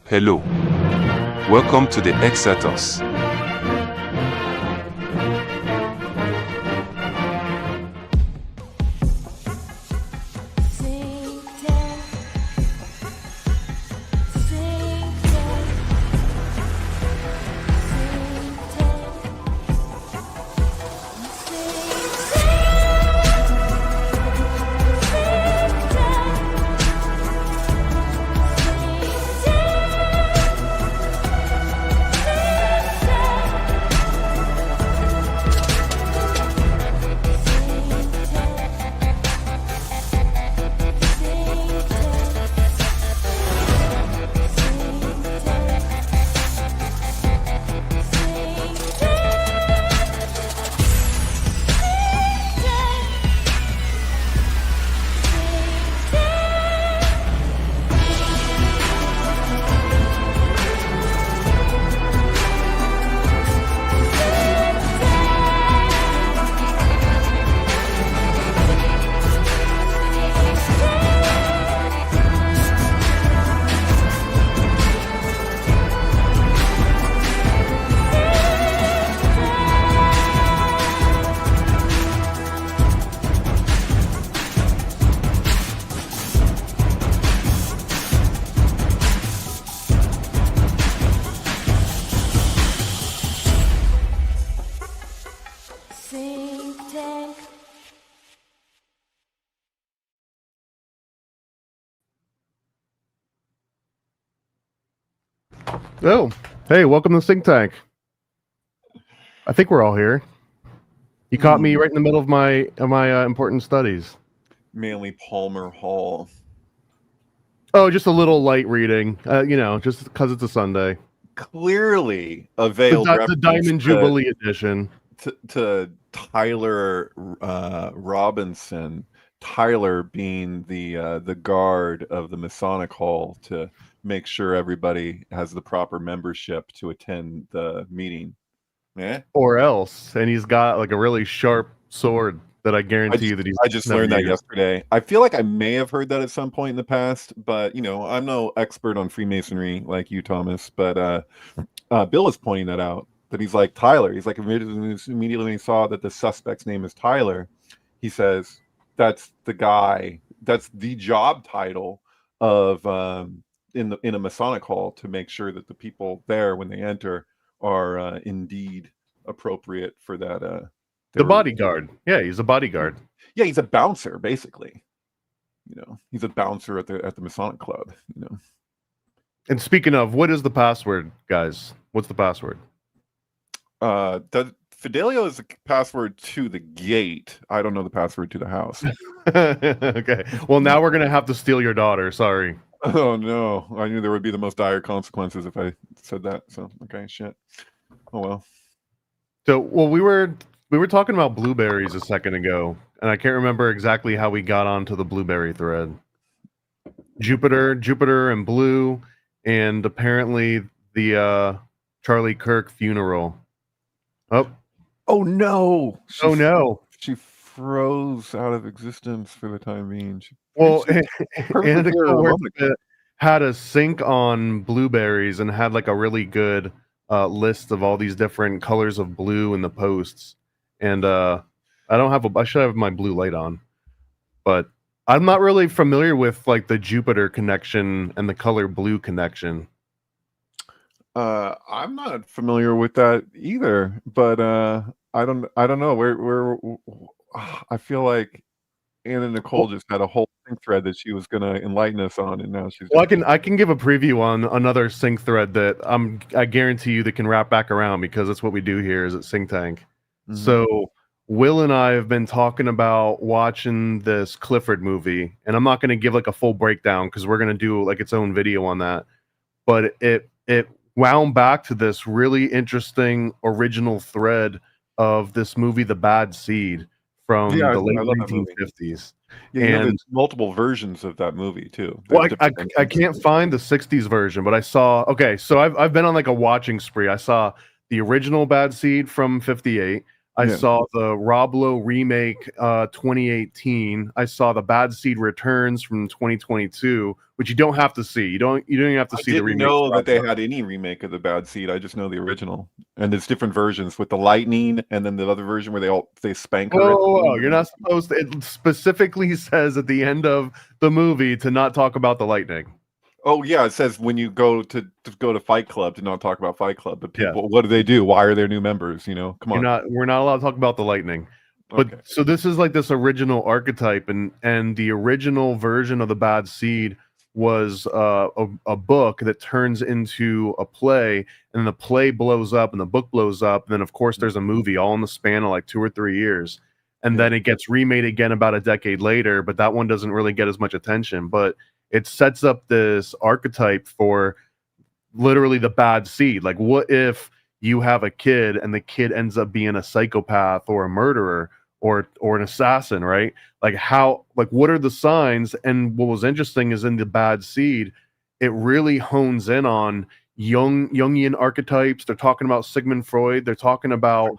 Hello. Welcome to the Xirtus. Synctank. Oh, hey, welcome to Synctank. I think we're all here. You caught me right in the middle of my important studies. Mainly Palmer Hall. Oh, just a little light reading. Just because it's a Sunday. Clearly a veiled The Diamond Jubilee edition. to Tyler Robinson. Tyler being the guard of the Masonic Hall to make sure everybody has the proper membership to attend the meeting. Yeah. Or else, and he's got like a really sharp sword that I guarantee you that he's. I just learned that yesterday. I feel like I may have heard that at some point in the past, but I'm no expert on Freemasonry like you, Thomas. But Bill was pointing that out. That he's like Tyler. He's like immediately when he saw that the suspect's name is Tyler, he says that's the guy. That's the job title of in a Masonic hall to make sure that the people there when they enter are indeed appropriate for that. The bodyguard. Yeah, he's a bodyguard. Yeah, he's a bouncer basically. He's a bouncer at the Masonic Club. And speaking of, what is the password, guys? What's the password? Fidelio is the password to the gate. I don't know the password to the house. Okay. Well, now we're gonna have to steal your daughter. Sorry. Oh no! I knew there would be the most dire consequences if I said that. So okay, shit. Oh well. So, we were talking about blueberries a second ago, and I can't remember exactly how we got onto the blueberry thread. Jupiter, and blue, and apparently the Charlie Kirk funeral. Oh no! She froze out of existence for the time being. And had a sync on blueberries and had like a really good list of all these different colors of blue in the posts. And I should have my blue light on, but I'm not really familiar with like the Jupiter connection and the color blue connection. I'm not familiar with that either, but I don't know. I feel like Anna Nicole just had a whole sync thread that she was going to enlighten us on, and now she's. Well, I can give a preview on another sync thread that I guarantee you that can wrap back around, because that's what we do here is at Synctank. Mm-hmm. So Will and I have been talking about watching this Clifford movie, and I'm not going to give like a full breakdown because we're going to do like its own video on that. But it wound back to this really interesting original thread of this movie, The Bad Seed, from the late 1950s. Yeah, there's multiple versions of that movie too. Well, I can't find the 60s version, but I saw. Okay, so I've been on like a watching spree. I saw the original Bad Seed from '58. I Yeah. saw the Rob Lowe remake 2018. I saw the Bad Seed Returns from 2022, which you don't have to see. You don't even have to I see the didn't remake. know that they had any remake of the Bad Seed. I just know the original, and there's different versions with the lightning, and then the other version where they spank her. Oh, you're not supposed to. It specifically says at the end of the movie to not talk about the lightning. Oh yeah, it says when you go to Fight Club to not talk about Fight Club. But Yeah. people, what do? Why are there new members? You know, come on. We're not allowed to talk about the lightning. But Okay. so this is like this original archetype, and the original version of the Bad Seed was a book that turns into a play, and the play blows up, and the book blows up, and then of course there's a movie all in the span of like 2 or 3 years, and then it gets remade again about a decade later, but that one doesn't really get as much attention. But it sets up this archetype for literally the bad seed. Like, what if you have a kid and the kid ends up being a psychopath or a murderer or an assassin, right? Like, what are the signs? And what was interesting is in the Bad Seed, it really hones in on Jungian archetypes. They're talking about Sigmund Freud. They're talking about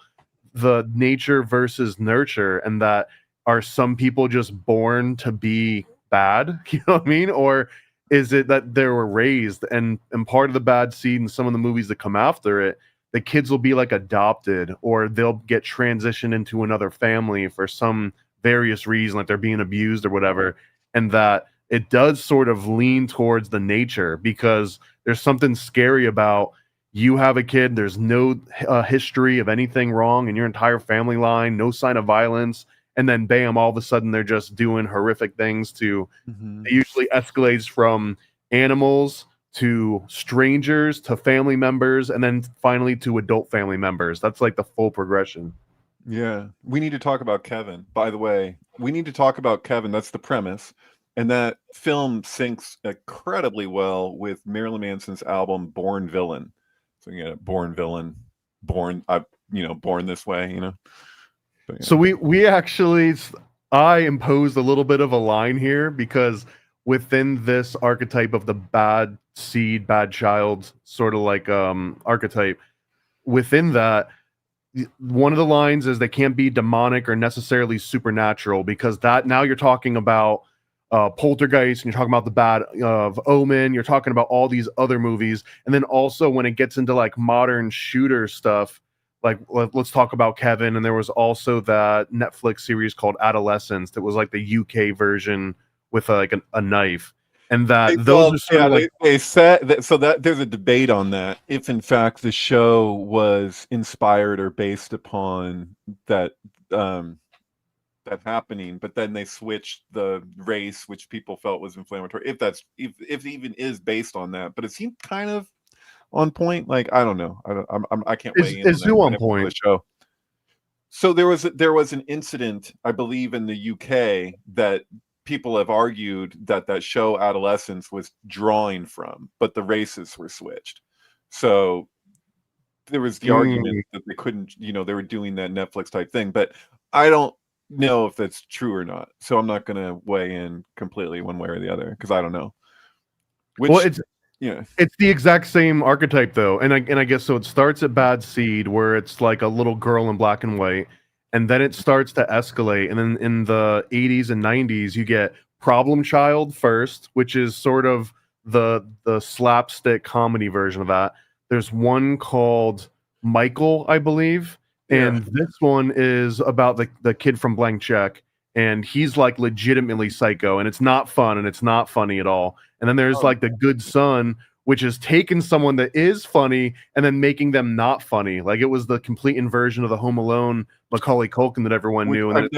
the nature versus nurture, and that are some people just born to be bad? You know what I mean? Or is it that they were raised, and part of the Bad Seed and some of the movies that come after it, the kids will be like adopted, or they'll get transitioned into another family for some various reason, like they're being abused or whatever, and that it does sort of lean towards the nature, because there's something scary about you have a kid, there's no history of anything wrong in your entire family line, no sign of violence, and then bam, all of a sudden they're just doing horrific things to, it usually escalates from animals to strangers to family members, and then finally to adult family members. That's like the full progression. Yeah, we need to talk about Kevin. By the way, we need to talk about Kevin. That's the premise, and that film syncs incredibly well with Marilyn Manson's album "Born Villain." So yeah, "Born Villain," born this way. But, yeah. So we actually, I imposed a little bit of a line here, because within this archetype of the bad seed, bad child sort of like archetype, within that, one of the lines is they can't be demonic or necessarily supernatural, because that, now you're talking about Poltergeist, and you're talking about the bad of Omen, you're talking about all these other movies. And then also when it gets into like modern shooter stuff, like let's talk about Kevin. And there was also that Netflix series called Adolescence that was like the UK version with like a knife. And that those are sort of like, they said that, so that there's a debate on that, if in fact the show was inspired or based upon that that happening, but then they switched the race, which people felt was inflammatory. If it even is based on that, but it seemed kind of on point. Like, I don't know. I can't weigh in. Is who on point? The show. So there was an incident, I believe, in the UK that people have argued that show Adolescence was drawing from, but the races were switched. So there was the argument that they couldn't, they were doing that Netflix type thing, but I don't know if that's true or not. So I'm not going to weigh in completely one way or the other, because I don't know. It's the exact same archetype though, and I guess so. It starts at Bad Seed, where it's like a little girl in black and white, and then it starts to escalate. And then in the 80s and 90s, you get Problem Child first, which is sort of the slapstick comedy version of that. There's one called Michael, I believe, and this one is about the kid from Blank Check, and he's like legitimately psycho, and it's not fun and it's not funny at all. And then there's like The Good Son, which is taking someone that is funny and then making them not funny. Like, it was the complete inversion of the Home Alone Macaulay Culkin that everyone knew. And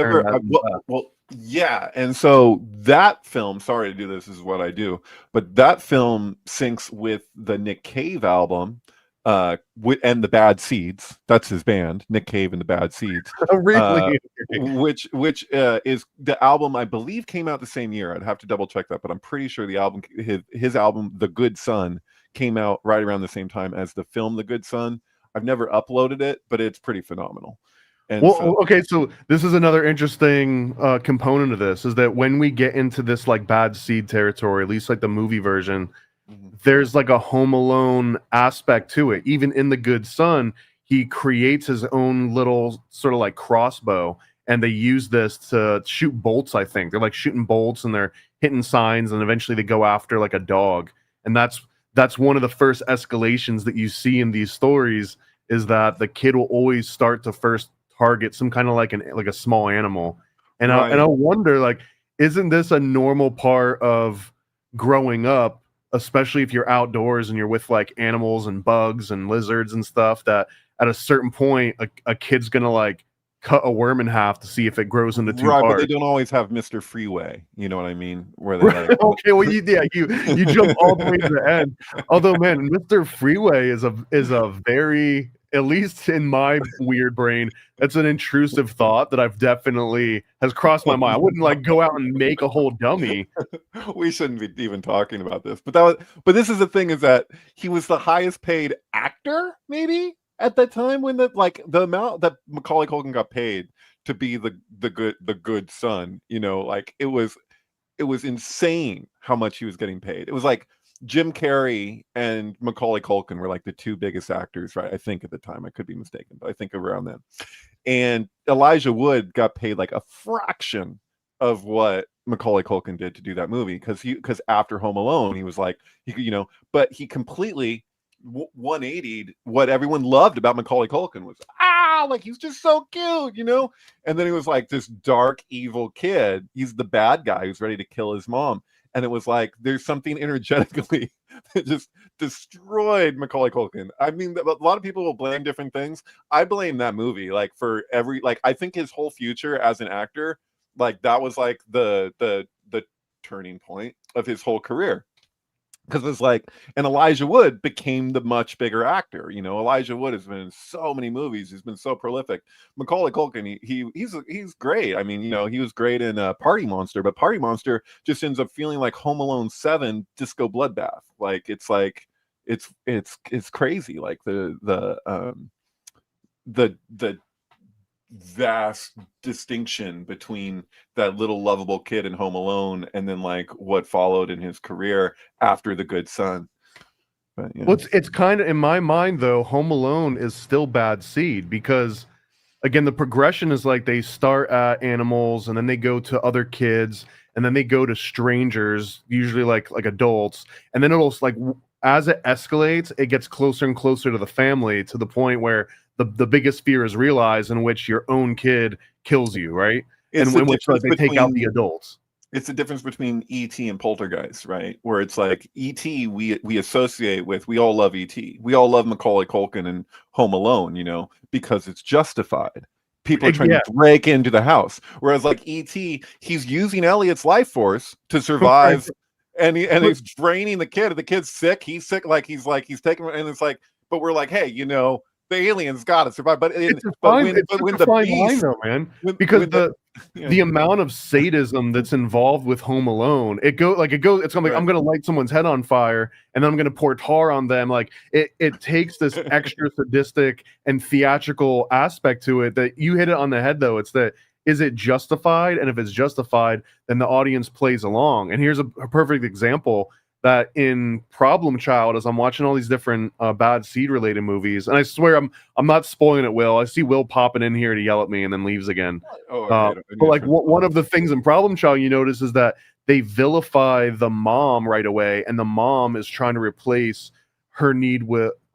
yeah. And so that film, sorry to do this is what I do, but that film syncs with the Nick Cave album, and the Bad Seeds. That's his band, Nick Cave and the Bad Seeds. Oh, really? Which is the album, I believe, came out the same year. I'd have to double check that, but I'm pretty sure the album, his album, The Good Son, came out right around the same time as the film The Good Son. I've never uploaded it, but it's pretty phenomenal. And so this is another interesting component of this, is that when we get into this like Bad Seed territory, at least like the movie version, there's like a Home Alone aspect to it. Even in The Good Son, he creates his own little sort of like crossbow, and they use this to shoot bolts. I think they're like shooting bolts and they're hitting signs, and eventually they go after like a dog. And that's one of the first escalations that you see in these stories, is that the kid will always start to first target some kind of like a small animal. And I wonder, like, isn't this a normal part of growing up, especially if you're outdoors and you're with like animals and bugs and lizards and stuff, that at a certain point a kid's gonna like cut a worm in half to see if it grows into two Right, parts. but they don't always have Mr. Freeway. You know what I mean? Where they like Okay, well, you jump all the way to the end. Although, man, Mr. Freeway is a very, at least in my weird brain, that's an intrusive thought that I've definitely has crossed my mind. I wouldn't like go out and make a whole dummy. We shouldn't be even talking about this, but this is the thing, is that he was the highest paid actor maybe at that time, when the amount that Macaulay Culkin got paid to be the good son, you know, like it was insane how much he was getting paid. It was like Jim Carrey and Macaulay Culkin were like the two biggest actors, right? I think at the time, I could be mistaken, but I think around then. And Elijah Wood got paid like a fraction of what Macaulay Culkin did to do that movie, because after Home Alone, he was like, but he completely 180'd what everyone loved about Macaulay Culkin. Was like, he's just so cute, and then he was like this dark evil kid. He's the bad guy who's ready to kill his mom, and it was like there's something energetically that just destroyed Macaulay Culkin. I mean, a lot of people will blame different things. I blame that movie, like, for every, like, I think his whole future as an actor, like, that was like the turning point of his whole career. Because it's like, and Elijah Wood became the much bigger actor. Elijah Wood has been in so many movies. He's been so prolific. Macaulay Culkin, he's great. I mean, he was great in Party Monster, but Party Monster just ends up feeling like Home Alone 7 Disco Bloodbath. Like it's crazy. Like the vast distinction between that little lovable kid in Home Alone and then like what followed in his career after The Good Son. But, Well, it's kind of, in my mind though, Home Alone is still bad seed, because again, the progression is like they start at animals and then they go to other kids and then they go to strangers, usually like adults, and then it'll like, as it escalates, it gets closer and closer to the family, to the point where the biggest fear is realized, in which your own kid kills you, right? And in which like, they take out the adults. It's the difference between E.T. and Poltergeist, right? Where it's like E.T. we associate with, we all love E.T. We all love Macaulay Culkin and Home Alone, because it's justified. People are trying to break into the house. Whereas like E.T., he's using Elliot's life force to survive, and he's draining the kid. The kid's sick. He's sick. Like he's taking, and it's like, but we're like, hey, the aliens got to survive. But when the beast, though, man, because the amount of sadism that's involved with Home Alone, it's gonna be, I'm gonna light someone's head on fire and then I'm gonna pour tar on them. Like it takes this extra sadistic and theatrical aspect to it, that you hit it on the head though. It's that, is it justified? And if it's justified, then the audience plays along. And here's a perfect example, that in Problem Child, as I'm watching all these different bad seed related movies, and I swear I'm not spoiling it, Will. I see Will popping in here to yell at me and then leaves again. But like one of the things in Problem Child you notice is that they vilify the mom right away, and the mom is trying to replace her need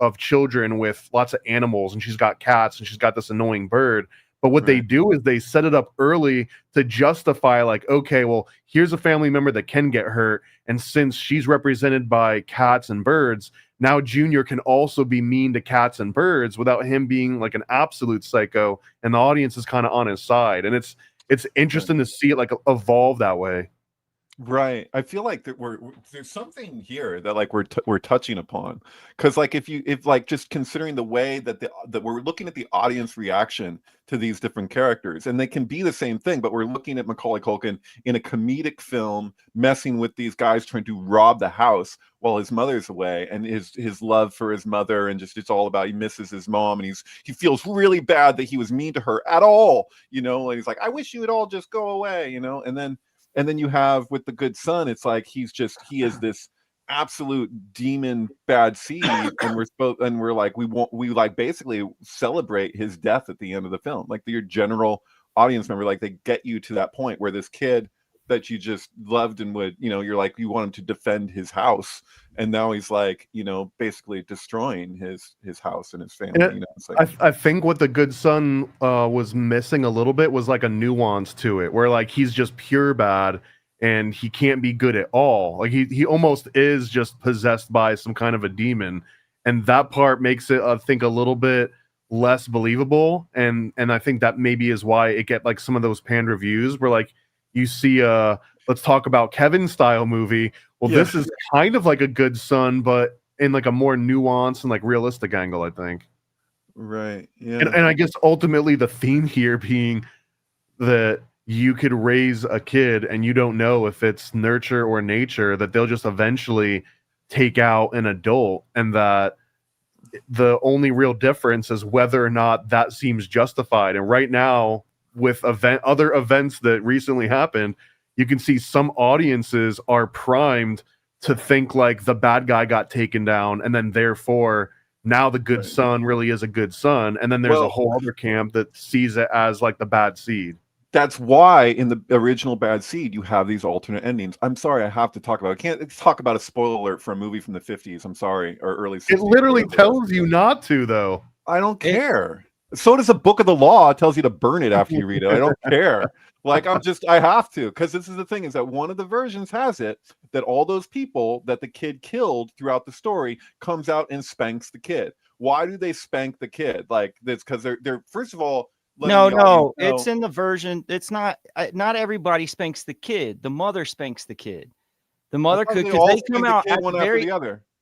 of children with lots of animals, and she's got cats and she's got this annoying bird. But what they do is they set it up early to justify, like, okay, well, here's a family member that can get hurt, and since she's represented by cats and birds, now Junior can also be mean to cats and birds without him being like an absolute psycho, and the audience is kind of on his side. And it's interesting to see it like evolve that way. Right. I feel like that there's something here that like we're touching upon, because like if like just considering the way that we're looking at the audience reaction to these different characters, and they can be the same thing, but we're looking at Macaulay Culkin in a comedic film messing with these guys trying to rob the house while his mother's away, and his love for his mother, and just, it's all about, he misses his mom, and he feels really bad that he was mean to her at all, and he's like, I wish you would all just go away, and then you have with The Good Son, it's like he is this absolute demon bad seed, and we're like, we like basically celebrate his death at the end of the film. Like your general audience member, like they get you to that point where this kid that you just loved and would, you're like, you want him to defend his house, and now he's like, basically destroying his house and his family. It's like, I think what the good son was missing a little bit was like a nuance to it, where like he's just pure bad and he can't be good at all. Like he almost is just possessed by some kind of a demon, and that part makes it, I think, a little bit less believable. And I think that maybe is why it get like some of those panned reviews where like you see let's talk about Kevin style movie. Well, Yeah. this is kind of like a good son, but in like a more nuanced and like realistic angle, I think. Right. Yeah. And I guess ultimately the theme here being that you could raise a kid and you don't know if it's nurture or nature, that they'll just eventually take out an adult, and that the only real difference is whether or not that seems justified. And right now, with other events that recently happened, you can see some audiences are primed to think like the bad guy got taken down, and then therefore now the good son really is a good son. And then there's a whole other camp that sees it as like the bad seed. That's why in the original Bad Seed, you have these alternate endings. I'm sorry, I have to talk about it. I can't talk about a spoiler alert for a movie from the 50s. I'm sorry, or early 60s. It literally tells you not to, though. I don't care. So does the Book of the Law. It tells you to burn it after you read it. I don't care. Like, I have to, because this is the thing, is that one of the versions has it that all those people that the kid killed throughout the story comes out and spanks the kid. Why do they spank the kid? Like, that's because they're first of all, no, it's in the version. It's not everybody spanks the kid. The mother spanks the kid. The mother could, because they come out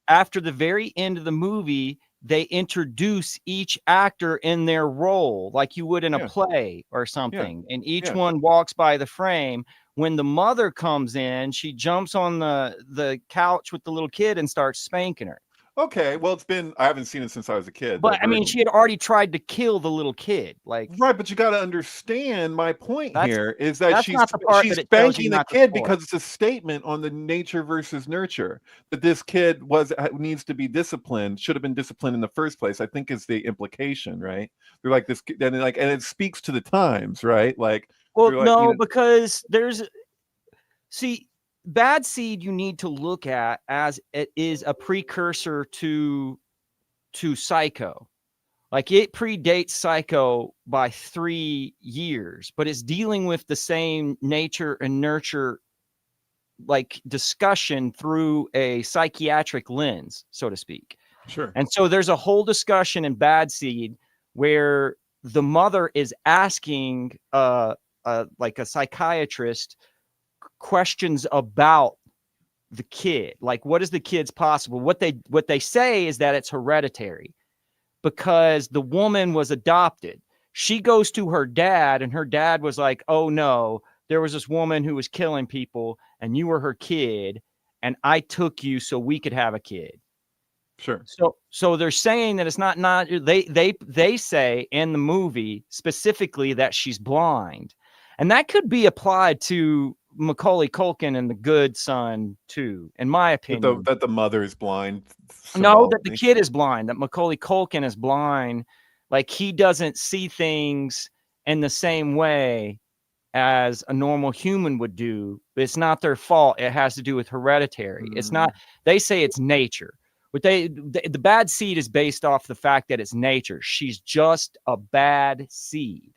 after the very end of the movie. They introduce each actor in their role, like you would in a play or something. And each one walks by the frame. When the mother comes in, she jumps on the couch with the little kid and starts spanking her. Okay, well, I haven't seen it since I was a kid. But I mean, she had already tried to kill the little kid. Like, right, but you got to understand my point here is that she's spanking the kid because it's a statement on the nature versus nurture. That this kid needs to be disciplined, should have been disciplined in the first place, I think is the implication, right? They're like this, and it speaks to the times, right? Like, well, no, because Bad Seed you need to look at as it is a precursor to Psycho. Like, it predates Psycho by 3 years, but it's dealing with the same nature and nurture like discussion through a psychiatric lens, so to speak. Sure. And so there's a whole discussion in Bad Seed where the mother is asking like a psychiatrist questions about the kid, like what is the kid's possible. What they say is that it's hereditary because the woman was adopted. She goes to her dad, and her dad was like, oh no, there was this woman who was killing people and you were her kid and I took you so we could have a kid. Sure. So they're saying that it's not they say in the movie specifically that she's blind, and that could be applied to Macaulay Culkin and the good son too, in my opinion. That the mother is blind. No, that the kid is blind. That Macaulay Culkin is blind. Like, he doesn't see things in the same way as a normal human would do. But it's not their fault. It has to do with hereditary. It's not. They say it's nature. But the bad seed is based off the fact that it's nature. She's just a bad seed.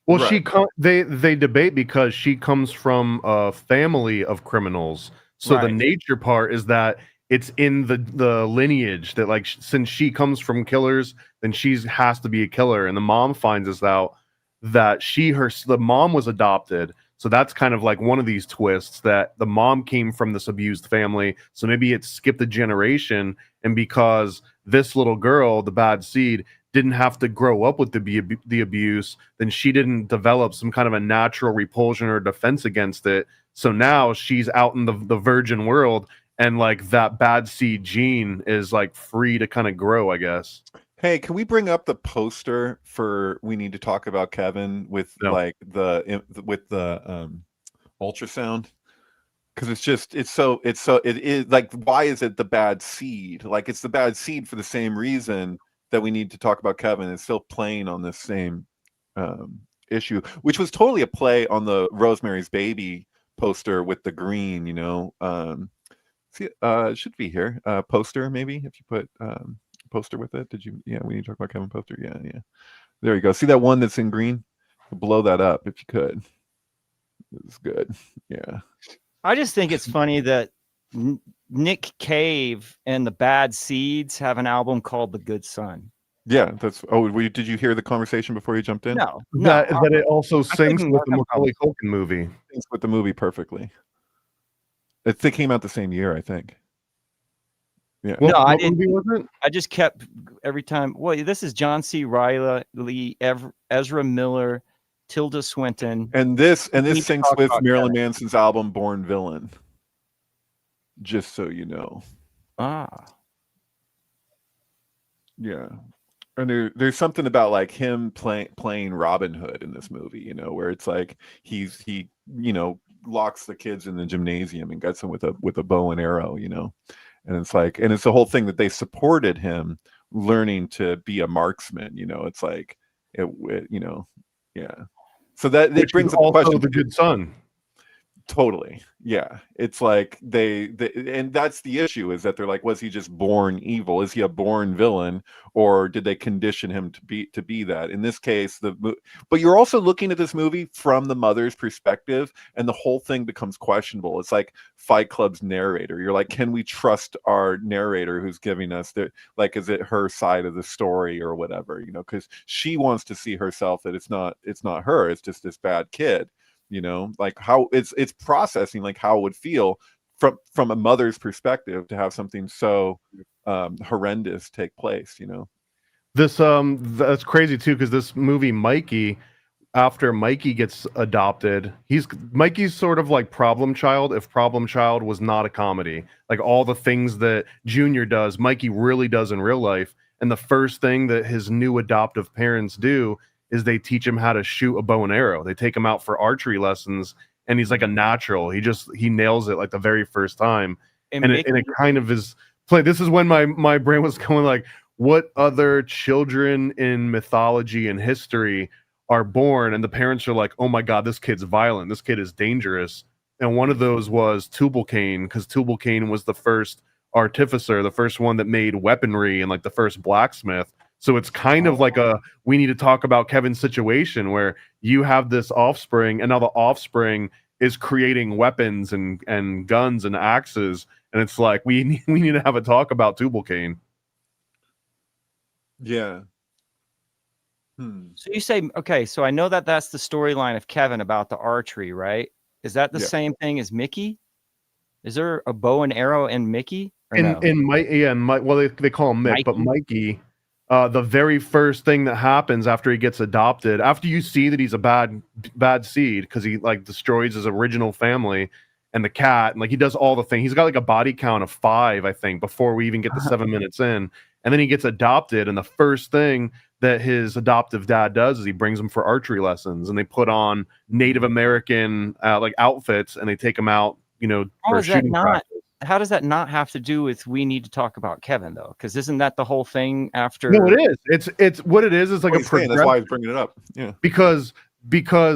Well, right. They debate because she comes from a family of criminals. So the nature part is that it's in the lineage that, like, since she comes from killers, then she has to be a killer. And the mom finds us out that the mom was adopted. So that's kind of like one of these twists, that the mom came from this abused family. So maybe it skipped a generation. And because this little girl, the bad seed, didn't have to grow up with the abuse, then she didn't develop some kind of a natural repulsion or defense against it. So now she's out in the virgin world, and like that bad seed gene is like free to kind of grow, I guess. Hey, can we bring up the poster for We Need to Talk About Kevin with like the ultrasound? because it is like, why is it the bad seed? Like, it's the bad seed for the same reason that we need to talk about Kevin. It's still playing on this same issue, which was totally a play on the Rosemary's Baby poster with the green, see, it should be here, poster, maybe, if you put poster with it. Yeah, we need to talk about Kevin poster. Yeah, there you go. See that one that's in green? Blow that up if you could. It's good. Yeah, I just think it's funny that Nick Cave and the Bad Seeds have an album called The Good Son. yeah, that's. Oh, did you hear the conversation before you jumped in? No, that it also syncs thinking with the more Macaulay Culkin movie. Syncs with the movie perfectly. They came out the same year, I think. Yeah. No, I what didn't. movie was it? I just kept every time. Well, this is John C. Reilly, Ezra Miller, Tilda Swinton, And this syncs with Marilyn Kevin. Manson's album Born Villain. Just so you know. Yeah. And there's something about like him playing Robin Hood in this movie, where it's like he locks the kids in the gymnasium and gets them with a bow and arrow, and it's like, and it's the whole thing that they supported him learning to be a marksman, it's like it yeah. So that it brings up the question. The Good Son. Totally. Yeah. It's like and that's the issue, is that they're like, was he just born evil? Is he a born villain, or did they condition him to be that? In this case, but you're also looking at this movie from the mother's perspective, and the whole thing becomes questionable. It's like Fight Club's narrator. You're like, can we trust our narrator who's giving us like, is it her side of the story or whatever, because she wants to see herself that it's not her, it's just this bad kid. Like how it's processing, like how it would feel from a mother's perspective to have something so horrendous take place. This that's crazy too, because this movie Mikey, after Mikey gets adopted, Mikey's sort of like Problem Child if Problem Child was not a comedy. Like all the things that Junior does, Mikey really does in real life. And the first thing that his new adoptive parents do is they teach him how to shoot a bow and arrow. They take him out for archery lessons, and he's like a natural. He nails it like the very first time. And it kind of is play. This is when my brain was going like, what other children in mythology and history are born and the parents are like, oh my God, this kid's violent. This kid is dangerous. And one of those was Tubal-Cain, because Tubal-Cain was the first artificer, the first one that made weaponry, and like the first blacksmith. So it's kind of like we need to talk about Kevin's situation where you have this offspring, and now the offspring is creating weapons and guns and axes, and it's like we need to have a talk about Tubal-Cain. Yeah. So you say, okay, so I know that that's the storyline of Kevin about the archery, right? Is that the same thing as Mickey? Is there a bow and arrow in Mickey? Or no? Well, they call him Mick, Mikey. But Mikey. The very first thing that happens after he gets adopted, after you see that he's a bad seed because he like destroys his original family and the cat, and like he does all the things. He's got like a body count of 5, I think, before we even get to 7 minutes in, and then he gets adopted, and the first thing that his adoptive dad does is he brings him for archery lessons, and they put on Native American like outfits, and they take him out, for shooting practice. How does that not have to do with we need to talk about Kevin though? Because isn't that the whole thing after? No, it is. It's what it is. It's like a progression. That's why I was bringing it up. Yeah. Because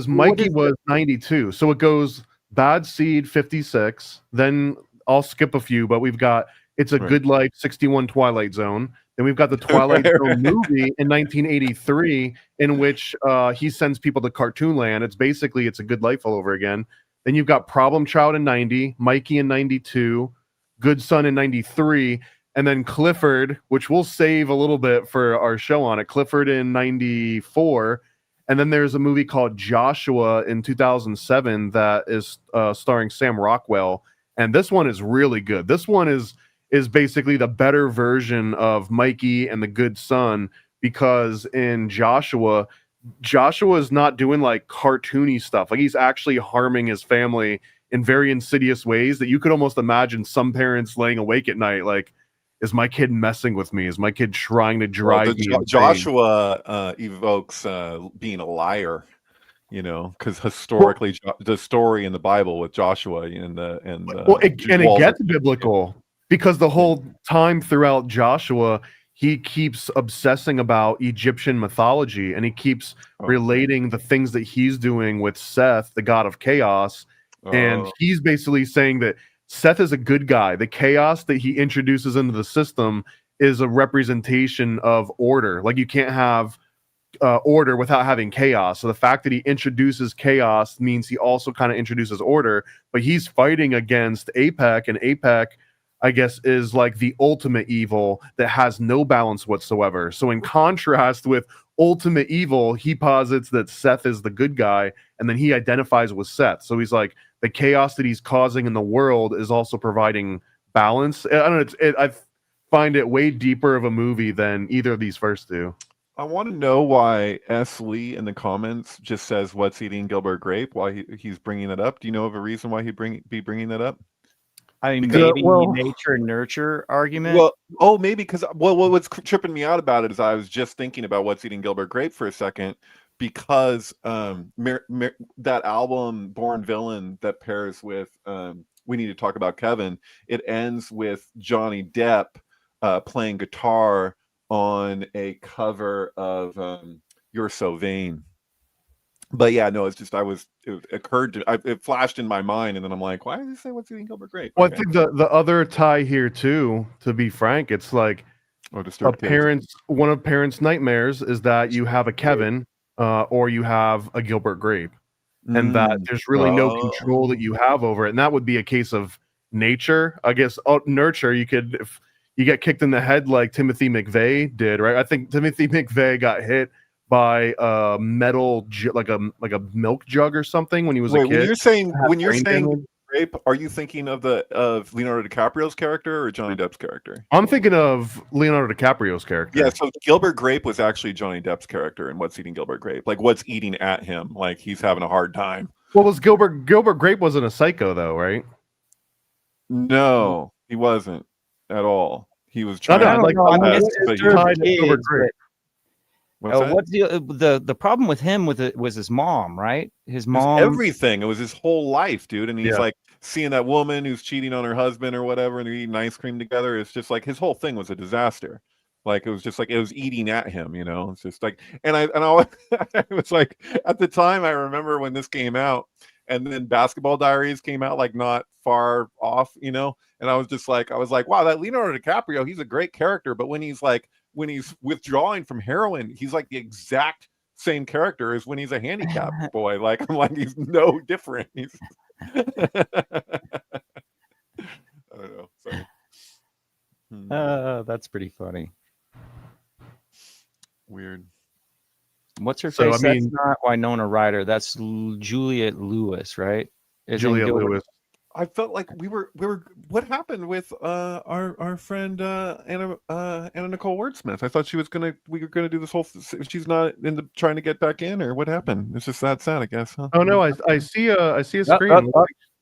Mikey was 92, so it goes Bad Seed 56. Then I'll skip a few, but we've got It's a Good Life 61 Twilight Zone. Then we've got the Twilight Zone movie in 1983, in which he sends people to Cartoon Land. It's It's a Good Life all over again. Then you've got Problem Child in 90, Mikey in 92, Good Son in 93, and then Clifford, which we'll save a little bit for our show on it, Clifford in 94. And then there's a movie called Joshua in 2007 that is starring Sam Rockwell. And this one is really good. This one is basically the better version of Mikey and the Good Son, because in Joshua is not doing like cartoony stuff. Like he's actually harming his family in very insidious ways that you could almost imagine some parents laying awake at night like, is my kid messing with me? Is my kid trying to drive me insane? Joshua evokes being a liar, You know, because historically, the story in the Bible with Joshua and it gets biblical because the whole time throughout Joshua, he keeps obsessing about Egyptian mythology, and he keeps relating the things that he's doing with Seth, the god of chaos, and he's basically saying that Seth is a good guy. The chaos that he introduces into the system is a representation of order. Like, you can't have order without having chaos. So the fact that he introduces chaos means he also kind of introduces order, but he's fighting against APEC, and APEC, I guess, is like the ultimate evil that has no balance whatsoever. So in contrast with ultimate evil, he posits that Seth is the good guy, and then he identifies with Seth. So he's like, the chaos that he's causing in the world is also providing balance. I don't know. I find it way deeper of a movie than either of these first two. I want to know why S. Lee in the comments just says, "What's eating Gilbert Grape?" Why he's bringing that up? Do you know of a reason why he'd be bringing that up? I mean, maybe nature nurture argument. Well, maybe because what's tripping me out about it is I was just thinking about What's Eating Gilbert Grape for a second, because that album Born Villain that pairs with We Need to Talk About Kevin, it ends with Johnny Depp playing guitar on a cover of You're So Vain. But yeah, no, it's just it flashed in my mind, and then I'm like, why did he say What's Eating Gilbert Grape? Well, I think the other tie here too, to be frank, it's like one of parents' nightmares is that you have a Kevin or you have a Gilbert Grape, and that there's really no control that you have over it. And that would be a case of nature, I guess. Nurture, you could, if you get kicked in the head like Timothy McVeigh did, right? I think Timothy McVeigh got hit by a metal like a milk jug or something when he was a kid. When you're saying Grape, are you thinking of Leonardo DiCaprio's character or Johnny Depp's character? I'm thinking of Leonardo DiCaprio's character. Yeah, so Gilbert Grape was actually Johnny Depp's character in What's Eating Gilbert Grape. Like, what's eating at him? Like, he's having a hard time. Well, was Gilbert Grape wasn't a psycho though, right? No, he wasn't at all. He was trying Gilbert Grape. What's the problem with him was his mom, right? His mom, everything. It was his whole life, dude. And he's like seeing that woman who's cheating on her husband or whatever, and they're eating ice cream together. It's just like his whole thing was a disaster. Like, it was just like it was eating at him, you know. It's just like, and I it was like, at the time, I remember when this came out, and then Basketball Diaries came out like not far off, you know. And I was like, wow, that Leonardo DiCaprio, he's a great character, but when he's withdrawing from heroin, he's like the exact same character as when he's a handicapped boy. Like, I'm like, he's no different. He's I don't know. Sorry. That's pretty funny. Weird. What's her face? That's not Winona Ryder. That's Juliette Lewis, right? Juliette Lewis. I felt like we were. What happened with our friend Anna Nicole Wordsmith? I thought we were gonna do this whole. She's not trying to get back in, or what happened? It's just that sad, I guess. Huh? Oh no, I see a screen.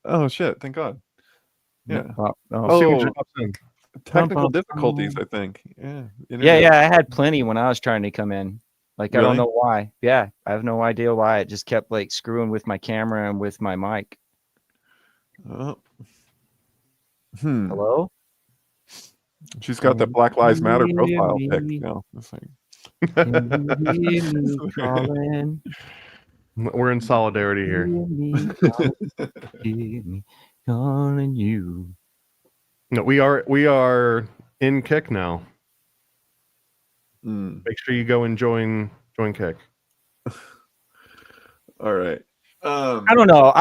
Oh shit! Thank God. Yeah. Technical difficulties, I think. Yeah. Yeah. I had plenty when I was trying to come in. Like, really? I don't know why. Yeah, I have no idea why. It just kept like screwing with my camera and with my mic. Hello? She's got the Black Lives Matter profile pic. We're in solidarity here. Calling you. No, we are in Kick now. Make sure you go and join Kick. All right. I don't know.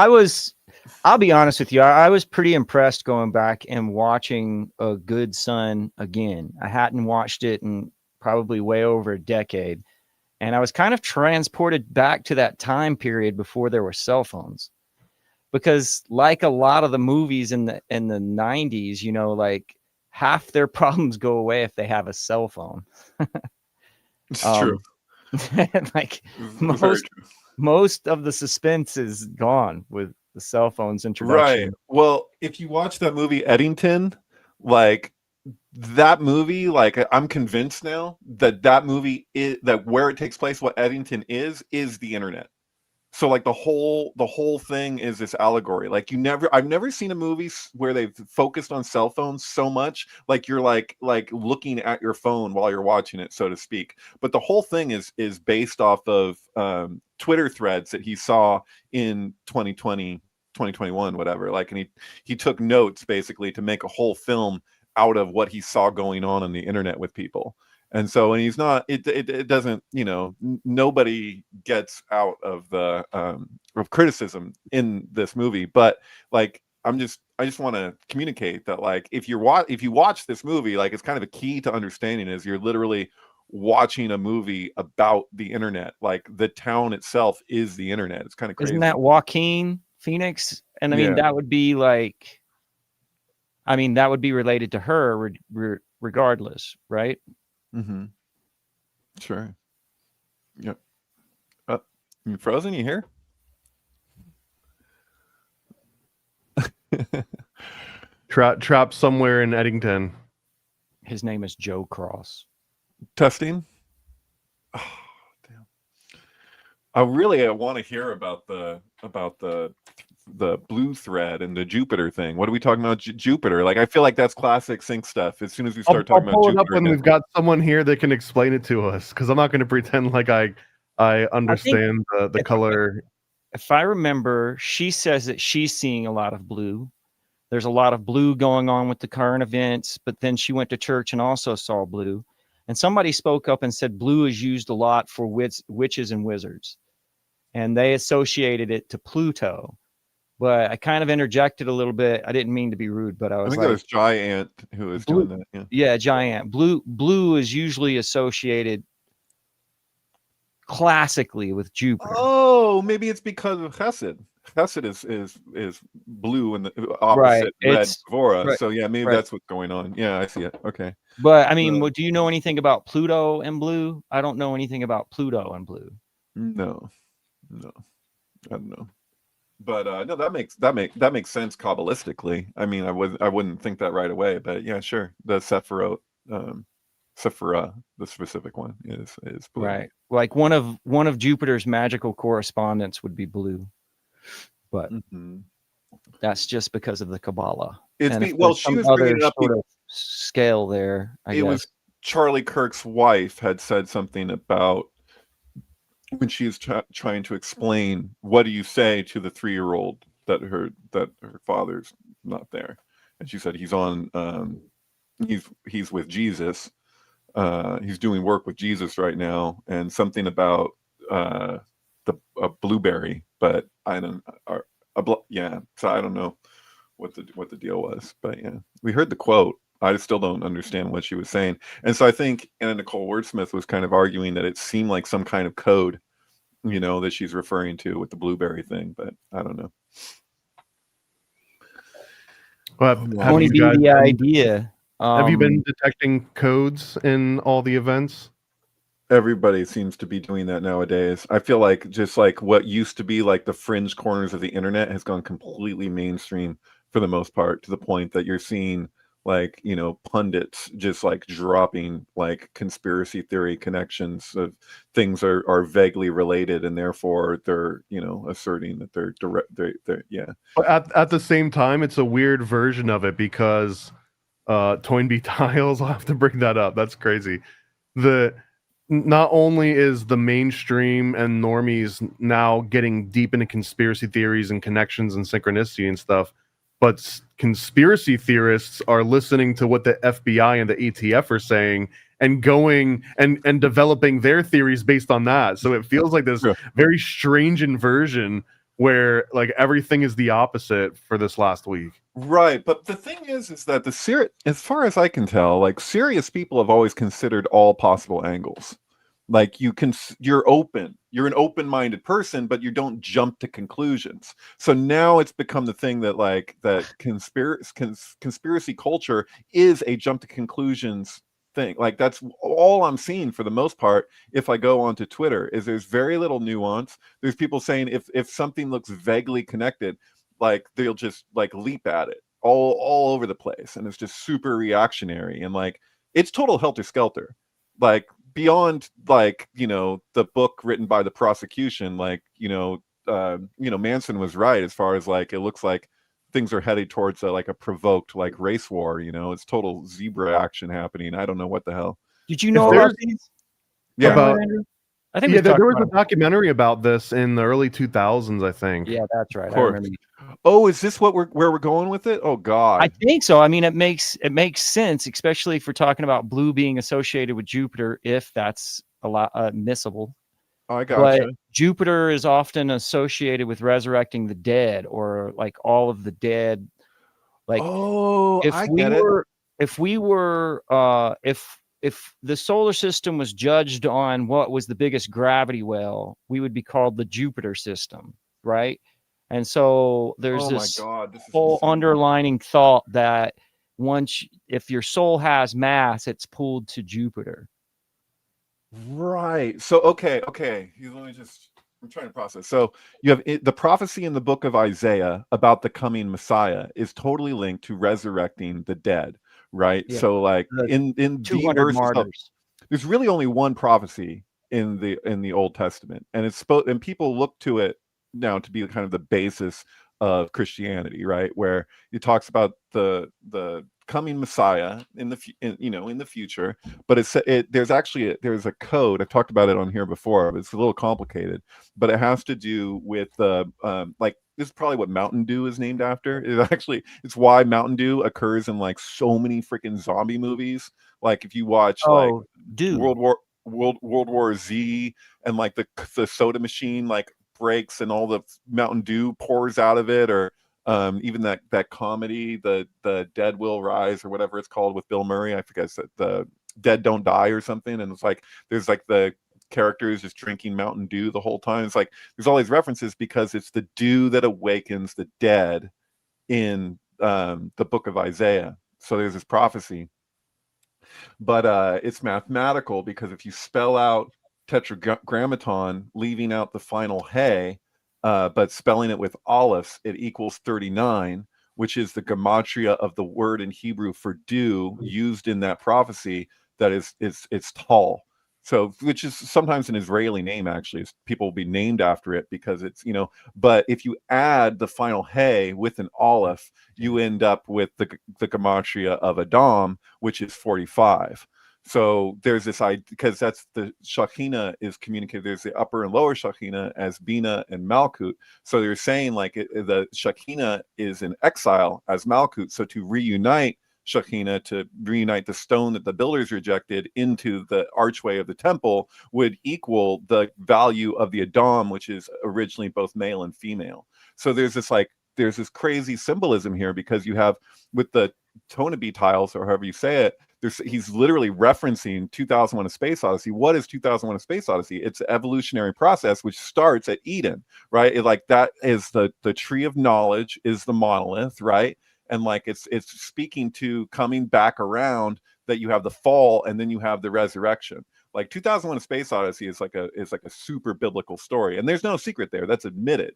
I'll be honest with you. I was pretty impressed going back and watching A Good Son again. I hadn't watched it in probably way over a decade. And I was kind of transported back to that time period before there were cell phones. Because like a lot of the movies in the 90s, you know, like half their problems go away if they have a cell phone. It's true. Like most of the suspense is gone with the cell phone's introduction. Right. Well, if you watch that movie Eddington, like that movie, like I'm convinced now that movie is that where it takes place, what Eddington is the internet. So like the whole thing is this allegory. Like I've never seen a movie where they've focused on cell phones so much. Like you're like looking at your phone while you're watching it, so to speak. But the whole thing is based off of Twitter threads that he saw in 2020, 2021, whatever. Like, and he took notes basically to make a whole film out of what he saw going on the internet with people. And so, and he's not, it doesn't, nobody gets out of the, of criticism in this movie, but like, I just want to communicate that, like, if you watch this movie, like, it's kind of a key to understanding is you're literally watching a movie about the internet. Like, the town itself is the internet. It's kind of crazy. Isn't that Joaquin Phoenix? And I mean, that would be like, that would be related to her regardless, right? Mm-hmm. Sure. Yep. You frozen? You here? Trapped somewhere in Eddington. His name is Joe Cross. Testing. Oh, damn. I want to hear about the blue thread and the Jupiter thing. What are we talking about? Jupiter. Like, I feel like that's classic sync stuff. As soon as we start talking I'll pull about it up when we've got someone here that can explain it to us, because I'm not going to pretend like I understand the color. If I remember, she says that she's seeing a lot of blue. There's a lot of blue going on with the current events, but then she went to church and also saw blue. And somebody spoke up and said blue is used a lot for witches and wizards. And they associated it to Pluto. But I kind of interjected a little bit. I didn't mean to be rude, but I think it was Giant who was doing that. Yeah, Giant. Blue is usually associated classically with Jupiter. Oh, maybe it's because of Chesed. Chesed is blue and the opposite red Vora. Right. So yeah, maybe that's what's going on. Yeah, I see it. Okay. But I mean, do you know anything about Pluto and blue? I don't know anything about Pluto and blue. No, I don't know. But no, that makes sense kabbalistically. I mean, I wouldn't think that right away, but yeah, sure. The Sephirah, the specific one is blue. Right. Like one of Jupiter's magical correspondents would be blue, but that's just because of the Kabbalah. She was bringing it up sort of scale there. I guess was Charlie Kirk's wife had said something about when she is trying to explain, what do you say to the 3-year-old that her father's not there, and she said he's on he's with Jesus, he's doing work with Jesus right now, and something about a blueberry, but I don't so I don't know what the deal was, but yeah, we heard the quote. I still don't understand what she was saying. And so I think Anna Nicole Wordsmith was kind of arguing that it seemed like some kind of code, that she's referring to with the blueberry thing, but I don't know. Well, have you been detecting codes in all the events? Everybody seems to be doing that nowadays. I feel like just like what used to be like the fringe corners of the internet has gone completely mainstream for the most part, to the point that you're seeing like, pundits just like dropping like conspiracy theory connections of things are vaguely related, and therefore they're, asserting that they're direct. They're yeah. But at the same time, it's a weird version of it because Toynbee Tiles, I'll have to bring that up. That's crazy. Not only is the mainstream and normies now getting deep into conspiracy theories and connections and synchronicity and stuff, but conspiracy theorists are listening to what the FBI and the ATF are saying and going and developing their theories based on that. So it feels like this very strange inversion where like everything is the opposite for this last week. Right, but the thing is that as far as I can tell, like, serious people have always considered all possible angles. Like, you're open. You're an open-minded person, but you don't jump to conclusions. So now it's become the thing that like that conspiracy culture is a jump to conclusions thing. Like, that's all I'm seeing for the most part. If I go onto Twitter, is there's very little nuance. There's people saying if something looks vaguely connected, like they'll just like leap at it all over the place, and it's just super reactionary, and like it's total helter skelter. Like, beyond like the book written by the prosecution, like Manson was right as far as like it looks like things are headed towards like a provoked like race war. It's total zebra action happening. I don't know what the hell. Did you know about these? Yeah. About Andrew? I think yeah, we there talked was about a documentary about this in the early 2000s, I think. Yeah, that's right. Of I course. remember. Oh, is this where we're going with it? Oh God. I think so. I mean, it makes sense, especially if we're talking about blue being associated with Jupiter, if that's a lot admissible. I gotcha. But Jupiter is often associated with resurrecting the dead, or like all of the dead. Like, if the solar system was judged on what was the biggest gravity well, we would be called the Jupiter system, right? And so there's this whole underlining thought that if your soul has mass, it's pulled to Jupiter. Right. So okay. I'm trying to process. So you have the prophecy in the book of Isaiah about the coming Messiah is totally linked to resurrecting the dead, right? Yeah. So like The in 200 verses, martyrs. there's really only one prophecy in the Old Testament, and and people look to it now to be kind of the basis of Christianity, right? Where it talks about the coming Messiah in the future, but there's a code. I've talked about it on here before, but it's a little complicated, but it has to do with like this is probably what Mountain Dew is named after. It's why Mountain Dew occurs in like so many freaking zombie movies. Like if you watch World War Z, and like the soda machine like breaks and all the Mountain Dew pours out of it, or even that comedy, the Dead Will Rise or whatever it's called with Bill Murray. I forget, the Dead Don't Die or something. And it's like there's like the characters just drinking Mountain Dew the whole time. It's like there's all these references because it's the dew that awakens the dead in the book of Isaiah. So there's this prophecy, but it's mathematical because if you spell out tetragrammaton, leaving out the final hey, but spelling it with aleph, it equals 39, which is the gematria of the word in Hebrew for dew used in that prophecy. That it's tall. So, which is sometimes an Israeli name, actually. People will be named after it because it's, but if you add the final hey with an aleph, you end up with the gematria of Adam, which is 45. So there's this idea, because that's the Shekhinah is communicated. There's the upper and lower Shekhinah as Bina and Malkut. So they're saying like the Shekhinah is in exile as Malkut. So to reunite Shekhinah, to reunite the stone that the builders rejected into the archway of the temple, would equal the value of the Adam, which is originally both male and female. So there's this crazy symbolism here, because you have with the Tonabee tiles, or however you say it, he's literally referencing 2001: A Space Odyssey. What is 2001: A Space Odyssey? It's an evolutionary process which starts at Eden, right? That is the tree of knowledge is the monolith, right? And like it's speaking to coming back around, that you have the fall and then you have the resurrection. Like 2001: A Space Odyssey is like a super biblical story, and there's no secret there. That's admitted.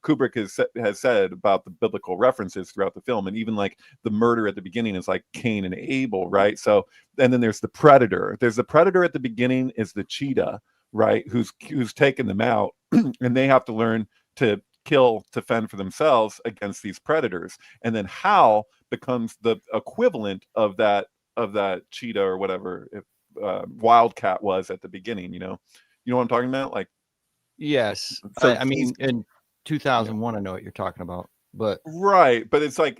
Kubrick has said about the biblical references throughout the film, and even like the murder at the beginning is like Cain and Abel, right? So, and then there's the predator. There's the predator at the beginning is the cheetah, right? Who's taken them out, and they have to learn to kill to fend for themselves against these predators. And then Hal becomes the equivalent of that cheetah or whatever Wildcat was at the beginning. You know what I'm talking about? Like, yes. So I mean, in 2001, I know what you're talking about, but right. But it's like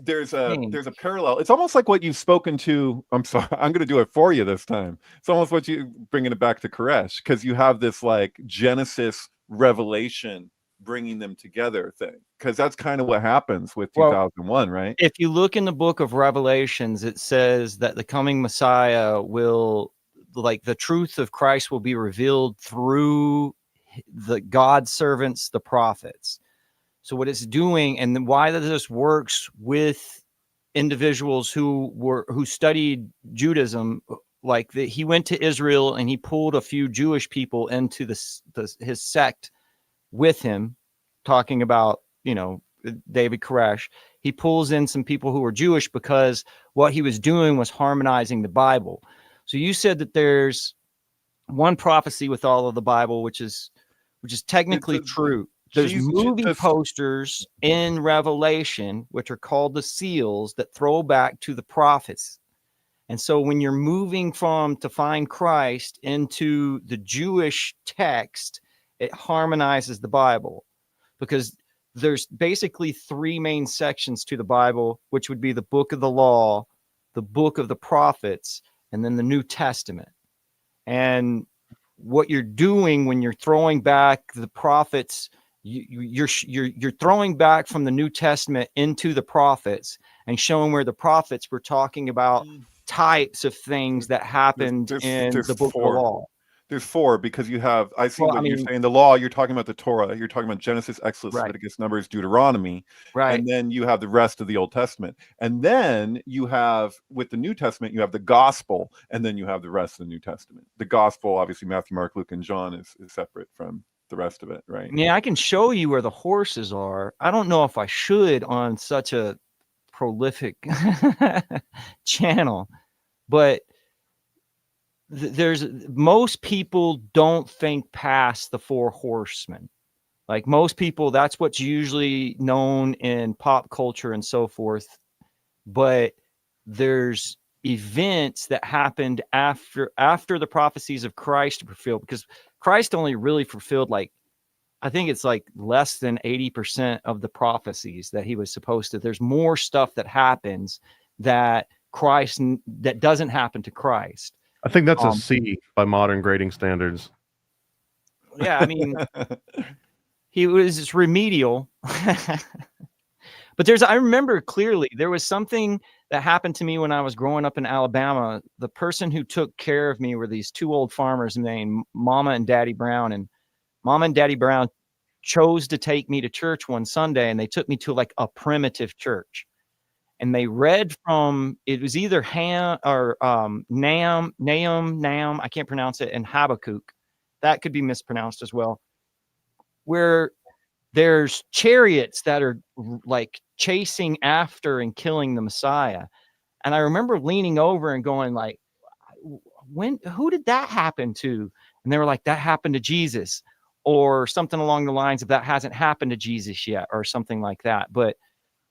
there's a parallel. It's almost like what you've spoken to. I'm sorry, I'm going to do it for you this time. It's almost what you bringing it back to Koresh, because you have this like Genesis Revelation bringing them together thing, because that's kind of what happens with 2001, right? If you look in the book of Revelations, it says that the coming Messiah will, like, the truth of Christ will be revealed through the God servants, the prophets. So what it's doing, and why this works with individuals who studied Judaism, like he went to Israel and he pulled a few Jewish people into his sect with him, talking about, David Koresh. He pulls in some people who are Jewish because what he was doing was harmonizing the Bible. So you said that there's one prophecy with all of the Bible, which is technically true. There's She's movie just posters in Revelation, which are called the seals, that throw back to the prophets. And so when you're moving from to find Christ into the Jewish text, it harmonizes the Bible, because there's basically three main sections to the Bible, which would be the book of the law, the book of the prophets, and then the New Testament. And what you're doing when you're throwing back the prophets, you're throwing back from the New Testament into the prophets and showing where the prophets were talking about types of things that happened in the book of the law. There's four, because you have, I see Well, what I you're mean, saying. The law, you're talking about the Torah, you're talking about Genesis, Exodus, right, Leviticus, Numbers, Deuteronomy, right. and then you have the rest of the Old Testament. And then you have, with the New Testament, you have the gospel, and then you have the rest of the New Testament. The gospel, obviously, Matthew, Mark, Luke, and John is separate from the rest of it, right? Yeah, I can show you where the horses are. I don't know if I should on such a prolific channel, but there's most people don't think past the four horsemen. Like most people, that's what's usually known in pop culture and so forth. But there's events that happened after the prophecies of Christ were fulfilled, because Christ only really fulfilled, like, I think it's like less than 80% of the prophecies that he was supposed to. There's more stuff that happens that doesn't happen to Christ. I think that's a C by modern grading standards. Yeah, I mean, he was remedial. But I remember clearly there was something that happened to me when I was growing up in Alabama. The person who took care of me were these two old farmers named Mama and Daddy Brown. And Mama and Daddy Brown chose to take me to church one Sunday, and they took me to like a primitive church. And they read from, it was either Ham or Nahum, I can't pronounce it, and Habakkuk. That could be mispronounced as well. Where there's chariots that are like chasing after and killing the Messiah. And I remember leaning over and going like, who did that happen to? And they were like, that happened to Jesus, or something along the lines of that hasn't happened to Jesus yet, or something like that. But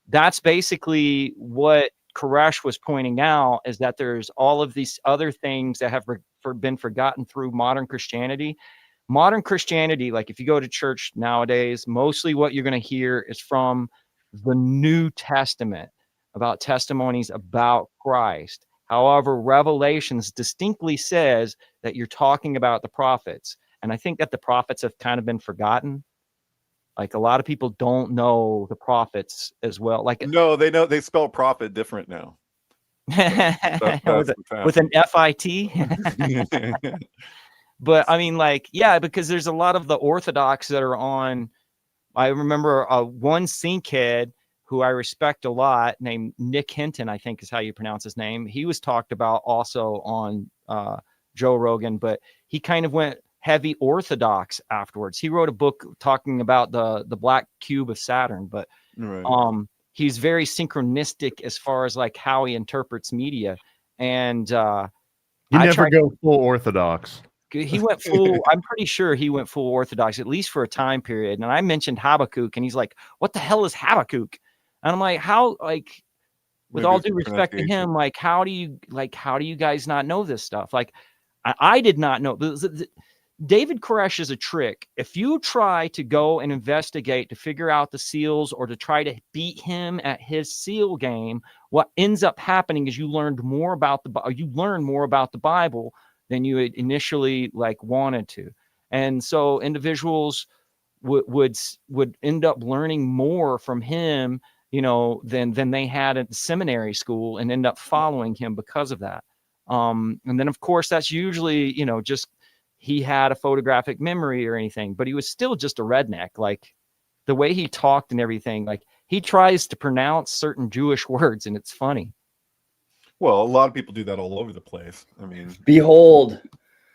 that's basically what Koresh was pointing out, is that there's all of these other things that have been forgotten through modern Christianity. Modern Christianity, like if you go to church nowadays, mostly what you're going to hear is from the New Testament, about testimonies about Christ. However, Revelations distinctly says that you're talking about the prophets. And I think that the prophets have kind of been forgotten. Like a lot of people don't know the prophets as well. Like No, they know, they spell prophet different now. with an FIT. But I mean, like, yeah, because there's a lot of the Orthodox that are on. I remember one synchead who I respect a lot, named Nick Hinton, I think is how you pronounce his name. He was talked about also on Joe Rogan, but he kind of went heavy Orthodox afterwards. He wrote a book talking about the black cube of Saturn, but right. He's very synchronistic as far as like how he interprets media. And you never go full Orthodox. He went full, I'm pretty sure he went full Orthodox, at least for a time period. And I mentioned Habakkuk, and he's like, what the hell is Habakkuk? And I'm like, how, like, with Maybe all due respect to him, like, how do you guys not know this stuff? Like, I did not know. David Koresh is a trick. If you try to go and investigate to figure out the seals, or to try to beat him at his seal game, what ends up happening is you learn more about the Bible than you had initially like wanted to. And so individuals would end up learning more from him, you know, than they had at the seminary school, and end up following him because of that. And then of course that's usually, you know, just he had a photographic memory or anything, but he was still just a redneck. Like the way he talked and everything, like he tries to pronounce certain Jewish words, and it's funny. Well, a lot of people do that all over the place. I mean, behold,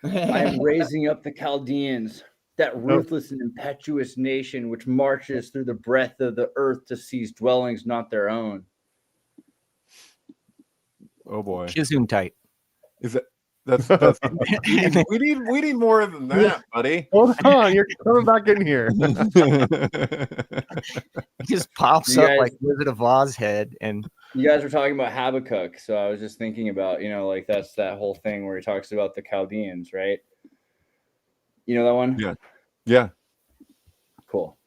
I am raising up the Chaldeans, that ruthless and impetuous nation which marches through the breadth of the earth to seize dwellings not their own. Oh boy. Gesundheit. Is it? we need more than that, buddy. Hold on, you're coming back in here. He just pops You up guys- like Wizard of Oz head, and You guys were talking about Habakkuk, so I was just thinking about, like that's that whole thing where he talks about the Chaldeans, right? You know that one? Yeah. Yeah. Cool.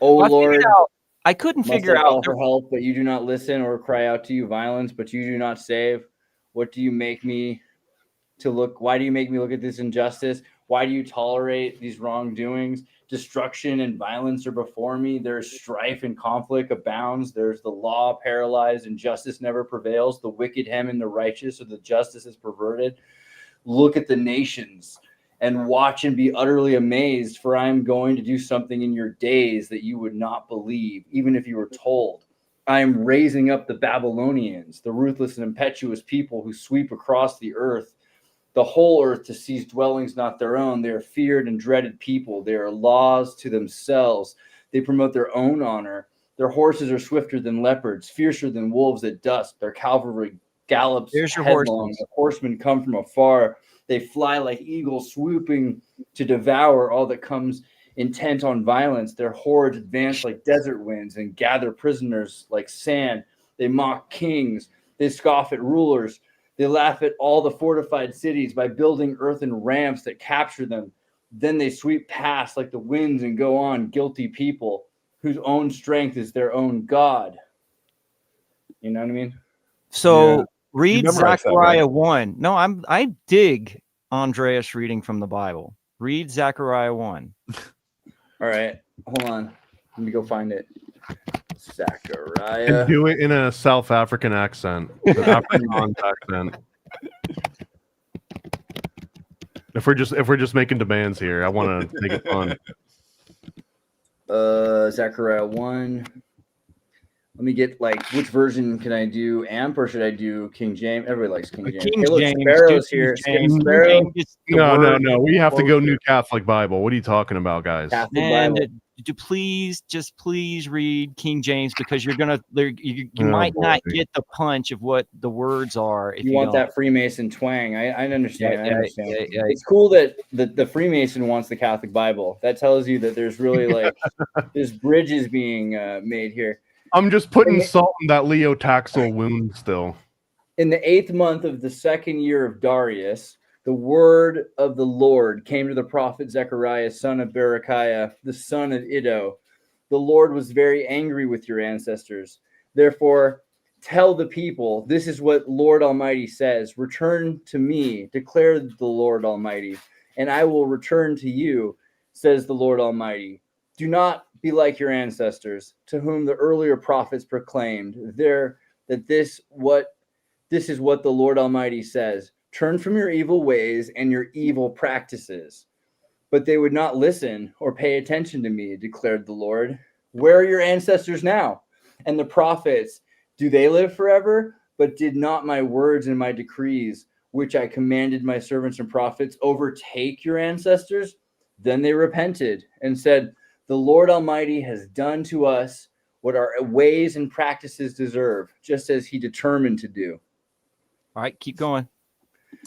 Oh I Lord, figured out- I couldn't must figure I call out. for help, but you do not listen, or cry out to you violence, but you do not save. What do you make me to look? Why do you make me look at this injustice? Why do you tolerate these wrongdoings? Destruction and violence are before me. There's strife and conflict abounds. There's the law paralyzed and justice never prevails. The wicked hem in the righteous, or the justice is perverted. Look at the nations and watch and be utterly amazed, for I am going to do something in your days that you would not believe, even if you were told. I am raising up the Babylonians, the ruthless and impetuous people who sweep across the earth, the whole earth, to seize dwellings not their own. They are feared and dreaded people. They are laws to themselves. They promote their own honor. Their horses are swifter than leopards, fiercer than wolves at dusk. Their cavalry gallops There's your headlong. horses. The horsemen come from afar. They fly like eagles, swooping to devour all that comes intent on violence. Their hordes advance like desert winds and gather prisoners like sand. They mock kings. They scoff at rulers. They laugh at all the fortified cities by building earthen ramps that capture them. Then they sweep past like the winds and go on, guilty people whose own strength is their own God. You know what I mean? So Yeah. read memorized that, Zechariah right? 1. No, I dig Andreas reading from the Bible. Read Zechariah 1. All right. Hold on. Let me go find it. Zechariah. And do it in a South African accent, an Afrikaans accent. If we're just making demands here, I want to make it fun. Zechariah 1. Let me get which version can I do? AMP or should I do King James? Everybody likes King James. King Hey, look, James, Sparrow's King here. James. Sparrow. No. We have to go New Catholic Bible. What are you talking about, guys? Catholic And Bible. please read King James, because you Oh, might not boy. get the punch of what the words are if You you want don't. that Freemason twang. I understand. Yeah, I understand. yeah. It's cool that the Freemason wants the Catholic Bible. That tells you that there's really there's bridges being made here. I'm just putting salt in that Leo Taxel wound still. In the 8th month of the 2nd year of Darius, the word of the Lord came to the prophet Zechariah, son of Berechiah, the son of Iddo. The Lord was very angry with your ancestors. Therefore, tell the people, this is what Lord Almighty says. Return to me, declare the Lord Almighty, and I will return to you, says the Lord Almighty. Do not be like your ancestors, to whom the earlier prophets proclaimed this is what the Lord Almighty says. Turn from your evil ways and your evil practices. But they would not listen or pay attention to me, declared the Lord. Where are your ancestors now? And the prophets, do they live forever? But did not my words and my decrees, which I commanded my servants and prophets, overtake your ancestors? Then they repented and said, the Lord Almighty has done to us what our ways and practices deserve, just as he determined to do. All right, keep going.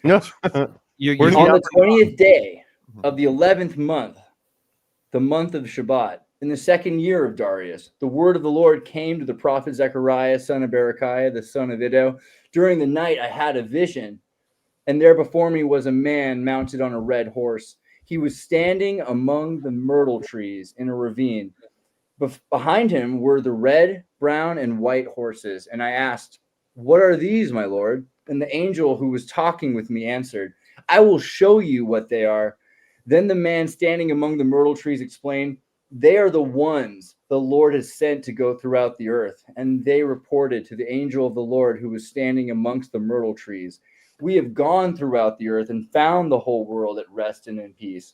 No. You're Where's On the the 20th day of the 11th month, the month of Shabbat, in the 2nd year of Darius, the word of the Lord came to the prophet Zechariah, son of Berechiah, the son of Iddo. During the night I had a vision, and there before me was a man mounted on a red horse. He was standing among the myrtle trees in a ravine. Behind him were the red, brown, and white horses. And I asked, what are these, my Lord? And the angel who was talking with me answered, I will show you what they are. Then the man standing among the myrtle trees explained, they are the ones the Lord has sent to go throughout the earth. And they reported to the angel of the Lord who was standing amongst the myrtle trees, we have gone throughout the earth and found the whole world at rest and in peace.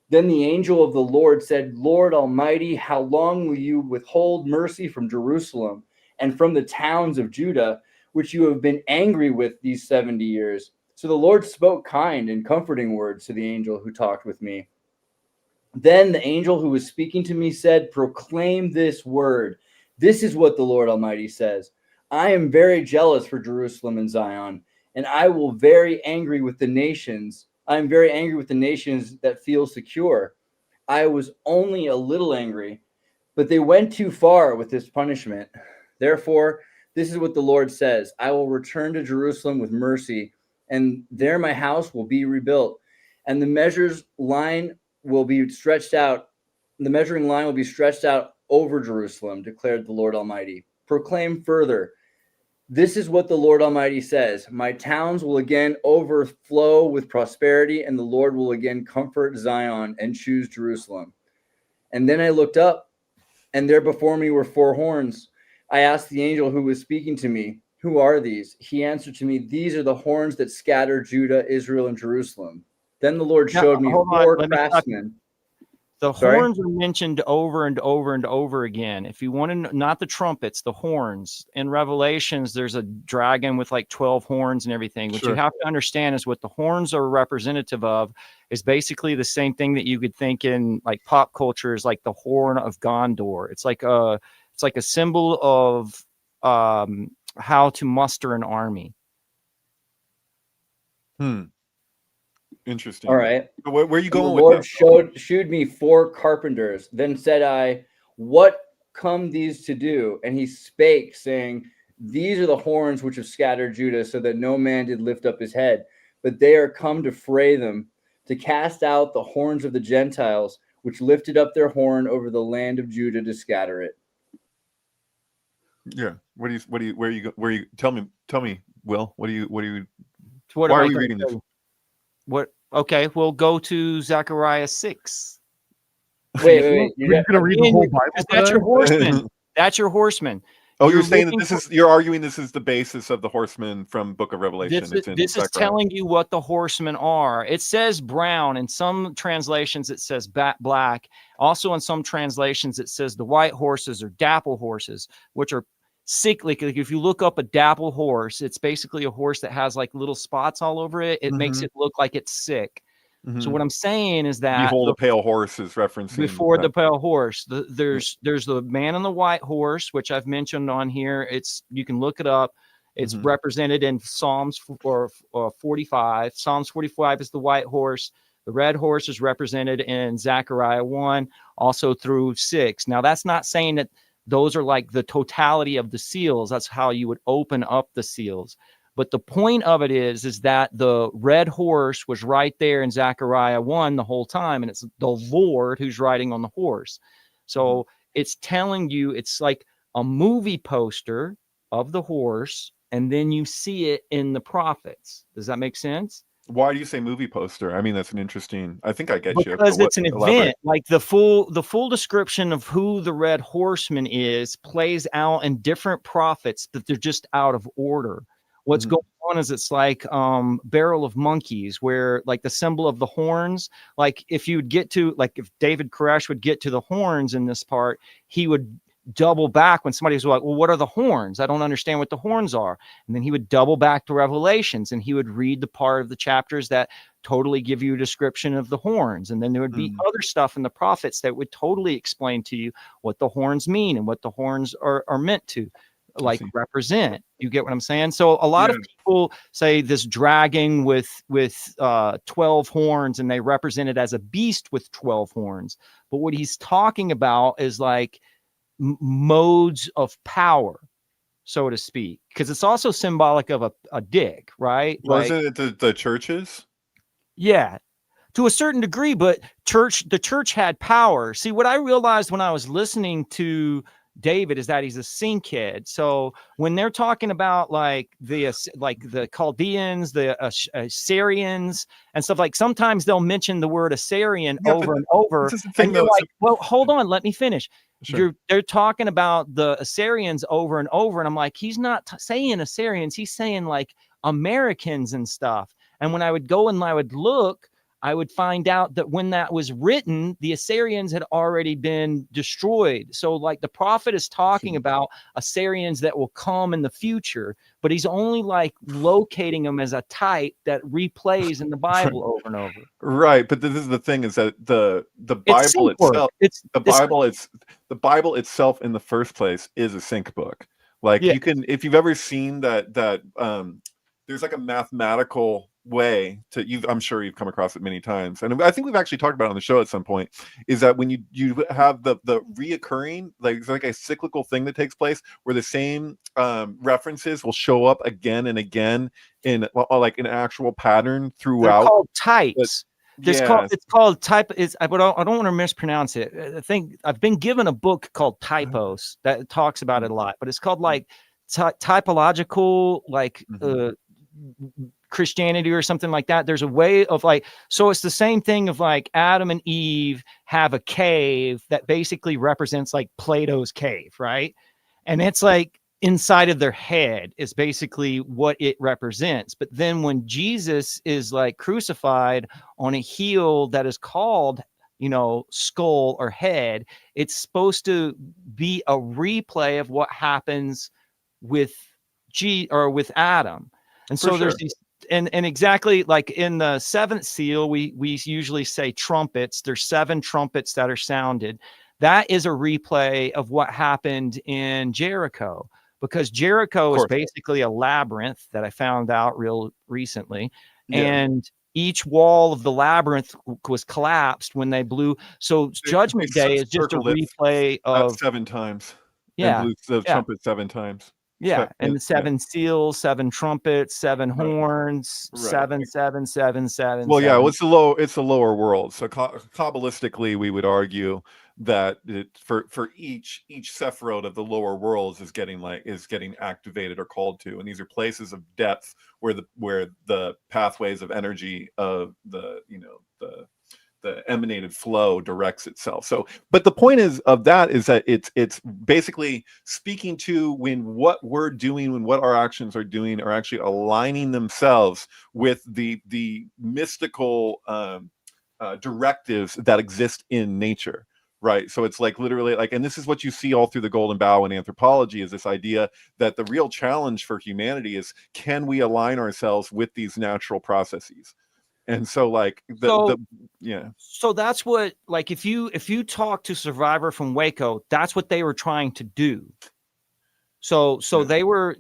Then the angel of the Lord said, Lord Almighty, how long will you withhold mercy from Jerusalem and from the towns of Judah, which you have been angry with these 70 years? So the Lord spoke kind and comforting words to the angel who talked with me. Then the angel who was speaking to me said, proclaim this word. This is what the Lord Almighty says. I am very jealous for Jerusalem and Zion, and I will very angry with the nations. I am very angry with the nations that feel secure. I was only a little angry, but they went too far with this punishment. Therefore, this is what the Lord says: I will return to Jerusalem with mercy, and there my house will be rebuilt, and the measures line will be stretched out. The measuring line will be stretched out over Jerusalem, declared the Lord Almighty. Proclaim further, this is what the Lord Almighty says: my towns will again overflow with prosperity, and the Lord will again comfort Zion and choose Jerusalem. And then I looked up, and there before me were 4 horns. I asked the angel who was speaking to me, who are these? He answered to me, these are the horns that scatter Judah, Israel, and Jerusalem. Then the Lord showed me 4 craftsmen. The horns are mentioned over and over and over again. If you want to know, not the trumpets, the horns. In Revelations, there's a dragon with like 12 horns and everything. What you have to understand is what the horns are representative of is basically the same thing that you could think in like pop culture is like the horn of Gondor. It's like a symbol of how to muster an army. Interesting. All right. Where are you going with that? The Lord showed me 4 carpenters. Then said I, what come these to do? And he spake, saying, these are the horns which have scattered Judah, so that no man did lift up his head. But they are come to fray them, to cast out the horns of the Gentiles, which lifted up their horn over the land of Judah to scatter it. Yeah. Where are you tell me, Will, why are we reading this? What? Okay, we'll go to Zechariah 6. Wait. You're going to read the whole Bible? That's your horseman. That's your horseman. Oh, you're saying that you're arguing this is the basis of the horseman from Book of Revelation. This is telling you what the horsemen are. It says brown. In some translations, it says black. Also, in some translations, it says the white horses or dapple horses, which are sickly. If you look up a dapple horse, it's basically a horse that has like little spots all over it. It makes it look like it's sick. So what I'm saying is that behold, a pale horse is referencing before the pale horse. There's the man on the white horse, which I've mentioned on here. You can look it up. It's represented in Psalms 45. Psalms 45 is the white horse. The red horse is represented in Zechariah 1, also through 6. Now that's not saying that those are like the totality of the seals. That's how you would open up the seals. But the point of it is that the red horse was right there in Zechariah 1 the whole time. And it's the Lord who's riding on the horse. So it's telling you, it's like a movie poster of the horse. And then you see it in the prophets. Does that make sense? Why do you say movie poster? I mean, that's an interesting. I think I get you. Because it's an event. Like the full description of who the red horseman is plays out in different prophets, but they're just out of order. What's going on is it's like barrel of monkeys, where like the symbol of the horns, like if you'd get to, like if David Koresh would get to the horns in this part, he would double back when somebody was like, well, what are the horns? I don't understand what the horns are. And then he would double back to Revelations and he would read the part of the chapters that totally give you a description of the horns. And then there would be other stuff in the prophets that would totally explain to you what the horns mean and what the horns are meant to like represent. You get what I'm saying? So a lot of people say this dragon with 12 horns, and they represent it as a beast with 12 horns. But what he's talking about is like modes of power, so to speak, because it's also symbolic of a dick, right? Wasn't it the churches? Yeah, to a certain degree, but the church had power. See, what I realized when I was listening to David is that he's a synced. So when they're talking about like the Chaldeans, the Assyrians and stuff, like sometimes they'll mention the word Assyrian over and over. And you're like, well, hold on, let me finish. Sure. They're talking about the Assyrians over and over. And I'm like, he's not saying Assyrians. He's saying like Americans and stuff. And when I would go and I would look, I would find out that when that was written, the Assyrians had already been destroyed. So like the prophet is talking about Assyrians that will come in the future, but he's only like locating them as a type that replays in the Bible over and over. Right. But this is the thing, is that the Bible itself, the Bible itself in the first place is a sync book. Like you can, if you've ever seen that there's like a mathematical way to I'm sure you've come across it many times, and I think we've actually talked about it on the show at some point, is that when you have the reoccurring, like it's like a cyclical thing that takes place where the same references will show up again and again in like an actual pattern throughout. They're called types. Yeah, it's called type. I don't want to mispronounce it. I think I've been given a book called Typos that talks about it a lot, but it's called like typological, like Christianity or something like that. There's a way of like, so it's the same thing of like Adam and Eve have a cave that basically represents like Plato's cave, right? And it's like inside of their head is basically what it represents. But then when Jesus is like crucified on a heel that is called, you know, skull or head, it's supposed to be a replay of what happens with with Adam. And so there's these, and exactly like in the seventh seal, we usually say trumpets. There's 7 trumpets that are sounded. That is a replay of what happened in Jericho, because Jericho is basically a labyrinth that I found out real recently. Yeah. And each wall of the labyrinth was collapsed when they blew. So Judgment Day is just a replay of 7 times. Yeah. And blew the trumpet 7 times. Yeah, and the 7 seals, 7 trumpets, 7 horns, 7, 7, 7, 7. Well, 7. yeah, well, it's the lower world. So kabbalistically, we would argue that for each sephiroth of the lower worlds is getting activated or called to, and these are places of depth where the pathways of energy of the emanated flow directs itself. So, but the point is that it's basically speaking to when what we're doing, when what our actions are doing are actually aligning themselves with the mystical directives that exist in nature. Right. So it's like literally like, and this is what you see all through the Golden Bough in anthropology, is this idea that the real challenge for humanity is, can we align ourselves with these natural processes? And so like so that's what, like, if you talk to Survivor from Waco, that's what they were trying to do. So they were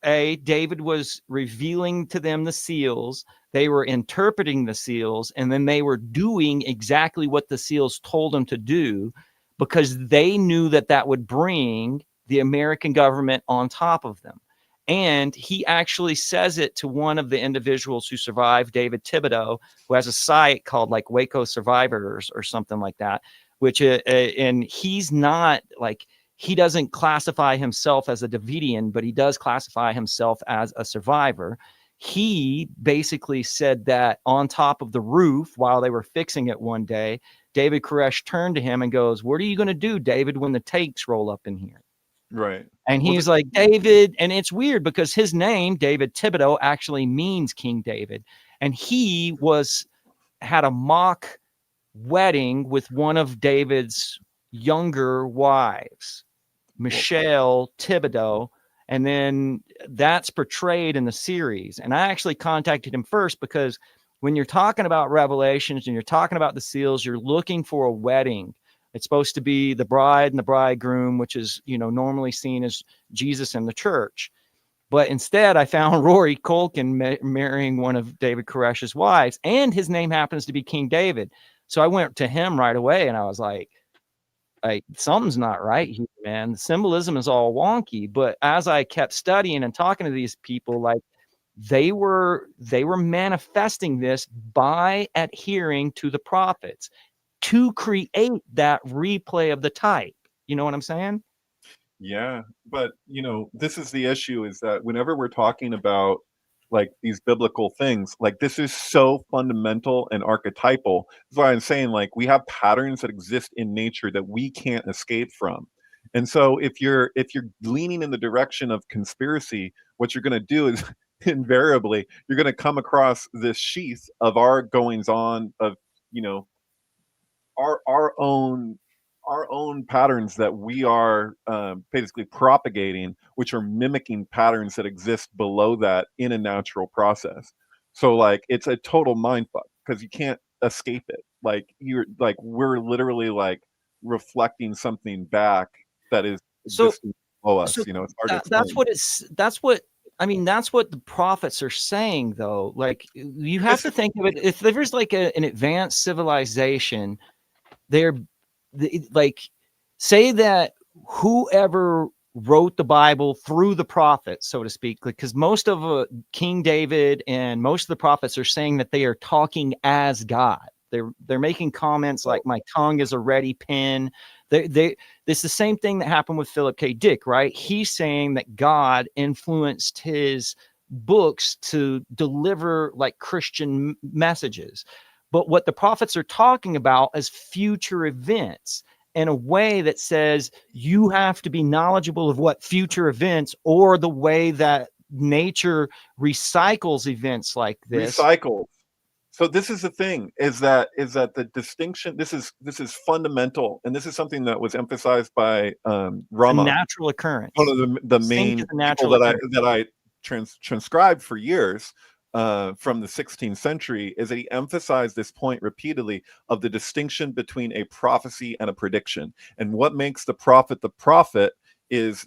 David was revealing to them the seals, they were interpreting the seals, and then they were doing exactly what the seals told them to do, because they knew that would bring the American government on top of them. And he actually says it to one of the individuals who survived, David Thibodeau, who has a site called like Waco Survivors or something like that, which and he's not like, he doesn't classify himself as a Davidian, but he does classify himself as a survivor. He basically said that on top of the roof while they were fixing it one day, David Koresh turned to him and goes, "What are you going to do, David, when the tanks roll up in here?" Right. And he's like, David, and it's weird because his name, David Thibodeau, actually means King David. And he had a mock wedding with one of David's younger wives, Michelle Thibodeau. And then that's portrayed in the series. And I actually contacted him first because when you're talking about Revelations and you're talking about the seals, you're looking for a wedding. It's supposed to be the bride and the bridegroom, which is, normally seen as Jesus and the church. But instead, I found Rory Culkin marrying one of David Koresh's wives, and his name happens to be King David. So I went to him right away, and I was like, something's not right here, man. The symbolism is all wonky. But as I kept studying and talking to these people, like they were manifesting this by adhering to the prophets to create that replay of the type. You know what I'm saying? Yeah, but this is the issue, is that whenever we're talking about like these biblical things, like this is so fundamental and archetypal. That's why I'm saying, like, we have patterns that exist in nature that we can't escape from. And so if you're leaning in the direction of conspiracy, what you're going to do is invariably you're going to come across this sheath of our goings on of our own patterns that we are basically propagating, which are mimicking patterns that exist below that in a natural process. So like it's a total mind fuck because you can't escape it. Like we're literally like reflecting something back that is existing below us. So it's hard to explain. that's what I mean, that's what the prophets are saying, though. Like, you have to think of it. If there's like an advanced civilization, like, say that whoever wrote the Bible through the prophets, so to speak, because most of King David and most of the prophets are saying that they are talking as God. They're making comments like, my tongue is a ready pen. It's the same thing that happened with Philip K. Dick, right? He's saying that God influenced his books to deliver like Christian messages. But what the prophets are talking about is future events in a way that says you have to be knowledgeable of what future events, or the way that nature recycles events like this. Recycles. So this is the thing, is that the distinction, this is fundamental, and this is something that was emphasized by Rama, natural occurrence. One of the main people that I transcribed for years from the 16th century, is that he emphasized this point repeatedly of the distinction between a prophecy and a prediction. And what makes the prophet is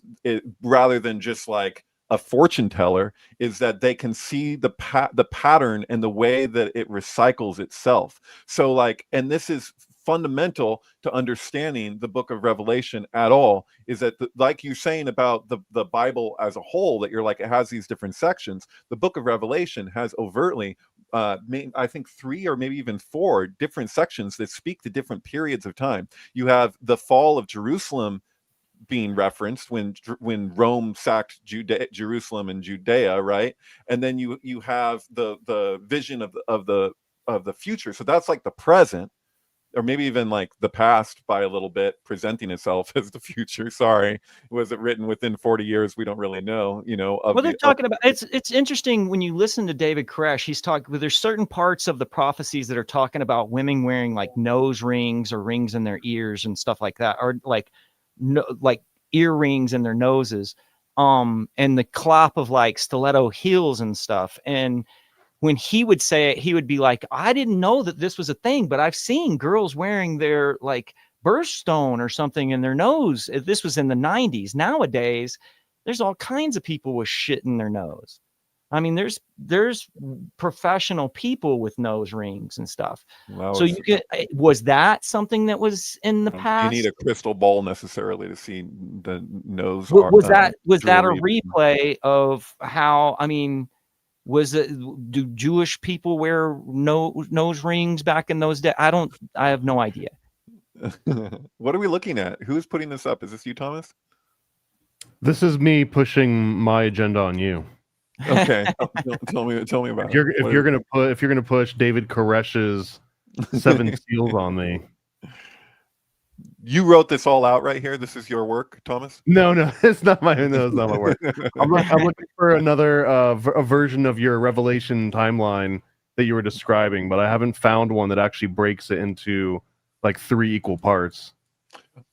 rather than just like a fortune teller, is that they can see the pattern and the way that it recycles itself. So like, and this is fundamental to understanding the book of Revelation at all, is that like you're saying about the Bible as a whole, that you're like, it has these different sections. The book of Revelation has overtly I think 3 or maybe even 4 different sections that speak to different periods of time. You have the fall of Jerusalem being referenced when Rome sacked Jerusalem and Judea, right? And then you have the vision of the future. So that's like the present, or maybe even like the past by a little bit, presenting itself as the future. Sorry, was it written within 40 years? We don't really know, What they're talking about. It's interesting when you listen to David Koresh. He's talking, there's certain parts of the prophecies that are talking about women wearing like nose rings or rings in their ears and stuff like that, or like earrings in their noses, and the clop of like stiletto heels and stuff. And when he would say it, he would be like, I didn't know that this was a thing, but I've seen girls wearing their like birthstone or something in their nose. This was in the 90s. Nowadays, there's all kinds of people with shit in their nose. I mean, there's professional people with nose rings and stuff. So you get, was that something that was in the past? You need a crystal ball necessarily to see the nose. Was that a replay of how? I mean, do Jewish people wear nose rings back in those days? I have no idea. What are we looking at? Who's putting this up? Is this you, Thomas? This is me pushing my agenda on you. Okay, tell me about it. If you're gonna push David Koresh's 7 seals on me. You wrote this all out right here. This is your work, Thomas? No, it's not my work. I'm looking for another a version of your Revelation timeline that you were describing, but I haven't found one that actually breaks it into like 3 equal parts.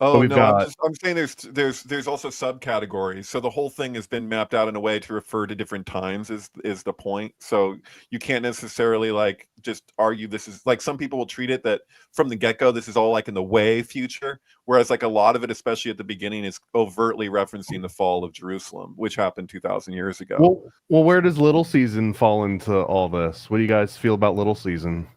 Oh no, I'm saying there's also subcategories. So the whole thing has been mapped out in a way to refer to different times is the point. So you can't necessarily like just argue this is like, some people will treat it that from the get-go this is all like in the way future, whereas like a lot of it, especially at the beginning, is overtly referencing the fall of Jerusalem, which happened 2,000 years ago. Well, where does Little Season fall into all this? What do you guys feel about Little Season?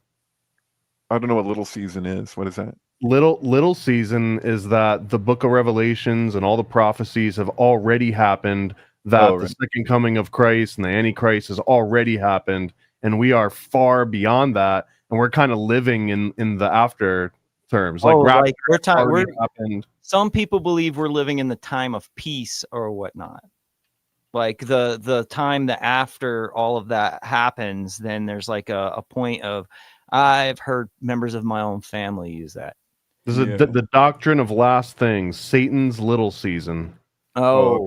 I don't know what Little Season is. What is that? Little Season is that the book of Revelations and all the prophecies have already happened, that the second coming of Christ and the Antichrist has already happened, and we are far beyond that, and we're kind of living in the after terms. Like, happened. Some people believe we're living in the time of peace or whatnot. Like the time that after all of that happens, then there's like a point of, I've heard members of my own family use that. This is the doctrine of last things, Satan's little season. So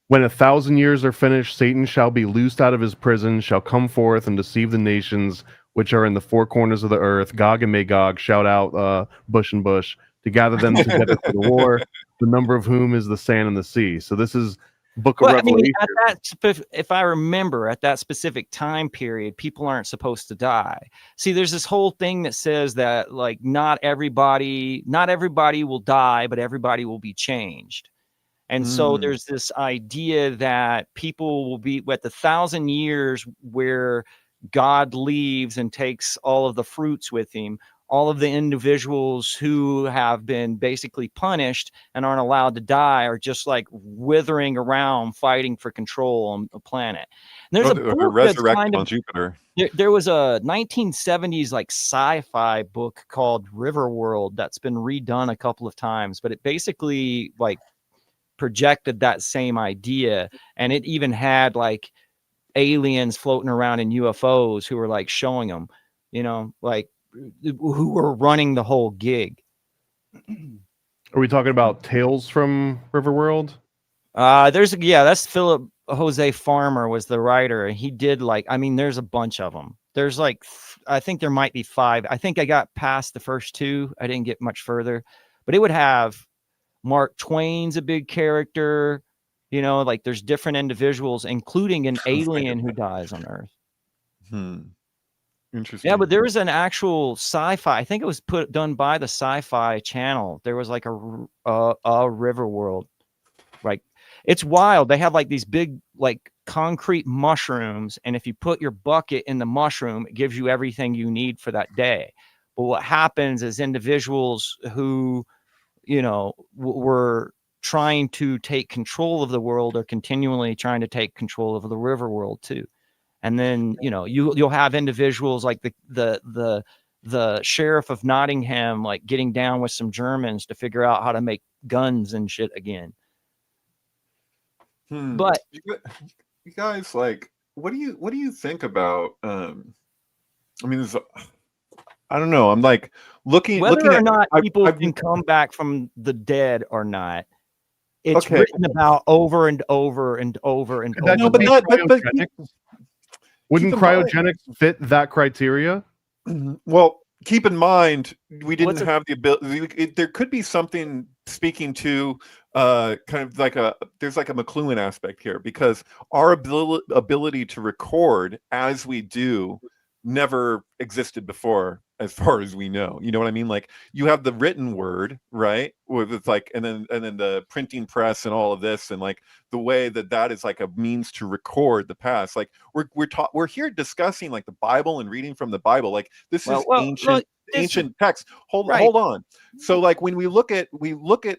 when 1,000 years are finished, Satan shall be loosed out of his prison, shall come forth and deceive the nations which are in the 4 corners of the earth. Gog and Magog, shout out Bush and Bush, to gather them together for the war, the number of whom is the sand and the sea. So this is Book of Revelation. I mean, if I remember, at that specific time period, people aren't supposed to die. See, there's this whole thing that says that like not everybody will die, but everybody will be changed. And so there's this idea that people will be at the 1,000 years where God leaves and takes all of the fruits with him. All of the individuals who have been basically punished and aren't allowed to die are just like withering around fighting for control on the planet. And there's a book that's kind of on Jupiter. There was a 1970s like sci-fi book called Riverworld that's been redone a couple of times, but it basically like projected that same idea, and it even had like aliens floating around in UFOs who were like showing them, you know, like who were running the whole gig. Are we talking about Tales from Riverworld? That's Philip Jose Farmer was the writer, and he did like, I mean, there's a bunch of them. There's like, I think there might be 5. I think I got past the first 2. I didn't get much further, but it would have Mark Twain's a big character, you know, like there's different individuals, including an alien who dies on Earth. Interesting. Yeah, but there was an actual sci-fi. I think it was done by the Sci-Fi Channel. There was like a Riverworld. Like, it's wild. They have like these big like concrete mushrooms, and if you put your bucket in the mushroom, it gives you everything you need for that day. But what happens is individuals who, you know, were trying to take control of the world are continually trying to take control of the river world too. And then, you know, you'll have individuals like the sheriff of Nottingham, like getting down with some Germans to figure out how to make guns and shit again. But you guys, like, what do you think about, I mean, I don't know. I'm like looking or not people can come back from the dead or not. It's written about over and over and over and over. No, but wouldn't cryogenics fit that criteria? Well, keep in mind, we didn't have the ability. There could be something speaking to kind of like there's like a McLuhan aspect here, because our ability to record as we do never existed before, as far as we know. You know what I mean? Like, you have the written word, right? With it's like, and then the printing press and all of this, and like the way that is like a means to record the past. Like, we're here discussing like the Bible and reading from the Bible. Like, this is ancient text. Hold on. So like when we look at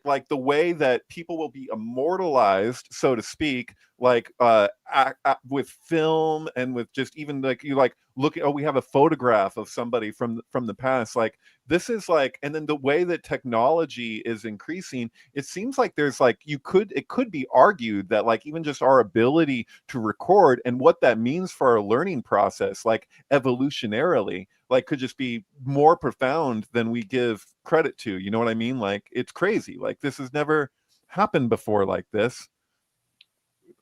like the way that people will be immortalized, so to speak, like with film and with just even like you like look at, we have a photograph of somebody from the past. Like, this is like, and then the way that technology is increasing, it seems like there's like it could be argued that like even just our ability to record and what that means for our learning process, like evolutionarily, like could just be more profound than we give credit to. You know what I mean? Like, it's crazy. Like, this has never happened before like this.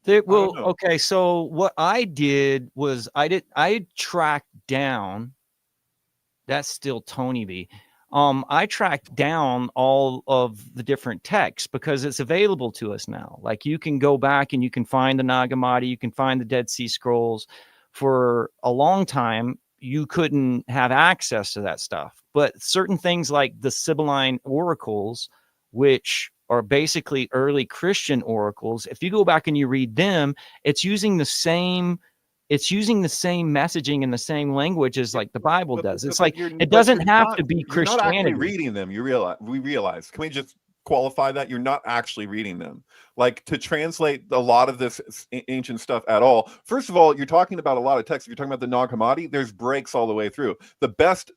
Okay, so what I did was I tracked down, that's still Tony B. I tracked down all of the different texts because it's available to us now. Like, you can go back and you can find the Nag Hammadi, you can find the Dead Sea Scrolls. For a long time, you couldn't have access to that stuff. But certain things like the Sibylline oracles, which are basically early Christian oracles, if you go back and you read them, it's using the same messaging in the same language as like the Bible does. It's like, it doesn't have to be Christianity. You're not actually reading them. We realize. Can we just qualify that? You're not actually reading them. Like, to translate a lot of this ancient stuff at all. First of all, you're talking about a lot of text. If you're talking about the Nag Hammadi, there's breaks all the way through. The best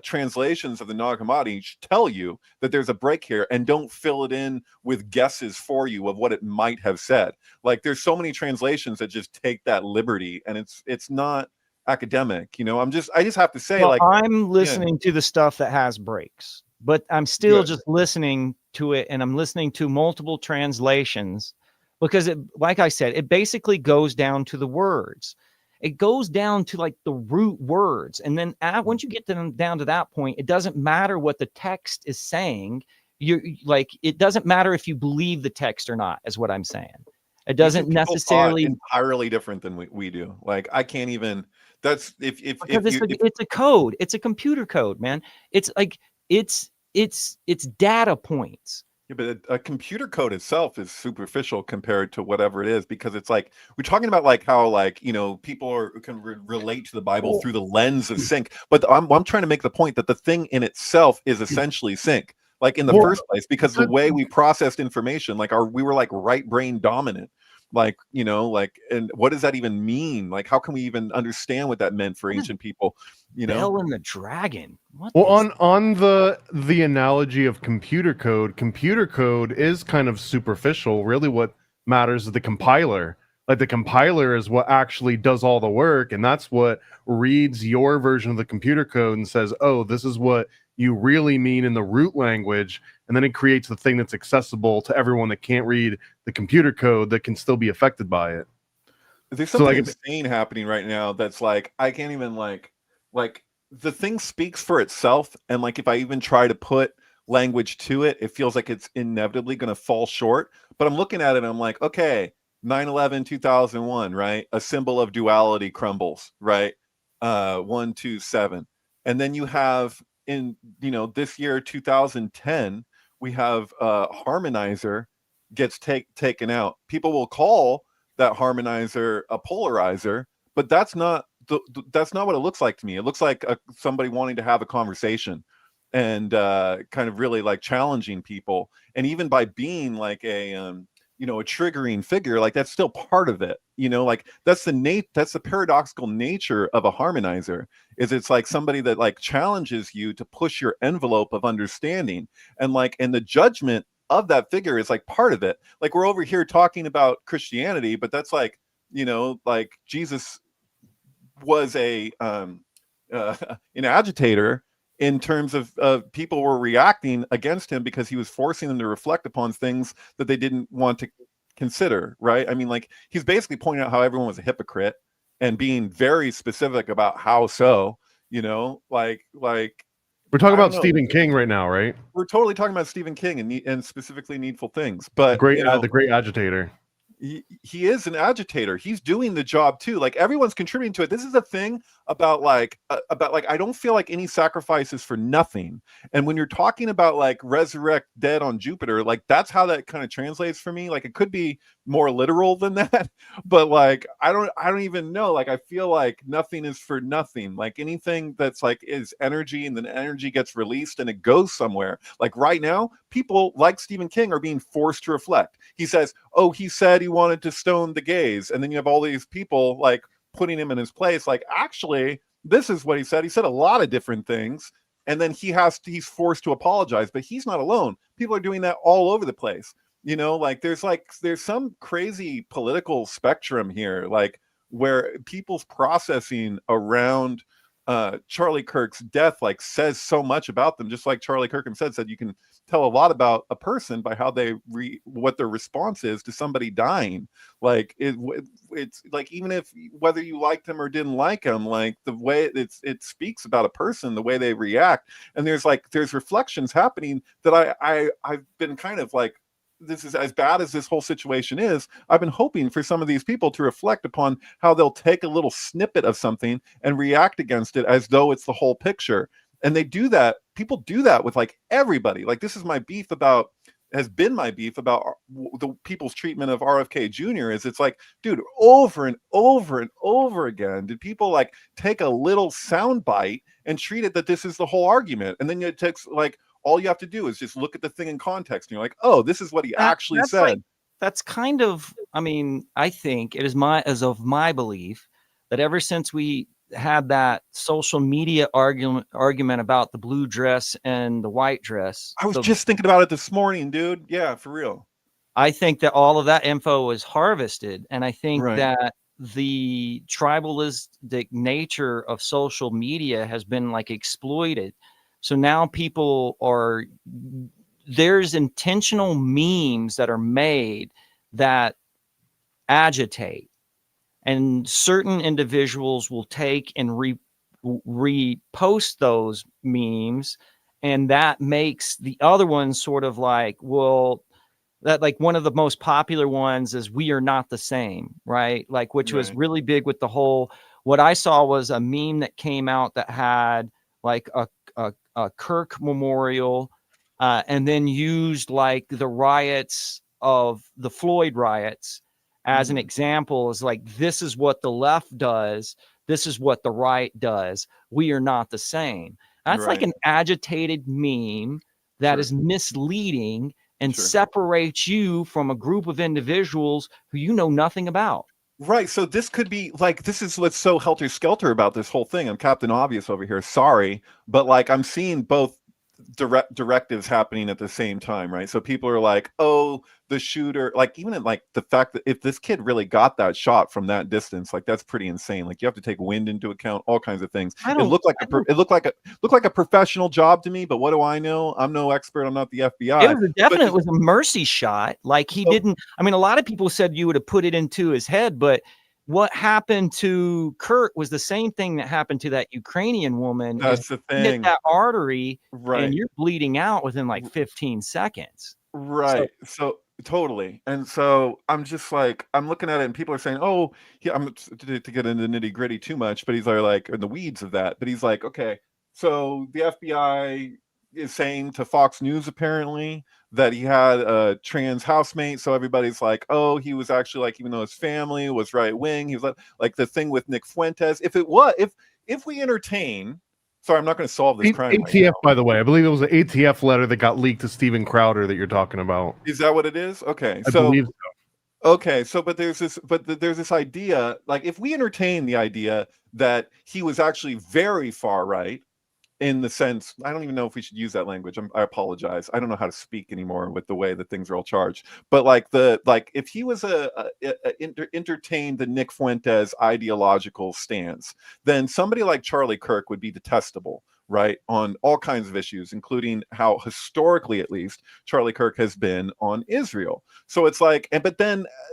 translations of the Nag Hammadi tell you that there's a break here and don't fill it in with guesses for you of what it might have said. Like, there's so many translations that just take that liberty, and it's not academic. You know, I just have to say, like, I'm listening to the stuff that has breaks, but I'm still just listening to it, and I'm listening to multiple translations because it, like I said, it basically goes down to the words. It goes down to like the root words. And then once you get them down to that point, it doesn't matter what the text is saying. It doesn't matter if you believe the text or not, is what I'm saying. It doesn't necessarily entirely different than we do. Like, I can't even, that's it's a code. It's a computer code, man. It's like, it's data points. Yeah, but a computer code itself is superficial compared to whatever it is, because it's like we're talking about like how like people can relate to the Bible through the lens of sync. But I'm trying to make the point that the thing in itself is essentially sync, like in the Well, first place, because the way we processed information, like we were like right brain dominant, like and what does that even mean? Like how can we even understand what that meant for ancient people? Bell and the Dragon. What? Well, is on the analogy of computer code is kind of superficial. Really, what matters is the compiler. Like the compiler is what actually does all the work, and that's what reads your version of the computer code and says, "Oh, this is what you really mean in the root language," and then it creates the thing that's accessible to everyone that can't read the computer code that can still be affected by it. There's something insane happening right now that's like I can't even like the thing speaks for itself, and like if I even try to put language to it, it feels like it's inevitably going to fall short. But I'm looking at it and I'm like, okay, 9/11 2001, right? A symbol of duality crumbles, right? 127. And then you have in this year 2010, we have harmonizer gets taken out. People will call that harmonizer a polarizer, but that's not what it looks like to me. It looks like somebody wanting to have a conversation and kind of really like challenging people. And even by being like a triggering figure, like that's still part of it. Like that's the paradoxical nature of a harmonizer, is it's like somebody that like challenges you to push your envelope of understanding, and the judgment of that figure is like part of it. Like we're over here talking about Christianity, but that's like like Jesus was an agitator in terms of people were reacting against him because he was forcing them to reflect upon things that they didn't want to consider, right? I mean, like he's basically pointing out how everyone was a hypocrite and being very specific about how so, like we're talking about Stephen King right now, right? We're totally talking about Stephen King and specifically Needful Things, but the great agitator. He is an agitator. He's doing the job too. Like everyone's contributing to it. This is the thing about like I don't feel like any sacrifice is for nothing. And when you're talking about like resurrect dead on Jupiter, like that's how that kind of translates for me. Like it could be more literal than that, but like I don't even know. Like I feel like nothing is for nothing. Like anything that's like is energy, and then energy gets released and it goes somewhere. Like right now, people like Stephen King are being forced to reflect. He says, "Oh, he said he wanted to stone the gays," and then you have all these people like putting him in his place. Like actually, this is what he said. He said a lot of different things, and then he's forced to apologize. But he's not alone. People are doing that all over the place. There's some crazy political spectrum here, like where people's processing around Charlie Kirk's death like says so much about them. Just like Charlie Kirk himself said, you can tell a lot about a person by how they what their response is to somebody dying. Like it's like even if whether you liked them or didn't like them, like the way it speaks about a person, the way they react. And there's reflections happening that I've been kind of like, this is as bad as this whole situation is. I've been hoping for some of these people to reflect upon how they'll take a little snippet of something and react against it as though it's the whole picture. And they do that. People do that with like everybody. Like this is has been my beef about the people's treatment of RFK Jr. is it's like, dude, over and over and over again, did people like take a little sound bite and treat it that this is the whole argument? And then it takes like, all you have to do is just look at the thing in context and you're like, oh, this is what he actually said. Like, that's kind of, I mean, I think it is as of my belief that ever since we had that social media argument about the blue dress and the white dress. I was just thinking about it this morning, dude. Yeah, for real. I think that all of that info was harvested. And I think that the tribalistic nature of social media has been like exploited. So now there's intentional memes that are made that agitate, and certain individuals will take and repost those memes. And that makes the other ones sort of like, well, that like one of the most popular ones is "we are not the same," right? Like, which was really big with the whole, what I saw was a meme that came out that had like a Kirk memorial and then used like the riots of the Floyd riots as an example, is like, this is what the left does, this is what the right does, we are not the same. That's like Right. an agitated meme that Sure. is misleading and Sure. separates you from a group of individuals who you know nothing about. Right. So this could be like, this is what's so helter skelter about this whole thing. I'm Captain Obvious over here. Sorry. But like, I'm seeing both directives happening at the same time, right? So people are like, oh, the shooter, like even in like the fact that if this kid really got that shot from that distance, like that's pretty insane. Like you have to take wind into account, all kinds of things. It looked like a professional job to me, but what do I know? I'm no expert. I'm not the FBI. It was a mercy shot. Like he didn't. I mean, a lot of people said you would have put it into his head, but what happened to Kurt was the same thing that happened to that Ukrainian woman. That's the thing. Hit that artery, right? And you're bleeding out within like 15 seconds. Right. So totally. And so I'm just like, I'm looking at it and people are saying, oh, yeah, I'm to get into the nitty gritty too much, but he's like in the weeds of that. But he's like, okay, so the FBI is saying to Fox News apparently that he had a trans housemate. So everybody's like, oh, he was actually like, even though his family was right wing, he was like the thing with Nick Fuentes. If we entertain. Sorry, I'm not going to solve this crime. ATF, right by the way, I believe it was an ATF letter that got leaked to Steven Crowder that you're talking about. Is that what it is? Okay, I believe so. Okay, so but there's this idea, like if we entertain the idea that he was actually very far right, in the sense, I don't even know if we should use that language. I apologize. I don't know how to speak anymore with the way that things are all charged. But like if he was entertained the Nick Fuentes ideological stance, then somebody like Charlie Kirk would be detestable, right, on all kinds of issues, including how historically, at least, Charlie Kirk has been on Israel. So it's like,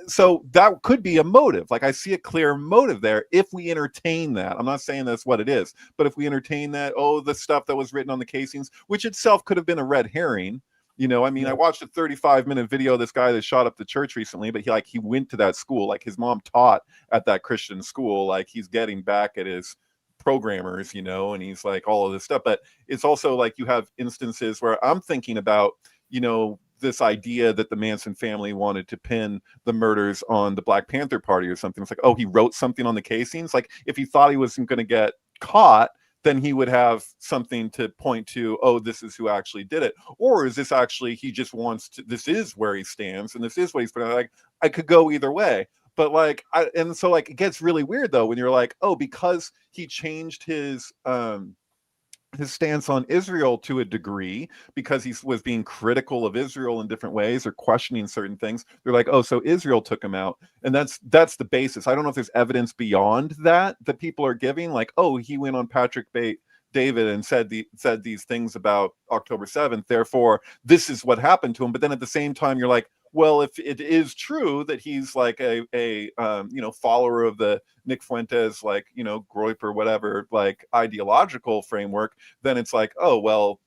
so that could be a motive. Like I see a clear motive there if we entertain that. I'm not saying that's what it is, but if we entertain that, oh, the stuff that was written on the casings, which itself could have been a red herring. You know, I mean, I watched a 35-minute video of this guy that shot up the church recently, but he went to that school, like his mom taught at that Christian school, like he's getting back at his programmers, you know, and he's like all of this stuff. But it's also like you have instances where I'm thinking about, you know, this idea that the Manson family wanted to pin the murders on the Black Panther Party or something. It's like, oh, he wrote something on the casings. Like if he thought he wasn't going to get caught, then he would have something to point to, oh, this is who actually did it. Or is this actually, he just wants to, this is where he stands and this is what he's putting, like, I could go either way. But like, and so like, it gets really weird though, when you're like, oh, because he changed his stance on Israel to a degree, because he was being critical of Israel in different ways or questioning certain things. They're like, oh, so Israel took him out. And that's the basis. I don't know if there's evidence beyond that people are giving, like, oh, he went on Patrick David and said these things about October 7th. Therefore, this is what happened to him. But then at the same time, you're like, well, if it is true that he's like a follower of the Nick Fuentes, like, you know, Groyp or whatever, like ideological framework, then it's like, oh, well,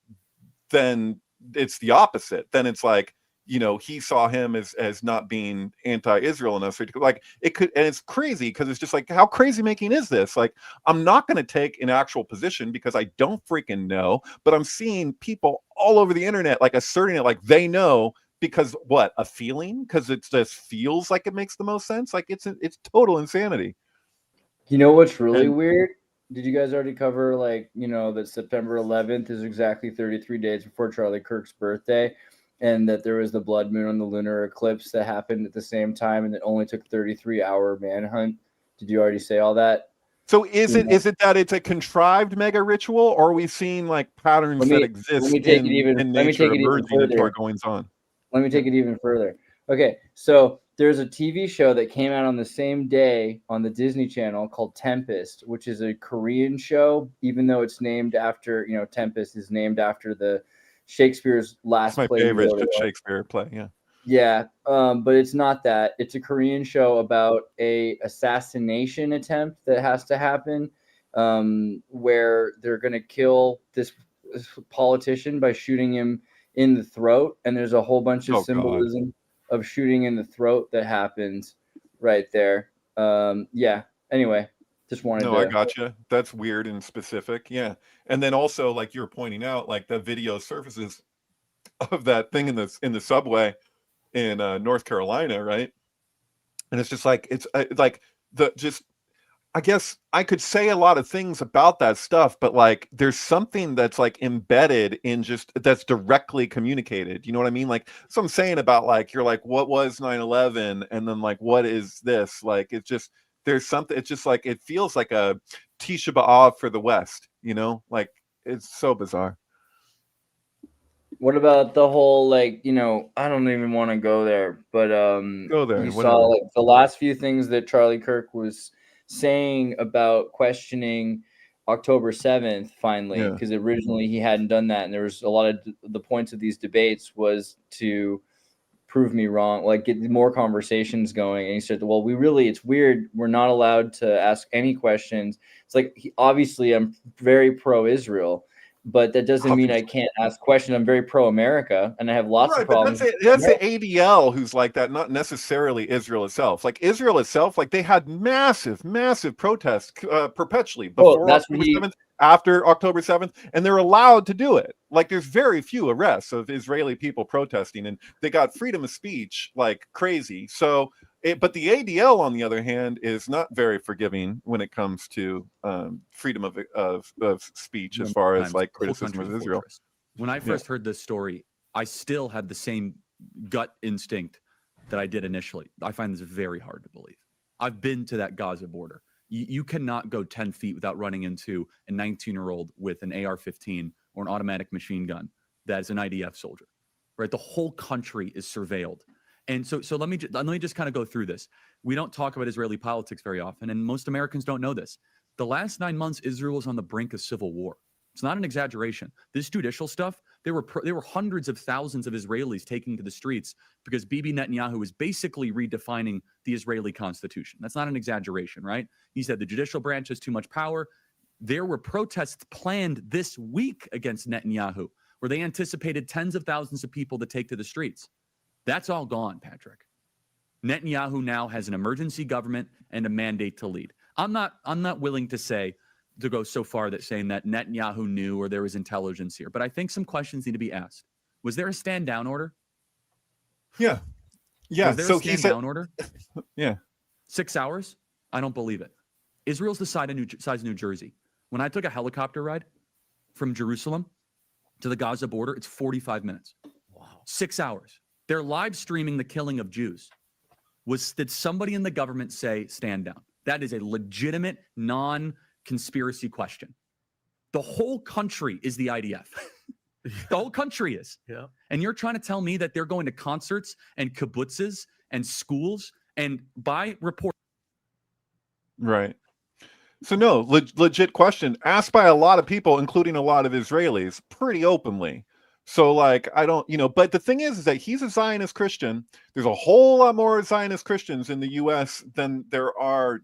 then it's the opposite. Then it's like, you know, he saw him as not being anti-Israel enough. So like it could, and it's crazy because it's just like, how crazy making is this? Like, I'm not going to take an actual position because I don't freaking know, but I'm seeing people all over the internet like asserting it like they know. Because what, a feeling? Because it just feels like it makes the most sense. Like it's total insanity. You know what's really weird? Did you guys already cover, like, you know, that September 11th is exactly 33 days before Charlie Kirk's birthday, and that there was the blood moon on the lunar eclipse that happened at the same time, and it only took 33-hour manhunt? Did you already say all that? So is it that it's a contrived mega ritual, or are we seeing like patterns that exist in nature emerging into our goings on? Let me take it even further. Okay, so there's a TV show that came out on the same day on the Disney Channel called Tempest, which is a Korean show, even though it's named after, you know, Tempest is named after the Shakespeare's last play. It's my favorite Shakespeare play, yeah. Yeah, but it's not that. It's a Korean show about a assassination attempt that has to happen, where they're going to kill this politician by shooting him in the throat, and there's a whole bunch of symbolism of shooting in the throat that happens right there. Yeah. Anyway, just wanted to. I gotcha. That's weird and specific. Yeah. And then also, like you're pointing out, like the video surfaces of that thing in the subway in North Carolina, right? And it's just like it's like the just I guess I could say a lot of things about that stuff, but like there's something that's like embedded in just that's directly communicated. You know what I mean? Like so I'm saying about like you're like, what was 9/11? And then like what is this? Like it's just there's something, it's just like it feels like a Tisha B'Av for the West, you know? Like it's so bizarre. What about the whole like, you know, I don't even want to go there, but Go there, you whatever. saw like the last few things that Charlie Kirk was saying about questioning October 7th finally, Yeah. because originally he hadn't done that, and there was a lot of the points of these debates was to prove me wrong, like get more conversations going. And he said, well, it's weird, we're not allowed to ask any questions. It's like obviously I'm very pro-Israel, but that doesn't mean I can't ask questions. I'm very pro-America, and I have lots of problems. But that's the ADL who's like that, not necessarily Israel itself. Like Israel itself, like they had massive protests perpetually before October 7th, after October 7th, and they're allowed to do it. Like there's very few arrests of Israeli people protesting, and they got freedom of speech like crazy. So, but the ADL, on the other hand, is not very forgiving when it comes to freedom of speech as far as like criticism of Israel. When I first heard this story, I still had the same gut instinct that I did initially. I find this very hard to believe. I've been to that Gaza border. You cannot go 10 feet without running into a 19-year-old with an AR-15 or an automatic machine gun that is an IDF soldier, right? The whole country is surveilled. And so let me just kind of go through this. We don't talk about Israeli politics very often, and most Americans don't know this. The last 9 months, Israel was on the brink of civil war. It's not an exaggeration. This judicial stuff, there were hundreds of thousands of Israelis taking to the streets because Bibi Netanyahu is basically redefining the Israeli constitution. That's not an exaggeration, right? He said the judicial branch has too much power. There were protests planned this week against Netanyahu, where they anticipated tens of thousands of people to take to the streets. That's all gone, Patrick. Netanyahu now has an emergency government and a mandate to lead. I'm not willing to go so far that saying that Netanyahu knew or there was intelligence here, but I think some questions need to be asked. Was there a stand down order? Yeah. Was there a stand down order? Yeah. 6 hours? I don't believe it. Israel's the size of New Jersey. When I took a helicopter ride from Jerusalem to the Gaza border, it's 45 minutes. Wow. 6 hours. They're live streaming the killing of Jews. Did somebody in the government say stand down? That is a legitimate non-conspiracy question. The whole country is the IDF. The whole country is. Yeah. And you're trying to tell me that they're going to concerts and kibbutzes and schools and by report. Right. So no, legit question asked by a lot of people, including a lot of Israelis, pretty openly. So like, I don't, but the thing is that he's a Zionist Christian. There's a whole lot more Zionist Christians in the US than there are,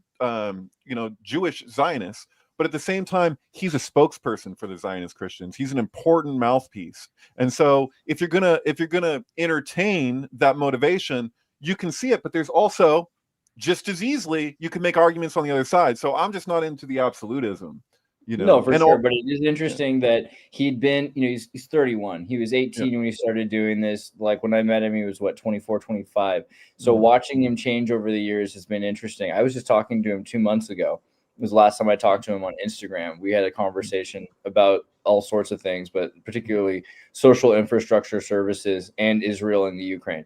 Jewish Zionists. But at the same time, he's a spokesperson for the Zionist Christians. He's an important mouthpiece. And so if you're gonna entertain that motivation, you can see it, but there's also just as easily you can make arguments on the other side. So I'm just not into the absolutism. No, for sure. But it is interesting that he'd been, he's 31. He was 18 when he started doing this. Like when I met him, he was 24, 25. So watching him change over the years has been interesting. I was just talking to him 2 months ago. It was the last time I talked to him on Instagram. We had a conversation about all sorts of things, but particularly social infrastructure services and Israel and the Ukraine.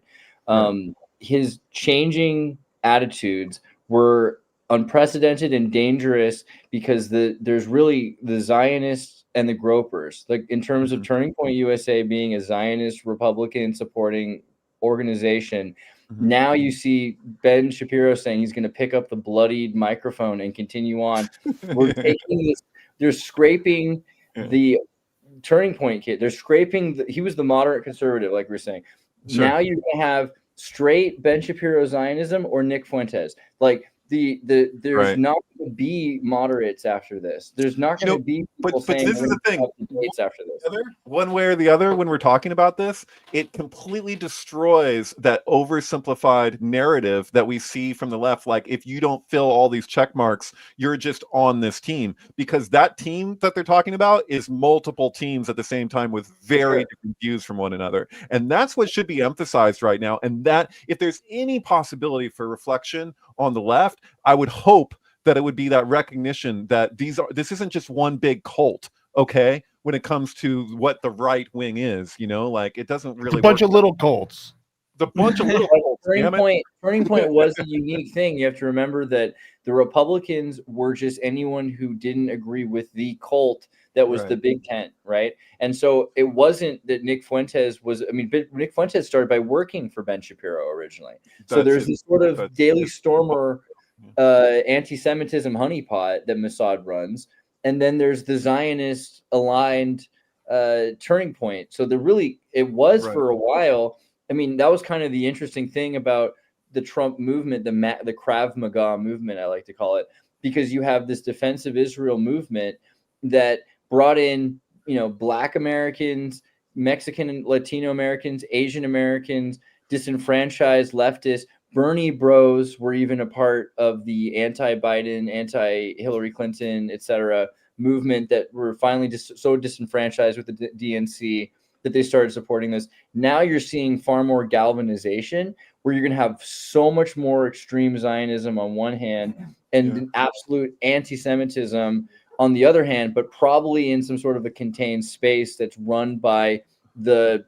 His changing attitudes were unprecedented and dangerous because there's really the Zionists and the gropers, like in terms of Turning Point USA being a Zionist Republican supporting organization. Now you see Ben Shapiro saying he's going to pick up the bloodied microphone and continue on. We're taking this, they're scraping the Turning Point kid. They're scraping he was the moderate conservative, like we were saying. Now you're going to have straight Ben Shapiro Zionism or Nick Fuentes. Like there's Right. not going to be moderates after this. There's not going to be people but saying this is the thing. debates after this. One way or the other, when we're talking about this, it completely destroys that oversimplified narrative that we see from the left. Like, if you don't fill all these check marks, you're just on this team, because that team that they're talking about is multiple teams at the same time with very different views from one another. And that's what should be emphasized right now. And that if there's any possibility for reflection on the left, I would hope that it would be that recognition that this isn't just one big cult, okay, when it comes to what the right wing is, like, it doesn't really It's a bunch of little cults. The bunch of little cults. Turning Point was a unique thing. You have to remember that the Republicans were just anyone who didn't agree with the cult that was the Big Tent, right? And so it wasn't that Nick Fuentes Nick Fuentes started by working for Ben Shapiro originally. So there's this sort of Daily Stormer anti-Semitism honeypot that Mossad runs, and then there's the Zionist aligned Turning Point. So it was for a while. I mean, that was kind of the interesting thing about the Trump movement, the Krav Maga movement, I like to call it, because you have this defensive Israel movement that brought in, Black Americans, Mexican and Latino Americans, Asian Americans, disenfranchised leftists. Bernie bros were even a part of the anti-Biden, anti-Hillary Clinton, etc. movement that were finally so disenfranchised with the DNC that they started supporting this. Now you're seeing far more galvanization, where you're going to have so much more extreme Zionism on one hand and absolute anti-Semitism on the other hand, but probably in some sort of a contained space that's run by the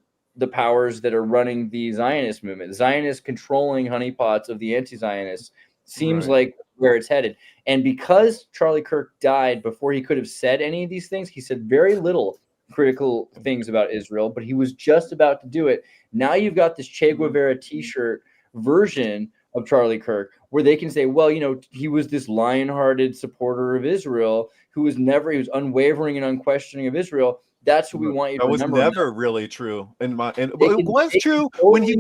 powers that are running the Zionist movement. Zionists controlling honeypots of the anti-Zionists seems like where it's headed. And because Charlie Kirk died before he could have said any of these things, he said very little critical things about Israel, but he was just about to do it. Now you've got this Che Guevara t-shirt version of Charlie Kirk, where they can say, well, he was this lion-hearted supporter of Israel who was unwavering and unquestioning of Israel. That's who we want you to remember. That was never really true it was true when he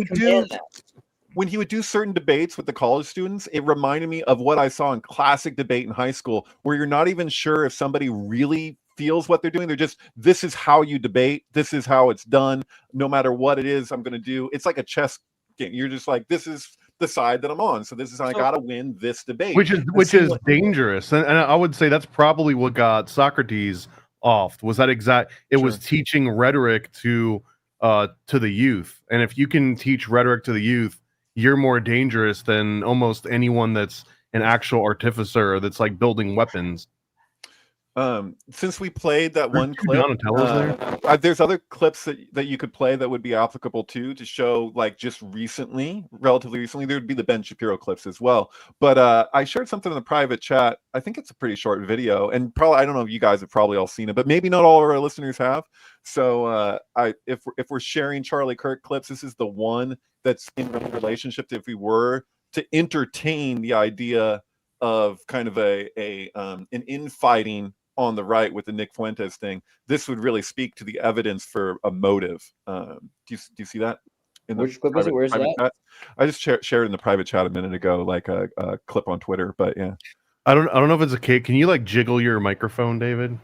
would do certain debates with the college students. It reminded me of what I saw in classic debate in high school, where you're not even sure if somebody really feels what they're doing. They're just, this is how you debate. This is how it's done. No matter what it is I'm going to do. It's like a chess game. You're just like, this is the side that I'm on. So this is, I got to win this debate. Which is dangerous. And I would say that's probably what got Socrates off, was that it was teaching rhetoric to the youth. And if you can teach rhetoric to the youth, you're more dangerous than almost anyone that's an actual artificer that's like building weapons. Since we played that one clip, there's other clips that you could play that would be applicable to show, like, just relatively recently, there would be the Ben Shapiro clips as well. But I shared something in the private chat. I think it's a pretty short video, and probably, I don't know if you guys have probably all seen it, but maybe not all of our listeners have. So if we're sharing Charlie Kirk clips, this is the one that's in relationship to if we were to entertain the idea of kind of an infighting on the right with the Nick Fuentes thing. This would really speak to the evidence for a motive. Do you see that? Which clip is it? Where's that? Chat? I just shared in the private chat a minute ago, like a clip on Twitter. But yeah, I don't know if it's a kid. Can you like jiggle your microphone, David?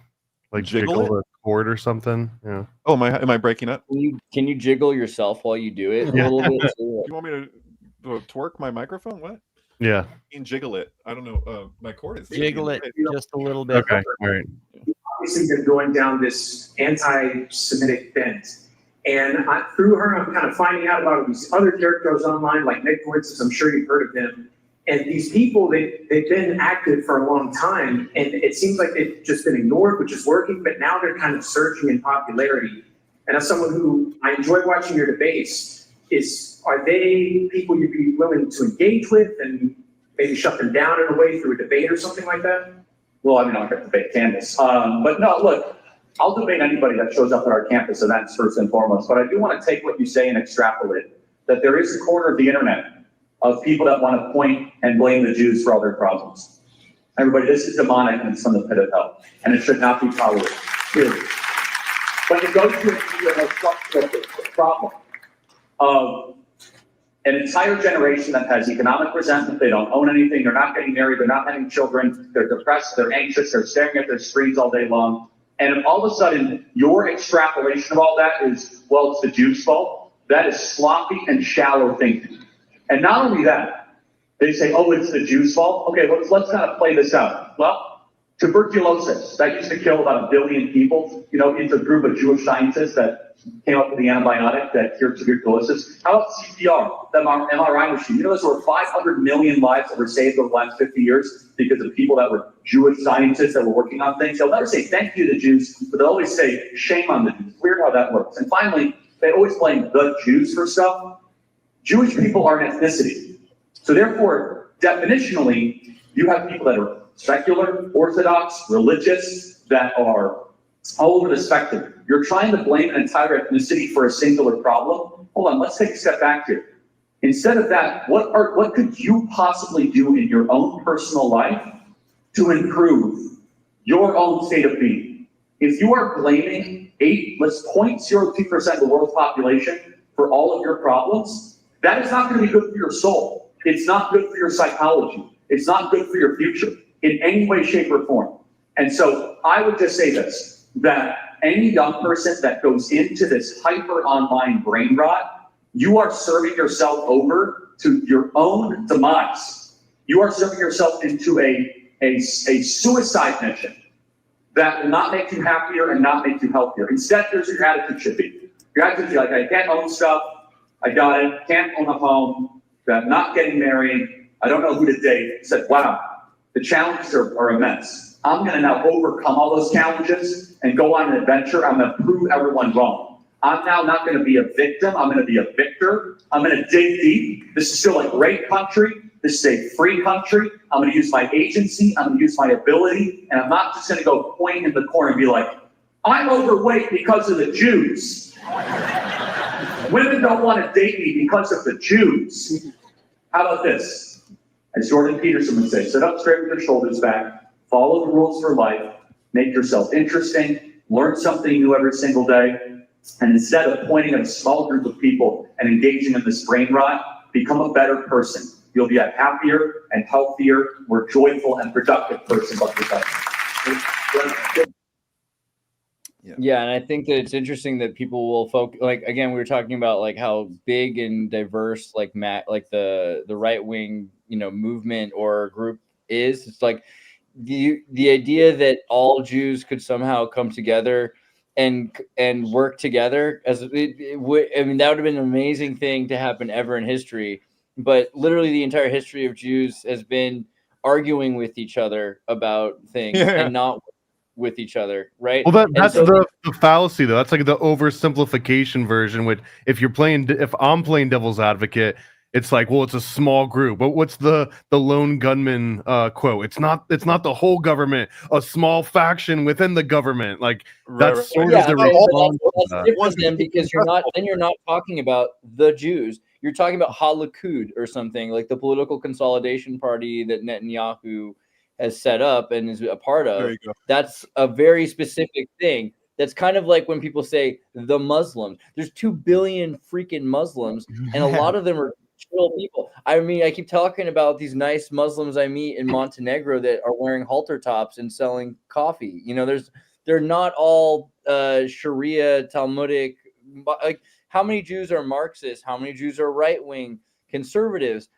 Like jiggle the cord or something? Yeah. Oh, am I breaking up? Can you jiggle yourself while you do it a little bit? You want me to twerk my microphone? What? Yeah. You can jiggle it. I don't know. My cord is jiggle it just a little bit. Okay. All right. Obviously, they're going down this anti-Semitic bent. And through her, I'm kind of finding out about these other characters online, like Nick Fuentes. I'm sure you've heard of them. And these people, they've been active for a long time. And it seems like they've just been ignored, which is working. But now they're kind of surging in popularity. And as someone who I enjoy watching your debates, are they people you'd be willing to engage with and maybe shut them down in a way through a debate or something like that? Well, I mean, I'm not going to debate Candace. But no, look, I'll debate anybody that shows up at our campus events first and foremost. But I do want to take what you say and extrapolate that there is a corner of the internet of people that want to point and blame the Jews for all their problems. Everybody, this is demonic and it's from the pit of hell. And it should not be tolerated, really. But it goes to a structural problem of an entire generation that has economic resentment. They don't own anything. They're not getting married. They're not having children. They're depressed. They're anxious. They're staring at their screens all day long. And if all of a sudden your extrapolation of all that is, well, it's the Jews' fault, that is sloppy and shallow thinking. And not only that, they say, oh, it's the Jews' fault. Okay, let's kind of play this out. Well, tuberculosis, that used to kill about 1 billion people. You know, it's a group of Jewish scientists that came up with the antibiotic that cured tuberculosis. How about CPR, the MRI machine? You know, there's over 500 million lives that were saved over the last 50 years because of people that were Jewish scientists that were working on things. They'll never say thank you to the Jews, but they'll always say shame on the Jews. Weird how that works. And finally, they always blame the Jews for stuff. Jewish people are an ethnicity. So therefore, definitionally, you have people that are secular, Orthodox, religious, that are all over the spectrum. You're trying to blame an entire ethnicity for a singular problem. Hold on, let's take a step back here. Instead of that, what could you possibly do in your own personal life to improve your own state of being? If you are blaming 0.02% of the world's population for all of your problems, that is not going to be good for your soul. It's not good for your psychology. It's not good for your future in any way, shape, or form. And so I would just say this, that any young person that goes into this hyper online brain rot, you are serving yourself over to your own demise. You are serving yourself into a suicide mission that will not make you happier and not make you healthier. Instead, here's your attitude should be. Your attitude should be like, I can't own stuff, I got it, can't own a home, I'm not getting married, I don't know who to date. Said, wow, the challenges are immense. I'm gonna now overcome all those challenges and go on an adventure. I'm gonna prove everyone wrong. I'm now not gonna be a victim, I'm gonna be a victor. I'm gonna dig deep. This is still a great country. This is a free country. I'm gonna use my agency, I'm gonna use my ability, and I'm not just gonna go point in the corner and be like, I'm overweight because of the Jews. Women don't wanna date me because of the Jews. How about this? As Jordan Peterson would say, sit up straight with your shoulders back, follow the rules for life, make yourself interesting, learn something new every single day, and instead of pointing at a small group of people and engaging in this brain rot, become a better person. You'll be a happier and healthier, more joyful and productive person. Yeah, and I think that it's interesting that people will focus. Like again, we were talking about like how big and diverse like the right wing movement or group is. It's like the idea that all Jews could somehow come together and work together as it would. I mean, that would have been an amazing thing to happen ever in history. But literally, the entire history of Jews has been arguing with each other about things and not with each other, right? Well, that's the fallacy, though. That's like the oversimplification version. Which, if I'm playing devil's advocate, it's like, well, it's a small group. But what's the lone gunman quote? It's not the whole government. A small faction within the government. Like that's sort of the response. That's different then, because you're not talking about the Jews. You're talking about Halikud or something like the political consolidation party that Netanyahu has set up and is a part of. That's a very specific thing. That's kind of like when people say the Muslims. There's 2 billion freaking Muslims, and a lot of them are chill people. I mean, I keep talking about these nice Muslims I meet in Montenegro that are wearing halter tops and selling coffee. They're not all Sharia Talmudic. Like, how many Jews are Marxists? How many Jews are right-wing conservatives?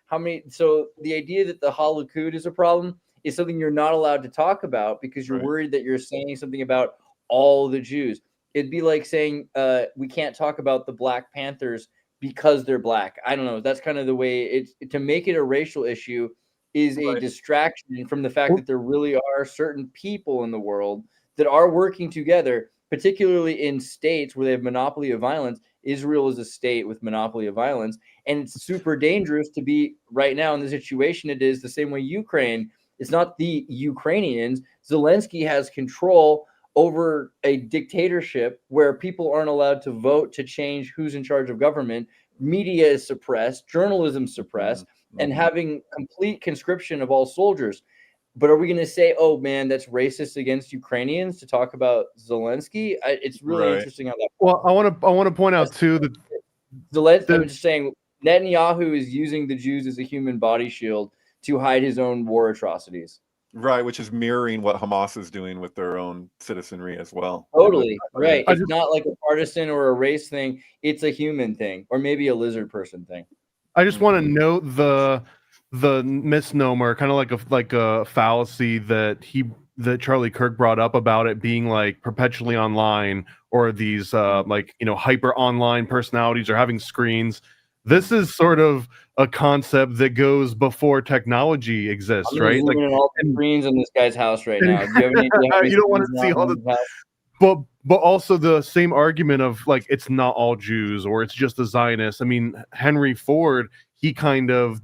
So the idea that the Halikud is a problem is something you're not allowed to talk about because you're worried that you're saying something about all the Jews. It'd be like saying we can't talk about the Black Panthers because they're black. I don't know. That's kind of the way to make it a racial issue is a distraction from the fact that there really are certain people in the world that are working together, particularly in states where they have monopoly of violence. Israel is a state with monopoly of violence, and it's super dangerous to be right now in the situation it is, the same way Ukraine. It's not the Ukrainians. Zelensky has control over a dictatorship where people aren't allowed to vote to change who's in charge of government. Media is suppressed, journalism suppressed, and having complete conscription of all soldiers. But are we going to say, oh man, that's racist against Ukrainians to talk about Zelensky? It's really interesting how that. Well, I want to point out too that Zelensky. I'm just saying, Netanyahu is using the Jews as a human body shield to hide his own war atrocities. Right, which is mirroring what Hamas is doing with their own citizenry as well. Totally, right. I It's just- not like a partisan or a race thing. It's a human thing, or maybe a lizard person thing. I just want to note the misnomer, kind of like a fallacy that Charlie Kirk brought up about it being like perpetually online, or these hyper online personalities, or having screens. This is sort of a concept that goes before technology exists, I'm right? Like, zooming in all the screens in this guy's house right now. Do you have any idea how many you don't want screens to see are all on the his house? but also the same argument of like, it's not all Jews, or it's just the Zionists. I mean, Henry Ford, he kind of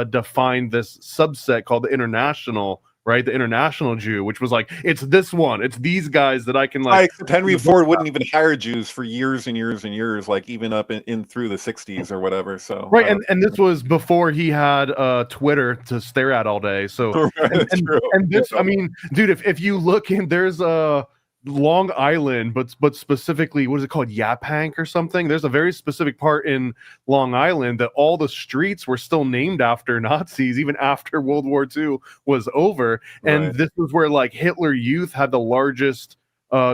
defined this subset called the international, right? The international Jew, which was like, it's this one, it's these guys that I can like. Henry Ford wouldn't even hire Jews for years and years and years, like even up in through the 60s or whatever. So Right, and this was before he had Twitter to stare at all day. So and this, I mean, dude, if you look in, there's a Long Island, but specifically, what is it called, Yaphank or something? There's a very specific part in Long Island that all the streets were still named after Nazis even after World War II was over. And this was where like Hitler Youth had the largest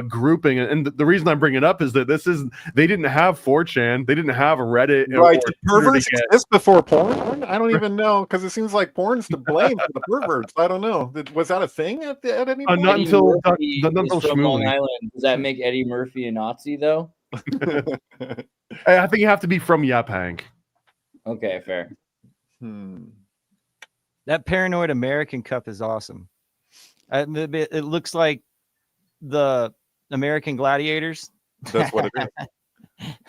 grouping, and the reason I bring it up is that they didn't have 4chan, they didn't have a Reddit. Right, did perverts exist before porn? I don't even know, because it seems like porn's to blame for the perverts. I don't know. Was that a thing at any point? Not until Long Island. Does that make Eddie Murphy a Nazi though? I think you have to be from Yaphank. Okay, fair. That Paranoid American Cup is awesome. It looks like the American Gladiators. That's what it is.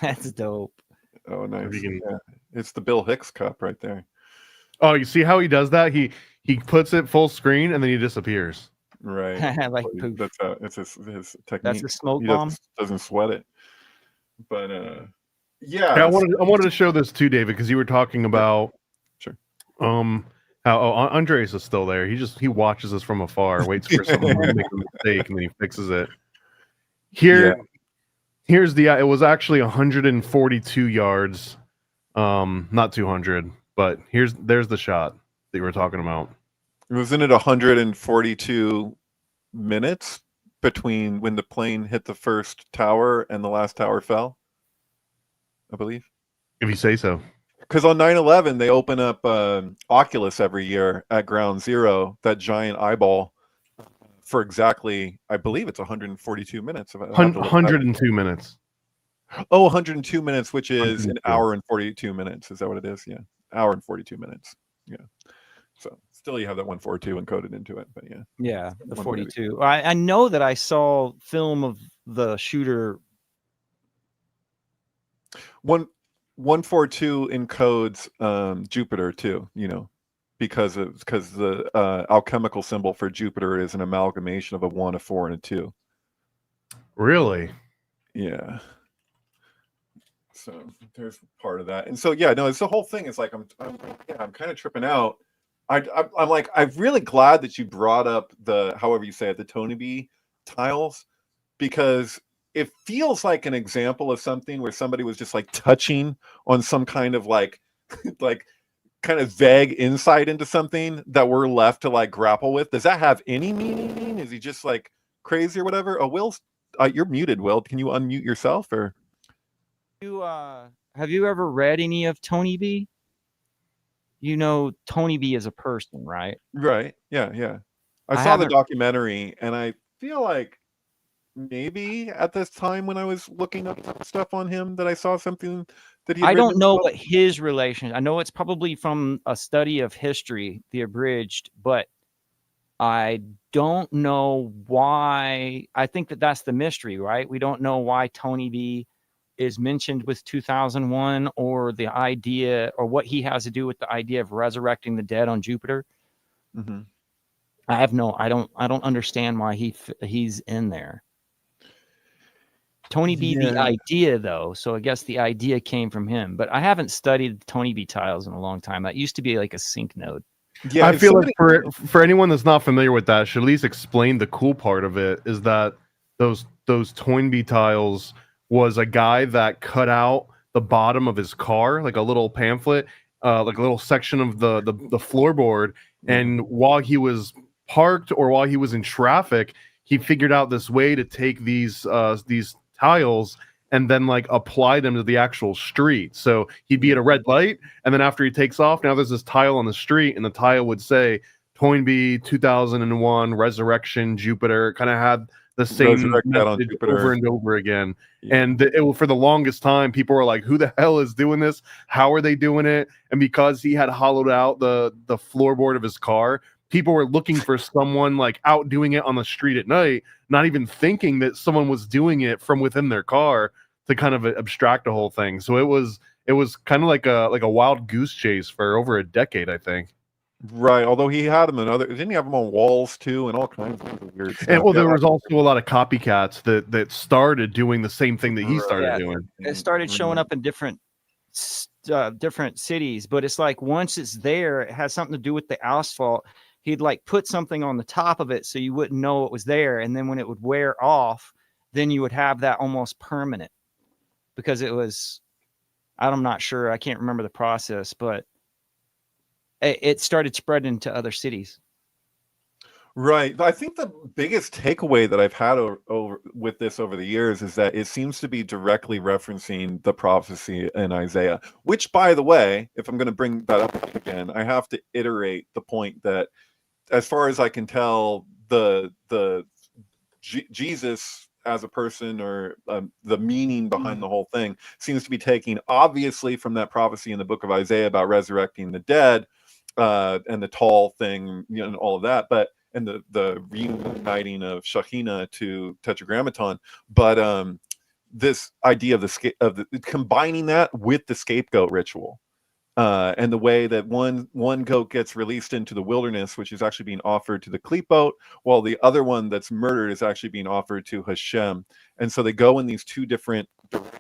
That's dope. Oh, nice. Yeah. It's the Bill Hicks Cup right there. Oh, you see how he does that? He puts it full screen and then he disappears. Right. Like poof. That's it's his technique. That's a smoke he bomb. Doesn't sweat it. But yeah, I wanted to show this too, David, because you were talking about how Andreas is still there. He watches us from afar, waits for someone to make a mistake, and then he fixes it. Here's it was actually 142 yards, not 200, but there's the shot that you were talking about. Wasn't it 142 minutes between when the plane hit the first tower and the last tower fell? I believe. If you say so. Because on 9/11, they open up Oculus every year at Ground Zero, that giant eyeball, for exactly, I believe it's 142 minutes. 102 minutes. Oh, 102 minutes, which is an hour and 42 minutes. Is that what it is? Yeah. Hour and 42 minutes. Yeah. So still you have that 142 encoded into it, but yeah. Yeah, the 42. I know that I saw film of the shooter. 142 encodes Jupiter too, because the alchemical symbol for Jupiter is an amalgamation of a 1, a 4, and a 2. Really? Yeah. So there's part of that, and so it's the whole thing. It's like I'm kind of tripping out. I'm like, I'm really glad that you brought up however you say it, the Tony B tiles, because it feels like an example of something where somebody was just like touching on some kind of like kind of vague insight into something that we're left to like grapple with. Does that have any meaning? Is he just like crazy or whatever? Oh, Will's you're muted, Will. Can you unmute yourself? Or have you ever read any of Tony B? You know Tony B is a person, right? Right. Yeah. I saw the documentary, and I feel like maybe at this time when I was looking up stuff on him that I saw something that he I don't know what his relation. I know it's probably from a study of history, the abridged, but I don't know why. I think that's the mystery, right? We don't know why Tony B is mentioned with 2001, or the idea, or what he has to do with the idea of resurrecting the dead on Jupiter. Mm-hmm. I don't understand why he's in there. Tony B, the idea though, so I guess the idea came from him, but I haven't studied Tony B tiles in a long time. That used to be like a sync node. Yeah, I feel like for anyone that's not familiar with that, should at least explain the cool part of it is that those Toynbee tiles was a guy that cut out the bottom of his car, like a little pamphlet, like a little section of the floorboard. And while he was parked or while he was in traffic, he figured out this way to take these tiles and then like apply them to the actual street. So he'd be at a red light, and then after he takes off, now there's this tile on the street, and the tile would say Toynbee 2001 Resurrection Jupiter. Kind of had the same Resurrect that on message Jupiter. over and over again. And for the longest time, people were like, who the hell is doing this? How are they doing it? And because he had hollowed out the floorboard of his car, people were looking for someone like out doing it on the street at night, not even thinking that someone was doing it from within their car to kind of abstract the whole thing. So it was kind of like a wild goose chase for over a decade, I think. Right. Although he had them didn't he have them on walls too, and all kinds of weird stuff. And well, there was also a lot of copycats that started doing the same thing that he started doing. It started showing up in different cities, but it's like once it's there, it has something to do with the asphalt. He'd like put something on the top of it so you wouldn't know it was there, and then when it would wear off, then you would have that almost permanent, because it was, I'm not sure, I can't remember the process, but it started spreading to other cities. Right. I think the biggest takeaway that I've had with this over the years is that it seems to be directly referencing the prophecy in Isaiah, which, by the way, if I'm going to bring that up again, I have to iterate the point that, as far as I can tell, Jesus as a person, or the meaning behind the whole thing, seems to be taking obviously from that prophecy in the book of Isaiah about resurrecting the dead, and the tall thing, and all of that, and the reuniting of Shekhinah to Tetragrammaton, but this idea of the combining that with the scapegoat ritual. And the way that one goat gets released into the wilderness, which is actually being offered to the klipot, while the other one that's murdered is actually being offered to Hashem. And so they go in these two different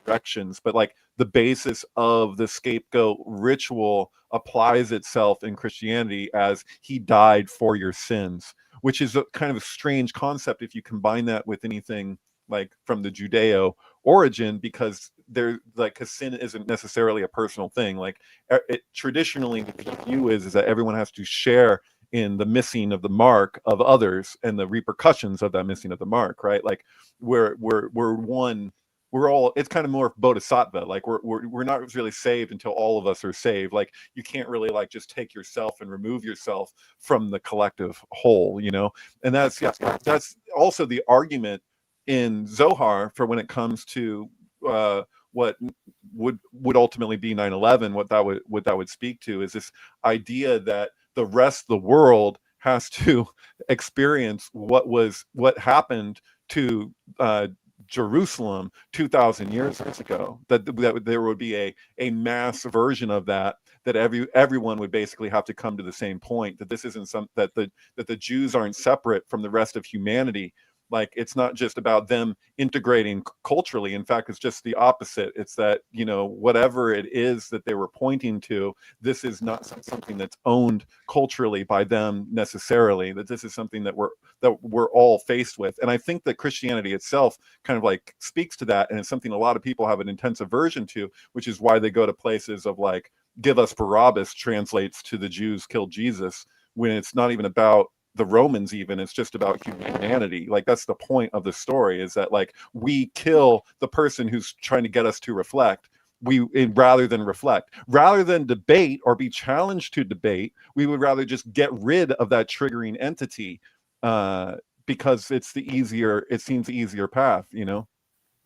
directions, but like the basis of the scapegoat ritual applies itself in Christianity as he died for your sins, which is a kind of a strange concept if you combine that with anything like from the Judeo origin, because because sin isn't necessarily a personal thing. Like traditionally the view is that everyone has to share in the missing of the mark of others and the repercussions of that missing of the mark, right? Like we're one, we're all, it's kind of more bodhisattva. Like we're not really saved until all of us are saved. Like you can't really like just take yourself and remove yourself from the collective whole, and that's also the argument in Zohar for when it comes to what would ultimately be 9/11. What that would speak to is this idea that the rest of the world has to experience what happened to Jerusalem 2,000 years ago. That there would be a mass version of that everyone would basically have to come to the same point, that this isn't that the Jews aren't separate from the rest of humanity. Like it's not just about them integrating culturally. In fact, it's just the opposite. It's that, whatever it is that they were pointing to, this is not something that's owned culturally by them necessarily, that this is something that we're all faced with. And I think that Christianity itself kind of like speaks to that. And it's something a lot of people have an intense aversion to, which is why they go to places of like, give us Barabbas translates to the Jews killed Jesus, when it's not even about the Romans, even it's just about humanity. Like that's the point of the story, is that like we kill the person who's trying to get us to reflect, rather than debate or be challenged to debate. We would rather just get rid of that triggering entity, because it seems the easier path,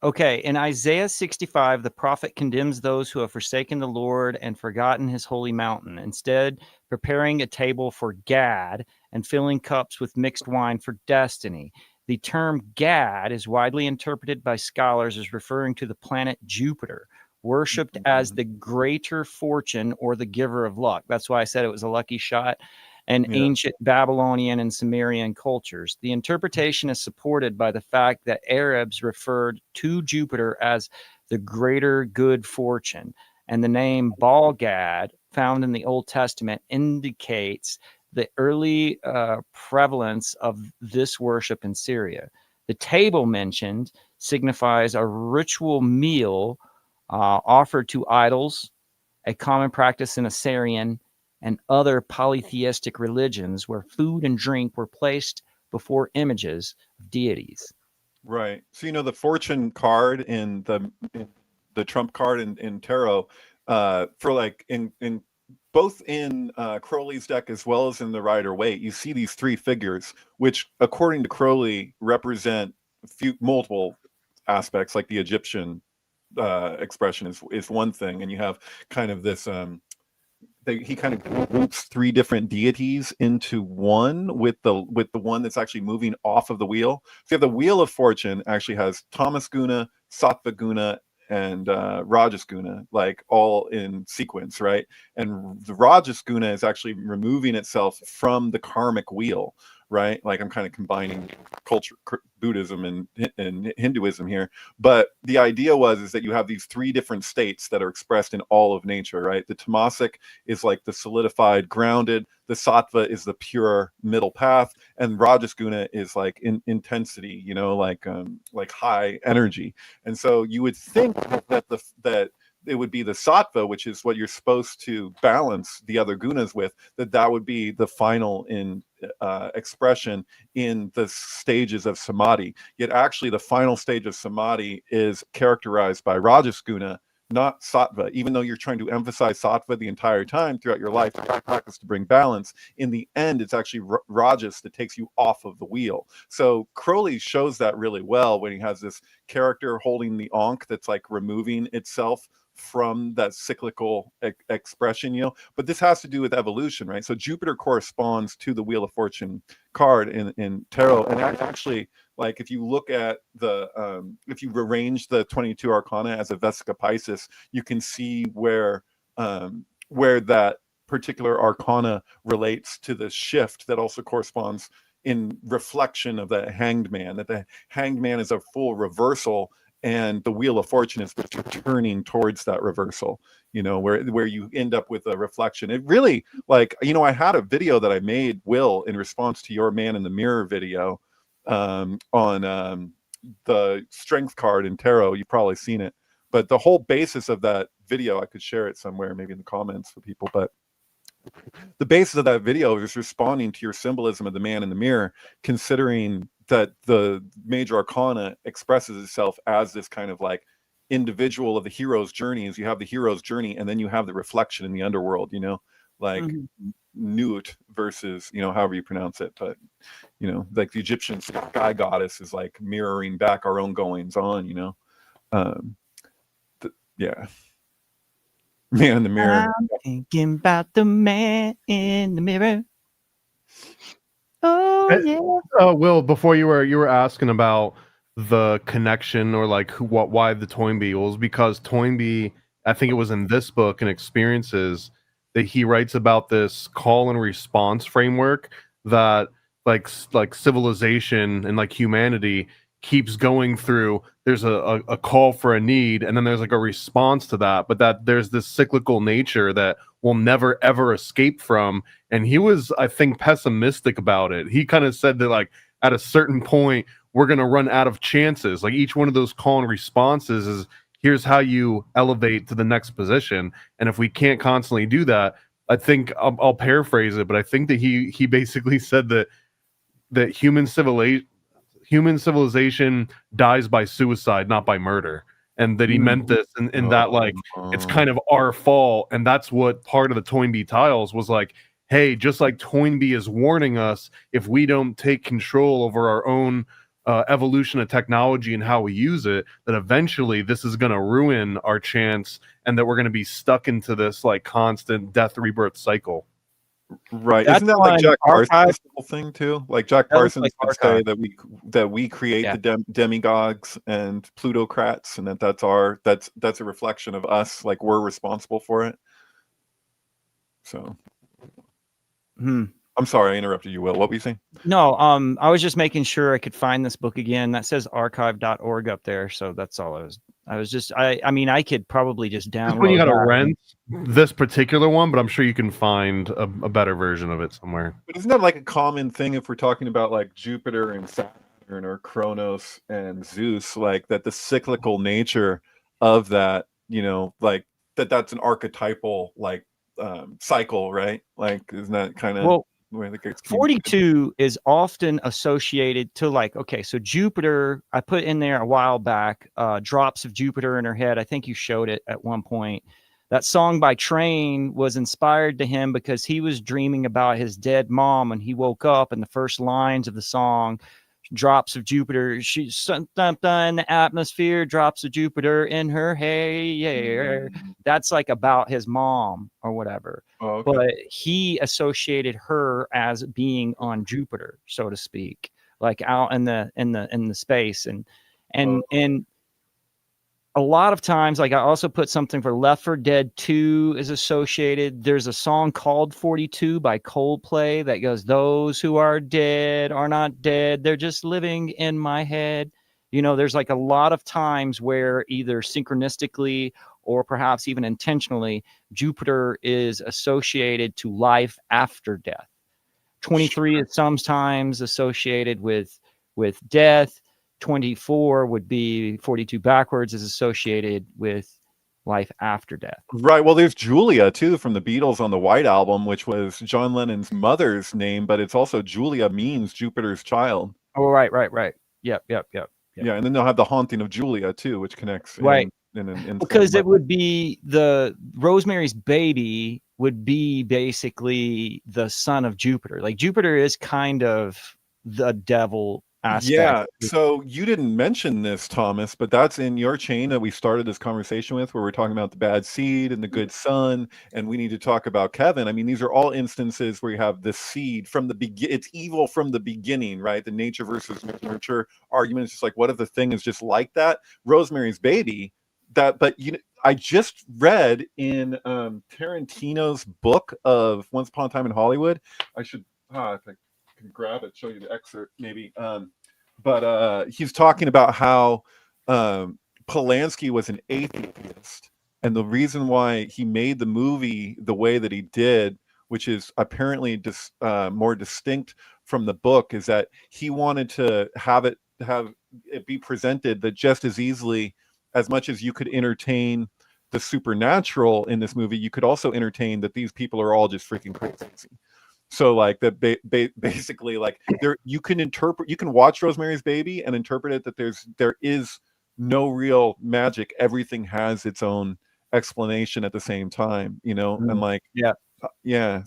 Okay, in Isaiah 65, the prophet condemns those who have forsaken the Lord and forgotten his holy mountain, instead preparing a table for Gad and filling cups with mixed wine for destiny. The term Gad is widely interpreted by scholars as referring to the planet Jupiter, worshipped as the greater fortune or the giver of luck. That's why I said it was a lucky shot. And ancient Babylonian and Sumerian cultures. The interpretation is supported by the fact that Arabs referred to Jupiter as the greater good fortune, and the name Baal-Gad, found in the Old Testament, indicates the early prevalence of this worship in Syria. The table mentioned signifies a ritual meal offered to idols, a common practice in Assyrian and other polytheistic religions where food and drink were placed before images of deities. Right. So the fortune card in the trump card in tarot, for like in both in Crowley's deck as well as in the Rider-Waite, you see these three figures, which according to Crowley represent multiple aspects, like the Egyptian expression is one thing, and you have kind of this he kind of groups three different deities into one with the one that's actually moving off of the wheel. So you have the Wheel of Fortune actually has Tamas Guna, Sattva Guna, and Rajas Guna, like all in sequence, right? And the Rajas Guna is actually removing itself from the karmic wheel, right? Like I'm kind of combining culture, Buddhism and Hinduism here, but the idea is that you have these three different states that are expressed in all of nature, right? The Tamasic is like the solidified, grounded. The Sattva is the pure middle path, and Rajas Guna is like intensity, like high energy. And so you would think that it would be the Sattva, which is what you're supposed to balance the other gunas with, that would be the final in expression in the stages of samadhi. Yet actually the final stage of samadhi is characterized by Rajas Guna, not Sattva. Even though you're trying to emphasize Sattva the entire time throughout your life, practice to bring balance, in the end it's actually Rajas that takes you off of the wheel. So Crowley shows that really well when he has this character holding the Ankh that's like removing itself from that cyclical expression, but this has to do with evolution, right? So Jupiter corresponds to the Wheel of Fortune card in tarot, and actually, like if you look at if you arrange the 22 arcana as a Vesica Pisces, you can see where that particular arcana relates to the shift that also corresponds in reflection of the Hanged Man, that the Hanged Man is a full reversal, and the Wheel of Fortune is turning towards that reversal, where you end up with a reflection. It really, like, I had a video that I made, Will, in response to your Man in the Mirror video on the strength card in tarot. You've probably seen it, but the whole basis of that video, I could share it somewhere, maybe in the comments for people, but the basis of that video is responding to your symbolism of the Man in the Mirror, considering that the major arcana expresses itself as this kind of like individual of the hero's journey. As you have the hero's journey, and then you have the reflection in the underworld, like Nut versus, however you pronounce it, but like the Egyptian sky goddess is like mirroring back our own goings on, yeah. Man in the Mirror. I'm thinking about the Man in the Mirror. Oh yeah. Will, before you were asking about the connection or like why the Toynbee, was because Toynbee, I think it was in this book and Experiences, that he writes about this call and response framework that like civilization and like humanity keeps going through. There's a call for a need, and then there's like a response to that, but that there's this cyclical nature that we'll never ever escape from. And he was, I think, pessimistic about it. He kind of said that like at a certain point we're going to run out of chances. Like each one of those call and responses is, here's how you elevate to the next position, and if we can't constantly do that, I think I'll paraphrase it, but I think that he basically said that human civilization dies by suicide, not by murder. And that he meant this in that, like, it's kind of our fault. And that's what part of the Toynbee tiles was like, hey, just like Toynbee is warning us, if we don't take control over our own evolution of technology and how we use it, that eventually this is going to ruin our chance, and that we're going to be stuck into this like constant death rebirth cycle. Right. That's Isn't that like Jack Archive- Parsons' whole thing too? Like Jack Parsons like would say Archive. that we create the demigods and plutocrats, and that's a reflection of us. Like we're responsible for it. So, I'm sorry, I interrupted you, Will. What were you saying? No, I was just making sure I could find this book again. That says archive.org up there, so that's all I was just I mean, I could probably just download When you got to that. rent this particular one, but I'm sure you can find a better version of it somewhere. But isn't that like a common thing if we're talking about like Jupiter and Saturn or Kronos and Zeus, like that the cyclical nature of that you know, like that's an archetypal like cycle, right? Like, isn't that kind of Well, where the gets 42 is often associated to like, okay, so Jupiter, I put in there a while back, drops of Jupiter in her head. I think you showed it at one point. That song by Train was inspired to him because he was dreaming about his dead mom and he woke up, and the first lines of the song, drops of Jupiter, she's in the atmosphere, drops of Jupiter in her hair. That's like about his mom or whatever. Oh, okay. But he associated her as being on Jupiter, so to speak, like out in the space. And a lot of times, like I also put something for Left 4 Dead 2 is associated. There's a song called 42 by Coldplay that goes, those who are dead are not dead. They're just living in my head. You know, there's like a lot of times where either synchronistically or perhaps even intentionally, Jupiter is associated to life after death. 23 is sometimes associated with death. 24 would be 42 backwards is associated with life after death. Right. Well, there's Julia too from the Beatles on the White Album, which was John Lennon's mother's name, but it's also Julia means Jupiter's child. Oh, right. Yep. Yeah, and then they'll have the Haunting of Julia too, which connects. Right. Because it would be the Rosemary's Baby would be basically the son of Jupiter. Like Jupiter is kind of the devil aspect. Yeah. So you didn't mention this, Thomas, but that's in your chain that we started this conversation with, where we're talking about the bad seed and the good son, and we need to talk about Kevin. I mean, these are all instances where you have the seed from the beginning. It's evil from the beginning, right? The nature versus nurture argument is just like, what if the thing is just like that? Rosemary's Baby. But I just read in Tarantino's book of Once Upon a Time in Hollywood. I should, if I can grab it, show you the excerpt maybe. But he's talking about how Polanski was an atheist, and the reason why he made the movie the way that he did, which is apparently more distinct from the book, is that he wanted to have it be presented that just as easily, as much as you could entertain the supernatural in this movie, you could also entertain that these people are all just freaking crazy. So like that basically like you can watch Rosemary's Baby and interpret it that there is no real magic. Everything has its own explanation at the same time, and like, yeah.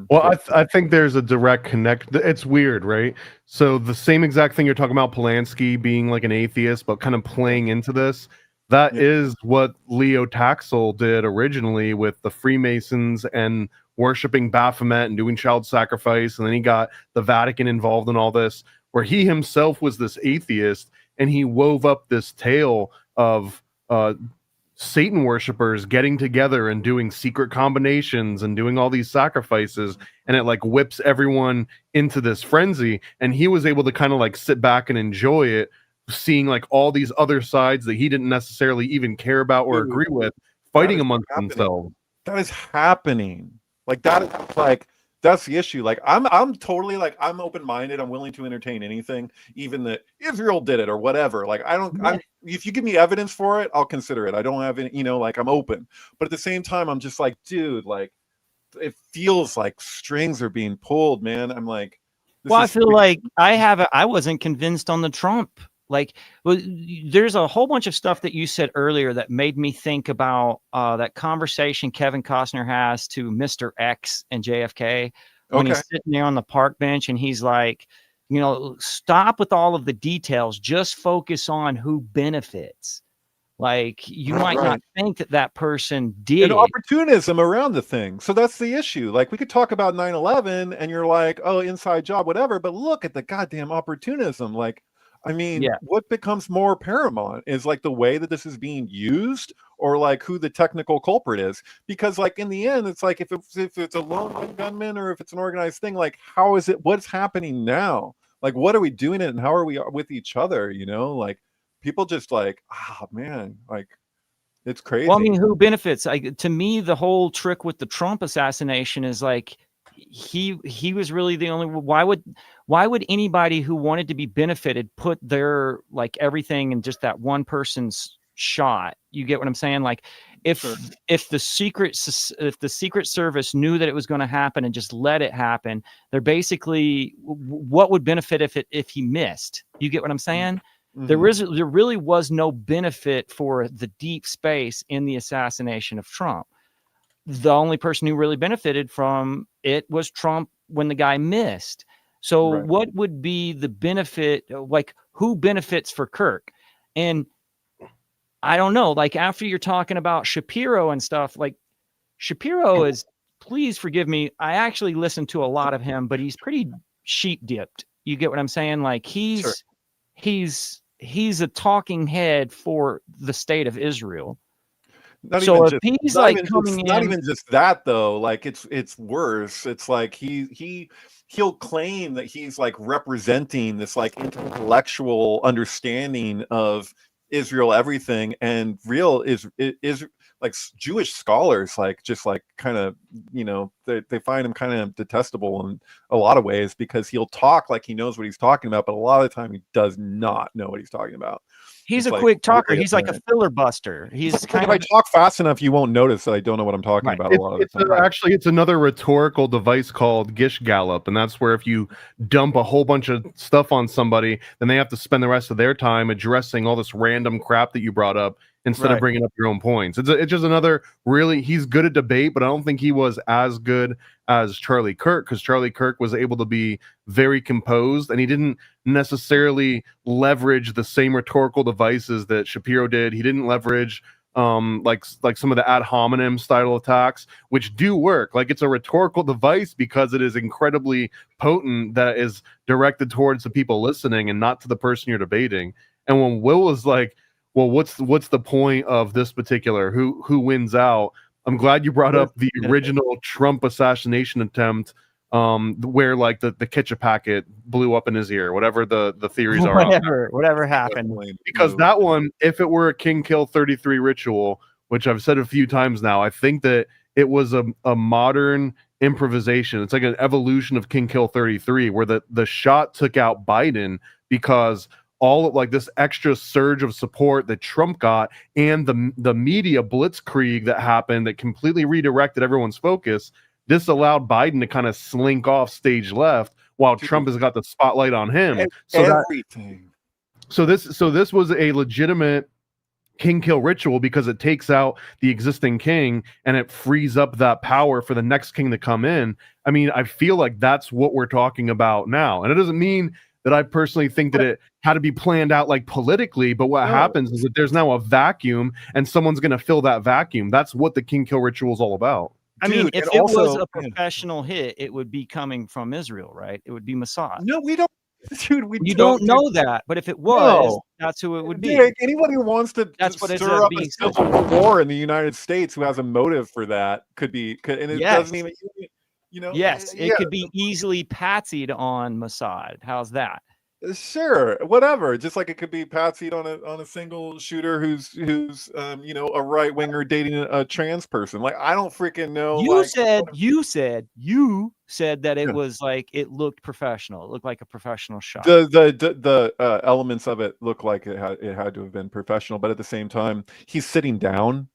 Well, I think there's a direct connect. It's weird, right? So the same exact thing you're talking about, Polanski being like an atheist, but kind of playing into this. That is what Leo Taxel did originally with the Freemasons and worshiping Baphomet and doing child sacrifice. And then he got the Vatican involved in all this, where he himself was this atheist, and he wove up this tale of Satan worshipers getting together and doing secret combinations and doing all these sacrifices, and it like whips everyone into this frenzy. And he was able to kind of like sit back and enjoy it, seeing like all these other sides that he didn't necessarily even care about or agree with fighting amongst themselves. That is happening. Like that is like, that's the issue. Like I'm totally like, I'm open-minded. I'm willing to entertain anything, even that Israel did it or whatever. Like if you give me evidence for it, I'll consider it. I don't have any, like I'm open. But at the same time, I'm just like, dude, like it feels like strings are being pulled, man. I'm like, I feel like I wasn't convinced on the Trump. Like, well, there's a whole bunch of stuff that you said earlier that made me think about that conversation Kevin Costner has to Mr. X and JFK when he's sitting there on the park bench, and he's like, stop with all of the details, just focus on who benefits. Like, you might not think that person did. And opportunism around the thing. So that's the issue. Like, we could talk about 9/11 and you're like, oh, inside job, whatever. But look at the goddamn opportunism. Like, I mean, what becomes more paramount is like the way that this is being used, or like who the technical culprit is. Because like in the end, it's like if it's a lone gunman or if it's an organized thing, like how is it? What's happening now? Like what are we doing it, and how are we with each other? Like people just like, man, like it's crazy. Well, I mean, who benefits? To me, the whole trick with the Trump assassination is like he was really the only. Why would anybody who wanted to be benefited put their like everything in just that one person's shot. You get what I'm saying? Like if the Secret Service knew that it was going to happen and just let it happen, they're basically, what would benefit if he missed? You get what I'm saying? There really was no benefit for the deep space in the assassination of Trump. The only person who really benefited from it was Trump when the guy missed. So what would be the benefit? Like, who benefits for Kirk? And I don't know. Like, after you're talking about Shapiro and stuff, like Shapiro is, please forgive me, I actually listened to a lot of him, but he's pretty sheep dipped. You get what I'm saying? Like he's a talking head for the state of Israel. Not even just that though. Like it's worse. It's like he'll claim that he's like representing this like intellectual understanding of Israel everything, and real is like Jewish scholars like just like kind of, you know, they find him kind of detestable in a lot of ways, because he'll talk like he knows what he's talking about, but a lot of the time he does not know what he's talking about. He's a quick talker. He's like a filibuster. He's kind of. If I talk fast enough, you won't notice that I don't know what I'm talking about. A lot of the time. Actually, it's another rhetorical device called Gish Gallop, and that's where if you dump a whole bunch of stuff on somebody, then they have to spend the rest of their time addressing all this random crap that you brought up instead of bringing up your own points. It's just another really. He's good at debate, but I don't think he was as good as Charlie Kirk, because Charlie Kirk was able to be very composed, and he didn't necessarily leverage the same rhetorical devices that Shapiro did. He didn't leverage like some of the ad hominem style attacks, which do work. Like, it's a rhetorical device because it is incredibly potent, that is directed towards the people listening and not to the person you're debating. And when Will was like, well, what's the point of this particular who wins out? I'm glad you brought up the original Trump assassination attempt, where like the ketchup packet blew up in his ear, whatever the theories are. Whatever happened. Because that one, if it were a King Kill 33 ritual, which I've said a few times now, I think that it was a modern improvisation. It's like an evolution of King Kill 33, where the shot took out Biden because all of like this extra surge of support that Trump got, and the media blitzkrieg that happened that completely redirected everyone's focus. This allowed Biden to kind of slink off stage left while Trump has got the spotlight on him. So this was a legitimate king kill ritual, because it takes out the existing king and it frees up that power for the next king to come in. I mean, I feel like that's what we're talking about now. And it doesn't mean that I personally think that it had to be planned out like politically, but what happens is that there's now a vacuum and someone's going to fill that vacuum. That's what the king kill ritual is all about. I mean, if it was a professional hit, it would be coming from Israel, right? It would be Mossad. No, we don't. Dude, you don't know that, but if it was, that's who it would be. Anyone who wants to stir up a civil war in the United States who has a motive for that could, and it doesn't even, you know. Yes, it could be easily patsied on Mossad. How's that? Sure, whatever. Just like it could be patsied on a single shooter who's you know, a right winger dating a trans person. Like, I don't freaking know. You said that it was like, it looked professional. It looked like a professional shot. The elements of it look like it had to have been professional, but at the same time, he's sitting down.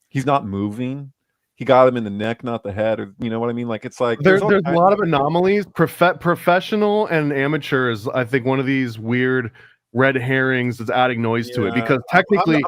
He's not moving. He got him in the neck, not the head, or you know what I mean? Like, it's like there's a lot of anomalies. Professional and amateur is, I think, one of these weird red herrings that's adding noise to it, because technically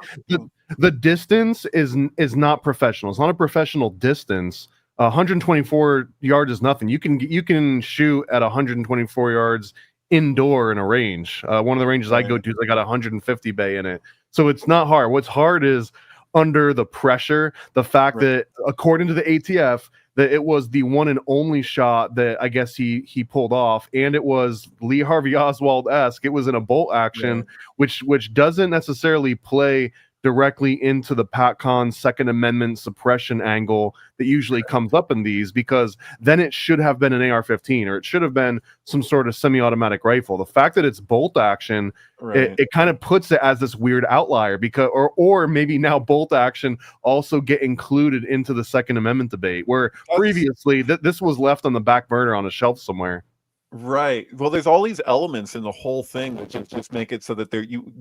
the distance is not professional. It's not a professional distance. 124 yards is nothing. You can shoot at 124 yards indoor in a range. One of the ranges I go to is I got 150 bay in it, so it's not hard. What's hard is under the pressure, the fact that according to the ATF, that it was the one and only shot that I guess he pulled off, and it was Lee Harvey Oswald-esque. It was in a bolt action, which doesn't necessarily play directly into the PatCon Second Amendment suppression angle that usually comes up in these, because then it should have been an AR-15, or it should have been some sort of semi-automatic rifle. The fact that it's bolt action, it kind of puts it as this weird outlier, because or maybe now bolt action also get included into the Second Amendment debate, where previously this was left on the back burner on a shelf somewhere. Right. Well, there's all these elements in the whole thing that just make it so that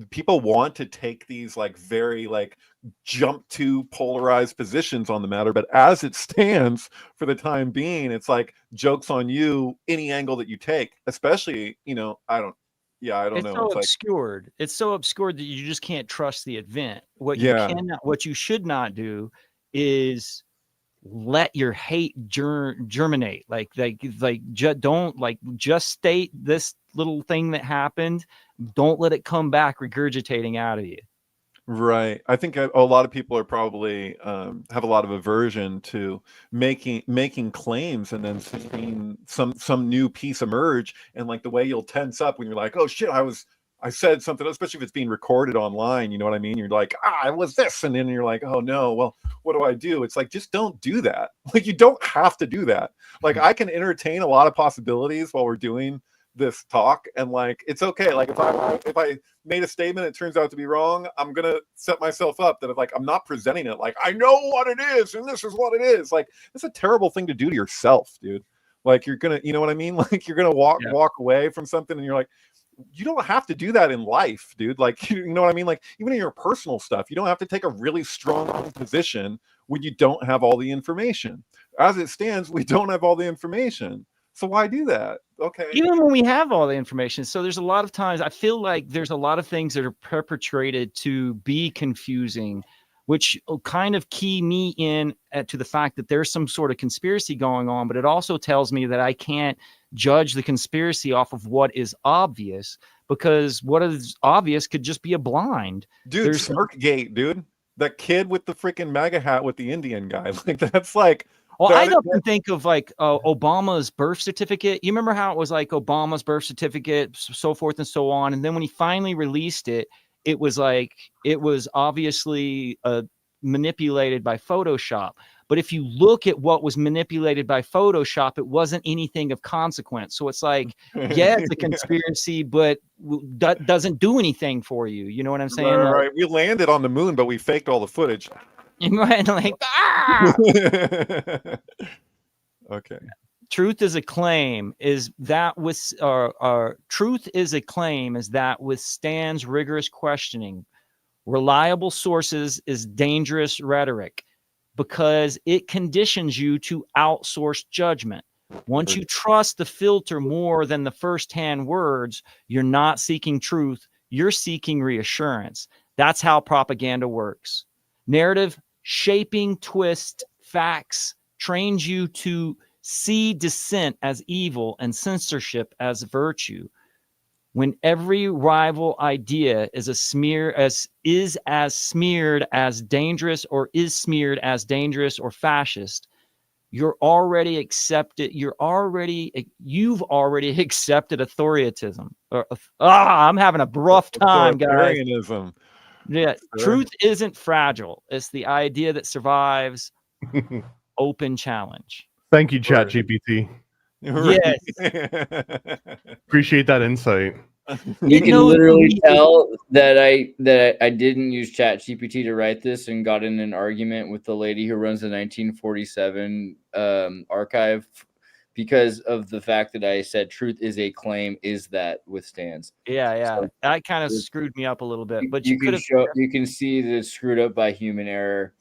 people want to take these like very like jump to polarized positions on the matter, but as it stands for the time being, it's like jokes on you any angle that you take, especially, I don't It's know. so It's like, obscured. It's so obscured that you just can't trust the event. What yeah, what you should not do is let your hate germinate. Just state this little thing that happened. Don't let it come back regurgitating out of you. right. I think a lot of people are probably have a lot of aversion to making claims and then seeing some new piece emerge, and like the way you'll tense up when you're like, oh shit, I said something, especially if it's being recorded online, you know what I mean? You're like, it was this, and then you're like, oh no, well, what do I do? It's like, just don't do that. Like, you don't have to do that. Like, I can entertain a lot of possibilities while we're doing this talk, and like, it's okay. Like, if I made a statement, it turns out to be wrong, I'm gonna set myself up that I'm not presenting it like I know what it is and this is what it is. Like, it's a terrible thing to do to yourself, dude. Like, you're gonna, you know what I mean? Like, you're gonna walk away from something and you're like, you don't have to do that in life, dude. Like, you know what I mean? Like, even in your personal stuff, you don't have to take a really strong position when you don't have all the information. As it stands, we don't have all the information. So why do that? Okay. Even when we have all the information. So there's a lot of times I feel like there's a lot of things that are perpetrated to be confusing, which kind of key me in to the fact that there's some sort of conspiracy going on, but it also tells me that I can't judge the conspiracy off of what is obvious, because what is obvious could just be a blind. Dude, there's Smirkgate, dude. That kid with the freaking MAGA hat with the Indian guy. Like, that's like, well, I often think of like Obama's birth certificate. You remember how it was like Obama's birth certificate, so forth and so on. And then when he finally released it, it was obviously manipulated by Photoshop. But if you look at what was manipulated by Photoshop, it wasn't anything of consequence. So it's like, yeah, it's a conspiracy, but that doesn't do anything for you. You know what I'm saying? Right. We landed on the moon, but we faked all the footage. Like, Okay. Truth is a claim is that withstands rigorous questioning. Reliable sources is dangerous rhetoric because it conditions you to outsource judgment. Once you trust the filter more than the first-hand words, you're not seeking truth, you're seeking reassurance. That's how propaganda works. Narrative shaping twist facts trains you to see dissent as evil and censorship as virtue. When every rival idea is smeared as dangerous or fascist, you've already accepted authoritarianism. I'm having a rough time, guys. Yeah, truth isn't fragile. It's the idea that survives open challenge. Thank you, ChatGPT. Yes. Appreciate that insight. You can literally tell that I didn't use ChatGPT to write this and got in an argument with the lady who runs the 1947 archive because of the fact that I said truth is a claim that withstands. Yeah. So that kind of screwed me up a little bit, but you can see that it's screwed up by human error.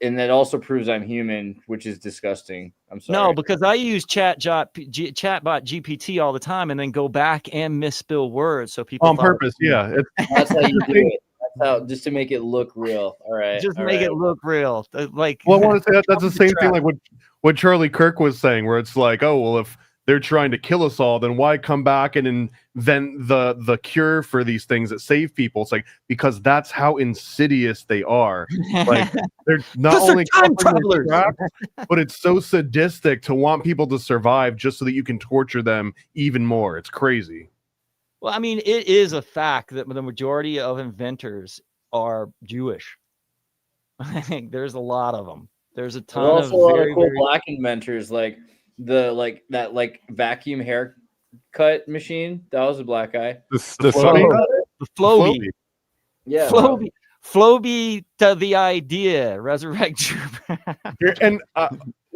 And that also proves I'm human, which is disgusting. I'm sorry. No, because I use chatbot GPT all the time and then go back and misspell words. So people on purpose. Yeah. That's how you do it. That's how, just to make it look real. All right. Just make it look real. Like, well, I want to say that's the same thing like what Charlie Kirk was saying, where it's like, oh, well, if they're trying to kill us all, then why come back and invent the cure for these things that save people? It's like, because that's how insidious they are. Like, they're not only time travelers, but it's so sadistic to want people to survive just so that you can torture them even more. It's crazy. Well, I mean, it is a fact that the majority of inventors are Jewish. I think there's a lot of them. There's a ton of very cool black inventors, like that vacuum haircut machine. That was a black guy. The Floby. Yeah. Floby to the idea. Resurrect. And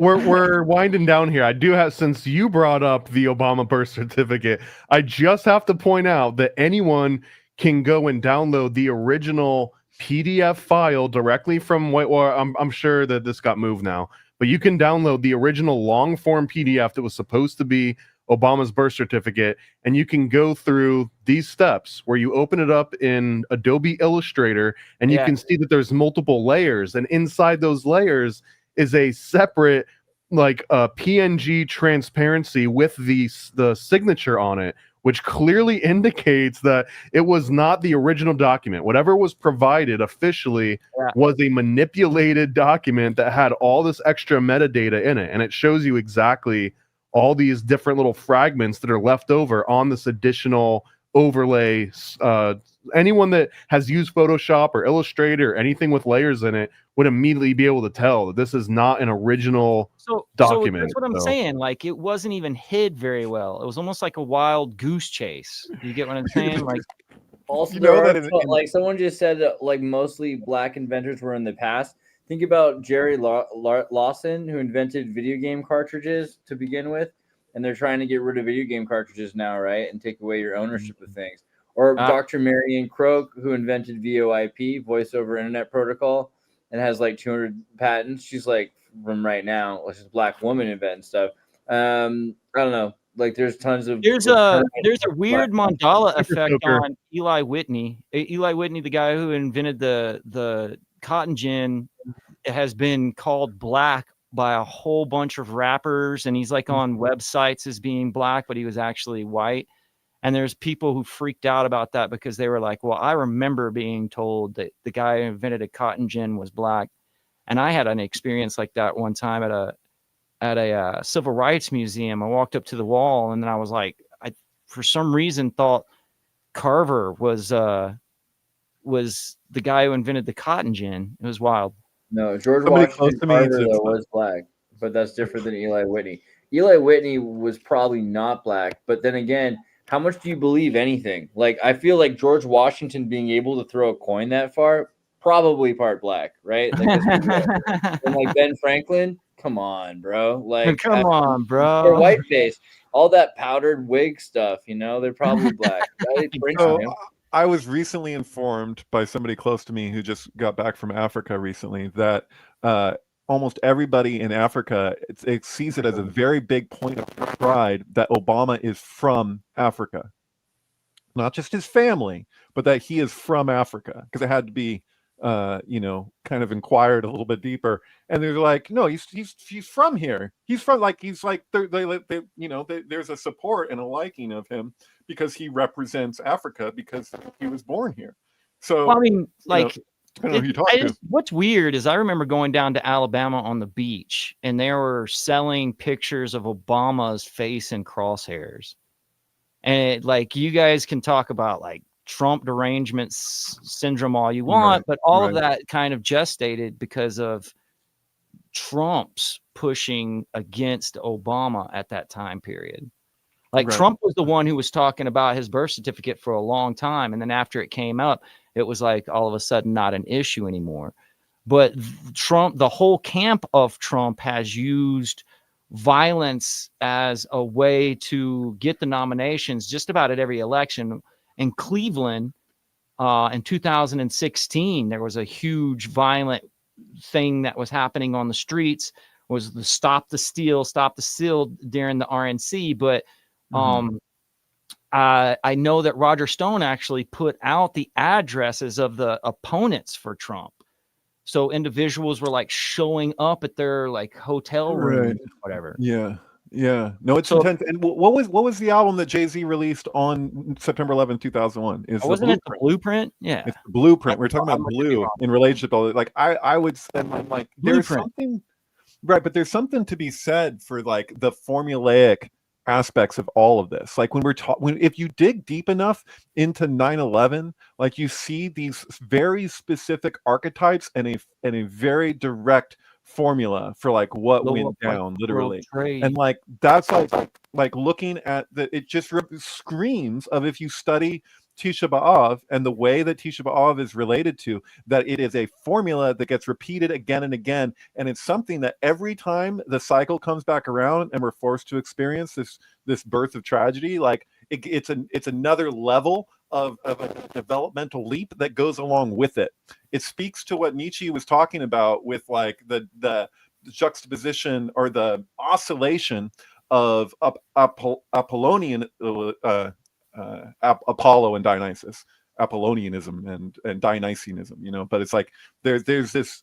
we're winding down here. I do have, since you brought up the Obama birth certificate, I just have to point out that anyone can go and download the original PDF file directly from I'm sure that this got moved now, but you can download the original long form PDF that was supposed to be Obama's birth certificate, and you can go through these steps where you open it up in Adobe Illustrator, and you can see that there's multiple layers, and inside those layers is a separate like PNG transparency with the signature on it, which clearly indicates that it was not the original document. Whatever was provided officially was a manipulated document that had all this extra metadata in it, and it shows you exactly all these different little fragments that are left over on this additional overlay. Anyone that has used Photoshop or Illustrator or anything with layers in it would immediately be able to tell that this is not an original document. So that's what I'm saying. Like, it wasn't even hid very well. It was almost like a wild goose chase. You get what I'm saying? Like, also, like someone just said that like mostly black inventors were in the past. Think about Jerry Lawson, who invented video game cartridges to begin with, and they're trying to get rid of video game cartridges now, right? And take away your ownership of things. Or Dr. Marianne Croak, who invented VoIP, Voice over Internet Protocol, and has like 200 patents. She's like, from right now, she's a black woman inventing stuff. I don't know. Like, there's tons of there's a weird mandala effect on Eli Whitney. Eli Whitney, the guy who invented the cotton gin, has been called black by a whole bunch of rappers, and he's like on websites as being black, but he was actually white. And there's people who freaked out about that because they were like, well, I remember being told that the guy who invented a cotton gin was black. And I had an experience like that one time at a civil rights museum. I walked up to the wall, and then I was like, I for some reason thought Carver was the guy who invented the cotton gin. It was wild. No, George Washington Carver was black, but that's different than Eli Whitney. Eli Whitney was probably not black, but then again, how much do you believe anything? Like, I feel like George Washington being able to throw a coin that far, probably part black, right? Like, and like Ben Franklin, come on, bro. Like, come on, bro. Or whiteface, all that powdered wig stuff, you know, they're probably black. I was recently informed by somebody close to me who just got back from Africa recently that almost everybody in Africa it sees it as a very big point of pride that Obama is from Africa. Not just his family, but that he is from Africa, because it had to be kind of inquired a little bit deeper, and they're like, no, he's from here. He's from there's a support and a liking of him because he represents Africa because he was born here. So well, I mean, like, depending on who you talk to. What's weird is I remember going down to Alabama on the beach, and they were selling pictures of Obama's face in crosshairs, and like, you guys can talk about like Trump derangement syndrome all you want, but all of that kind of gestated because of Trump's pushing against Obama at that time period. Like, Trump was the one who was talking about his birth certificate for a long time, and then after it came up, it was like all of a sudden not an issue anymore. But Trump, the whole camp of Trump, has used violence as a way to get the nominations just about at every election. In Cleveland, in 2016, there was a huge violent thing that was happening on the streets. Was the stop the steal during the RNC. But I know that Roger Stone actually put out the addresses of the opponents for Trump. So individuals were like showing up at their like hotel room, whatever. Yeah. No, it's intense. And what was the album that Jay-Z released on September 11, 2001? Wasn't it the Blueprint? Yeah. It's the Blueprint. We're talking about Blue in relationship to all that. Like, I would say, like, there's something, right, but there's something to be said for like the formulaic aspects of all of this. Like, when if you dig deep enough into 9/11, like, you see these very specific archetypes and a very direct formula for like what went down, literally. And like, that's like looking at it just screams of, if you study Tisha B'Av and the way that Tisha B'Av is related to, that it is a formula that gets repeated again and again, and it's something that every time the cycle comes back around and we're forced to experience this birth of tragedy, like it's another level of a developmental leap that goes along with it. It speaks to what Nietzsche was talking about with like the juxtaposition or the oscillation of Apollonian Apollo and Dionysus, Apollonianism and Dionysianism, you know. But it's like there's this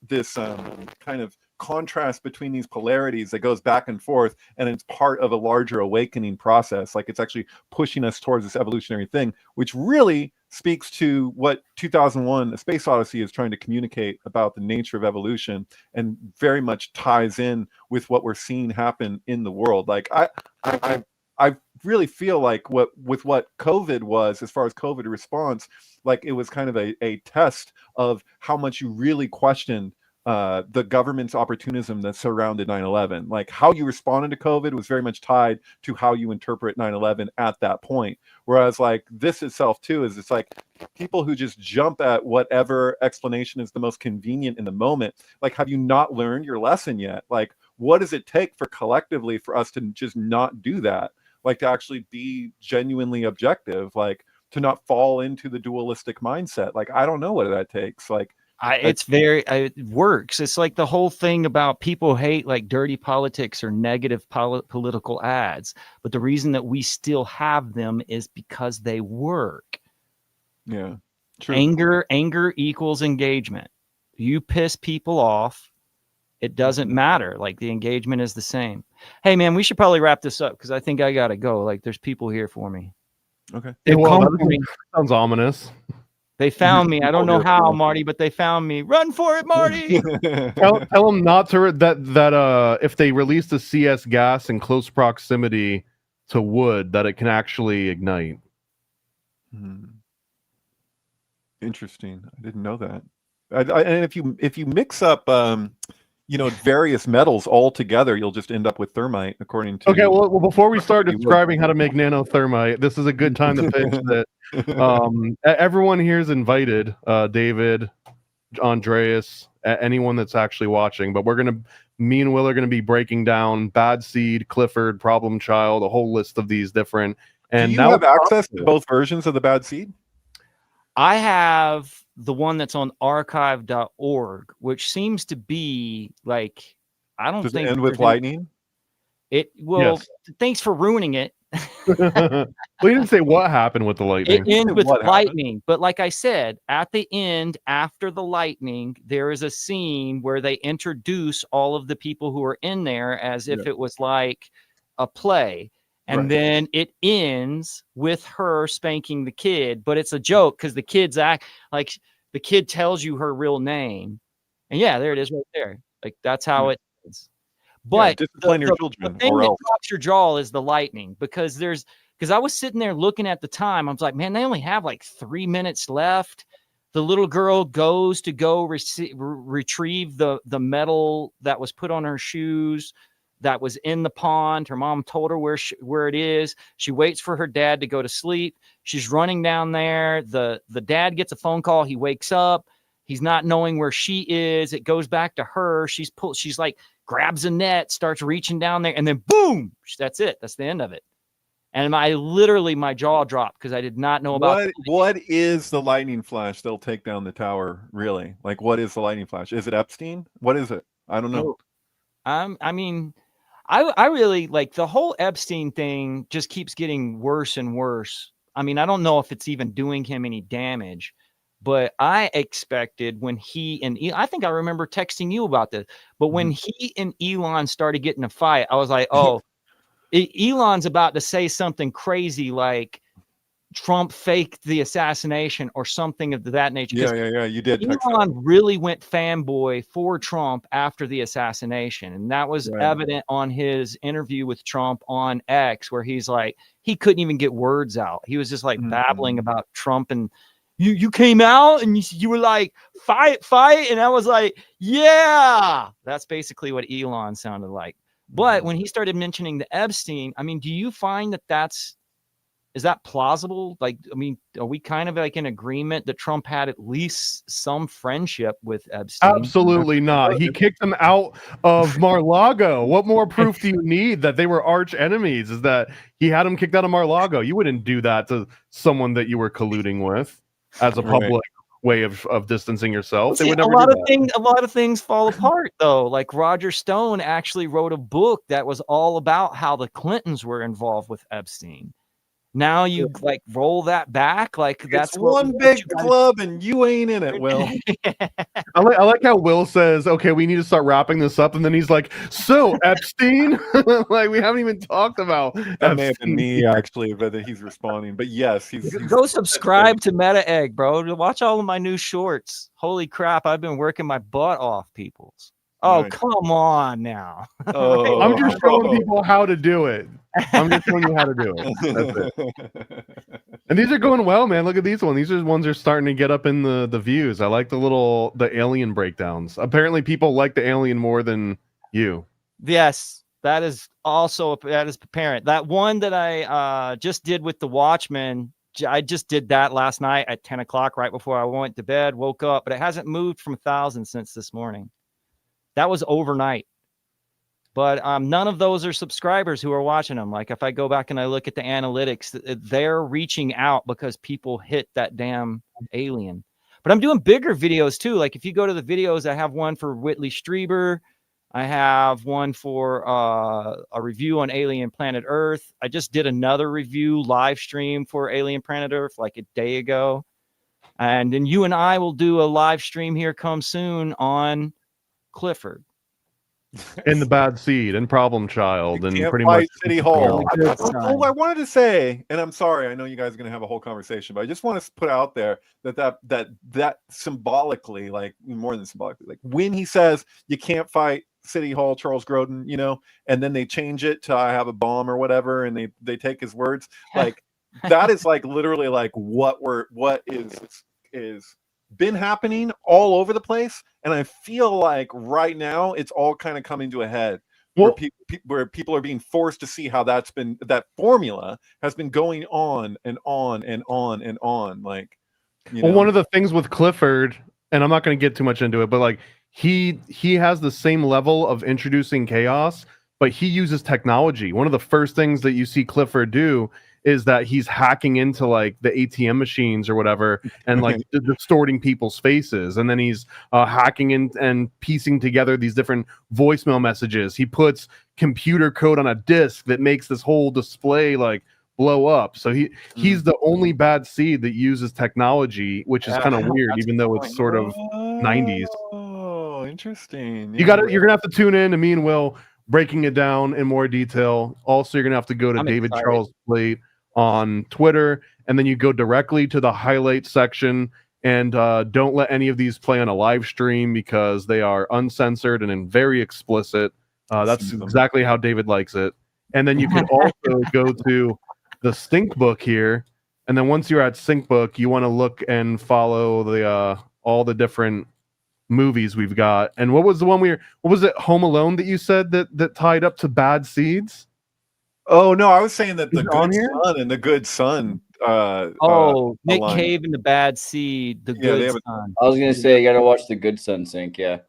kind of contrast between these polarities that goes back and forth, and it's part of a larger awakening process. Like it's actually pushing us towards this evolutionary thing, which really speaks to what 2001 A Space Odyssey is trying to communicate about the nature of evolution, and very much ties in with what we're seeing happen in the world. Like I really feel like what COVID was, as far as COVID response, like it was kind of a test of how much you really questioned the government's opportunism that surrounded 9/11. Like how you responded to COVID was very much tied to how you interpret 9/11 at that point. Whereas like this itself too is, it's like people who just jump at whatever explanation is the most convenient in the moment. Like, have you not learned your lesson yet? Like, what does it take for collectively for us to just not do that? Like to actually be genuinely objective, like to not fall into the dualistic mindset. Like, I don't know what that takes. Like, it works. It's like the whole thing about people hate like dirty politics or negative political ads. But the reason that we still have them is because they work. Yeah. True. Anger equals engagement. You piss people off, it doesn't matter. Like the engagement is the same. Hey man, we should probably wrap this up because I think I gotta go. Like there's people here for me. Okay. Sounds ominous. They found me. I don't know how, Marty, but they found me. Run for it, Marty. tell them not to that if they release the CS gas in close proximity to wood, that it can actually ignite. Interesting. I didn't know that. And if you mix up various metals all together, you'll just end up with thermite, according to. Okay, well before we start describing how to make nanothermite, this is a good time to pitch that everyone here is invited. David, Andreas, anyone that's actually watching. But me and Will are gonna be breaking down Bad Seed, Clifford, Problem Child, a whole list of these different. And do you now have access to both versions of the Bad Seed? I have the one that's on archive.org, which seems to be like, I don't Does think it end with lightning? Yes. Thanks for ruining it. We didn't say what happened with the lightning. It ends with lightning. But like I said, at the end, after the lightning, there is a scene where they introduce all of the people who are in there as if it was like a play. And then it ends with her spanking the kid, but it's a joke because the kids act like the kid tells you her real name. And yeah, there it is right there. Like that's how it is. But discipline your children, the thing or that else. drops your jaw is the lightning, because I was sitting there looking at the time. I was like, man, they only have like 3 minutes left. The little girl goes to go retrieve the metal that was put on her shoes that was in the pond. Her mom told her where it is. She waits for her dad to go to sleep. She's running down there. The dad gets a phone call. He wakes up. He's not knowing where she is. It goes back to her. She's like grabs a net, starts reaching down there, and then boom, that's it. That's the end of it. And my jaw dropped because I did not know about what is the lightning flash that'll take down the tower, really? Like, what is the lightning flash? Is it Epstein? What is it? I don't know. I mean, I really like the whole Epstein thing just keeps getting worse and worse. I mean, I don't know if it's even doing him any damage, but I expected when I think I remember texting you about this, but when he and Elon started getting a fight, I was like, oh, Elon's about to say something crazy like Trump faked the assassination or something of that nature. Yeah, you did. Elon really went fanboy for Trump after the assassination. And that was evident on his interview with Trump on X, where he's like, he couldn't even get words out. He was just like babbling about Trump, and you came out and you were like, fight. And I was like, yeah, that's basically what Elon sounded like. But when he started mentioning the Epstein, I mean, do you find that that's Is that plausible? Like, I mean, are we kind of like in agreement that Trump had at least some friendship with Epstein? Absolutely not. He kicked him out of Mar-Lago. What more proof do you need that they were arch enemies? Is that he had him kicked out of Mar-Lago? You wouldn't do that to someone that you were colluding with as a public way of distancing yourself. They would never do that. A lot of things fall apart though. Like Roger Stone actually wrote a book that was all about how the Clintons were involved with Epstein. Now you like roll that back, like that's it's one big club and you ain't in it, Will. I like how Will says, okay, we need to start wrapping this up, and then he's like, so Epstein? Like, we haven't even talked about that. May have been me actually, but he's responding. But yes, he's go subscribe to Meta Egg, bro. Watch all of my new shorts. Holy crap, I've been working my butt off, peoples. Oh, nice. Come on now. Oh. I'm just showing people how to do it. I'm just showing you how to do it. That's it. And these are going well, man. Look at these ones. These are ones that are starting to get up in the views. I like the alien breakdowns. Apparently people like the alien more than you. Yes, that is apparent. That one that I just did with the Watchmen, I just did that last night at 10 o'clock, right before I went to bed, woke up, but it hasn't moved from 1,000 since this morning. That was overnight. But none of those are subscribers who are watching them. Like if I go back and I look at the analytics, they're reaching out because people hit that damn alien. But I'm doing bigger videos too. Like if you go to the videos, I have one for Whitley Strieber. I have one for a review on Alien Planet Earth. I just did another review live stream for Alien Planet Earth like a day ago. And then you and I will do a live stream here come soon on Clifford. In the Bad Seed and Problem Child and pretty much City Hall. I wanted to say, and I'm sorry, I know you guys are going to have a whole conversation, but I just want to put out there that symbolically, like more than symbolically, like when he says you can't fight City Hall, Charles Grodin, you know, and then they change it to I have a bomb or whatever, and they take his words, like that is like literally like what is been happening all over the place, and I feel like right now it's all kind of coming to a head where people are being forced to see how that formula has been going on and on and on and on. Like, well, one of the things with Clifford, and I'm not going to get too much into it, but like he has the same level of introducing chaos, but he uses technology. One of the first things that you see Clifford do is that he's hacking into like the ATM machines or whatever and like distorting people's faces. And then he's hacking in and piecing together these different voicemail messages. He puts computer code on a disk that makes this whole display like blow up. So he's the only bad seed that uses technology, which is kind of weird, even though it's sort of 90s. Oh, interesting. Yeah. You're gonna have to tune in to me and Will breaking it down in more detail. Also, you're gonna have to go to David Charles Plate on Twitter, and then you go directly to the highlight section, and don't let any of these play on a live stream because they are uncensored and very explicit. That's exactly how David likes it. And then you can also go to the Sync book here, and then once you're at Sync book, you want to look and follow the all the different movies we've got. And what was the one what was it, Home Alone, that you said that tied up to Bad Seeds? Oh no, I was saying that the Good Son and the Good Son. Nick Cave and the Bad Seed. The Good Son. I was gonna say you gotta watch the Good Son Sync. Yeah.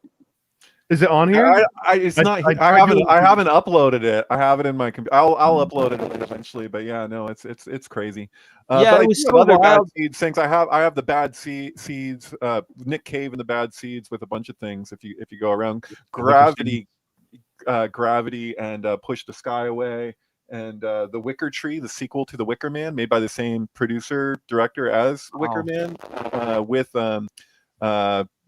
Is it on here? It's not. I haven't uploaded it. I have it in my computer. I'll upload it eventually. But yeah, no, it's crazy. But it was so other wild. Bad Seed things. I have the Bad Seeds. Nick Cave and the Bad Seeds with a bunch of things. If you go around Gravity, and Push the Sky Away. And The Wicker Tree, the sequel to The Wicker Man, made by the same producer director as Wicker Man, with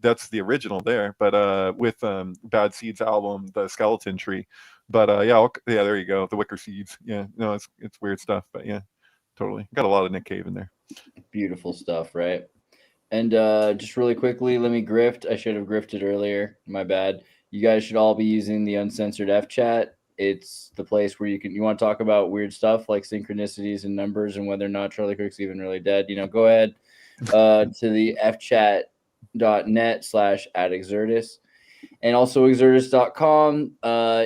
that's the original there, but with Bad Seeds album, The Skeleton Tree. But there you go, The Wicker Seeds. Yeah, no, it's weird stuff, but yeah, totally got a lot of Nick Cave in there. Beautiful stuff, right? And just really quickly, let me grift. I should have grifted earlier. My bad. You guys should all be using the Uncensored F Chat. It's the place where you want to talk about weird stuff like synchronicities and numbers and whether or not Charlie Kirk's even really dead. Go ahead to the fchat.net/@Xirtus, and also Xirtus.com.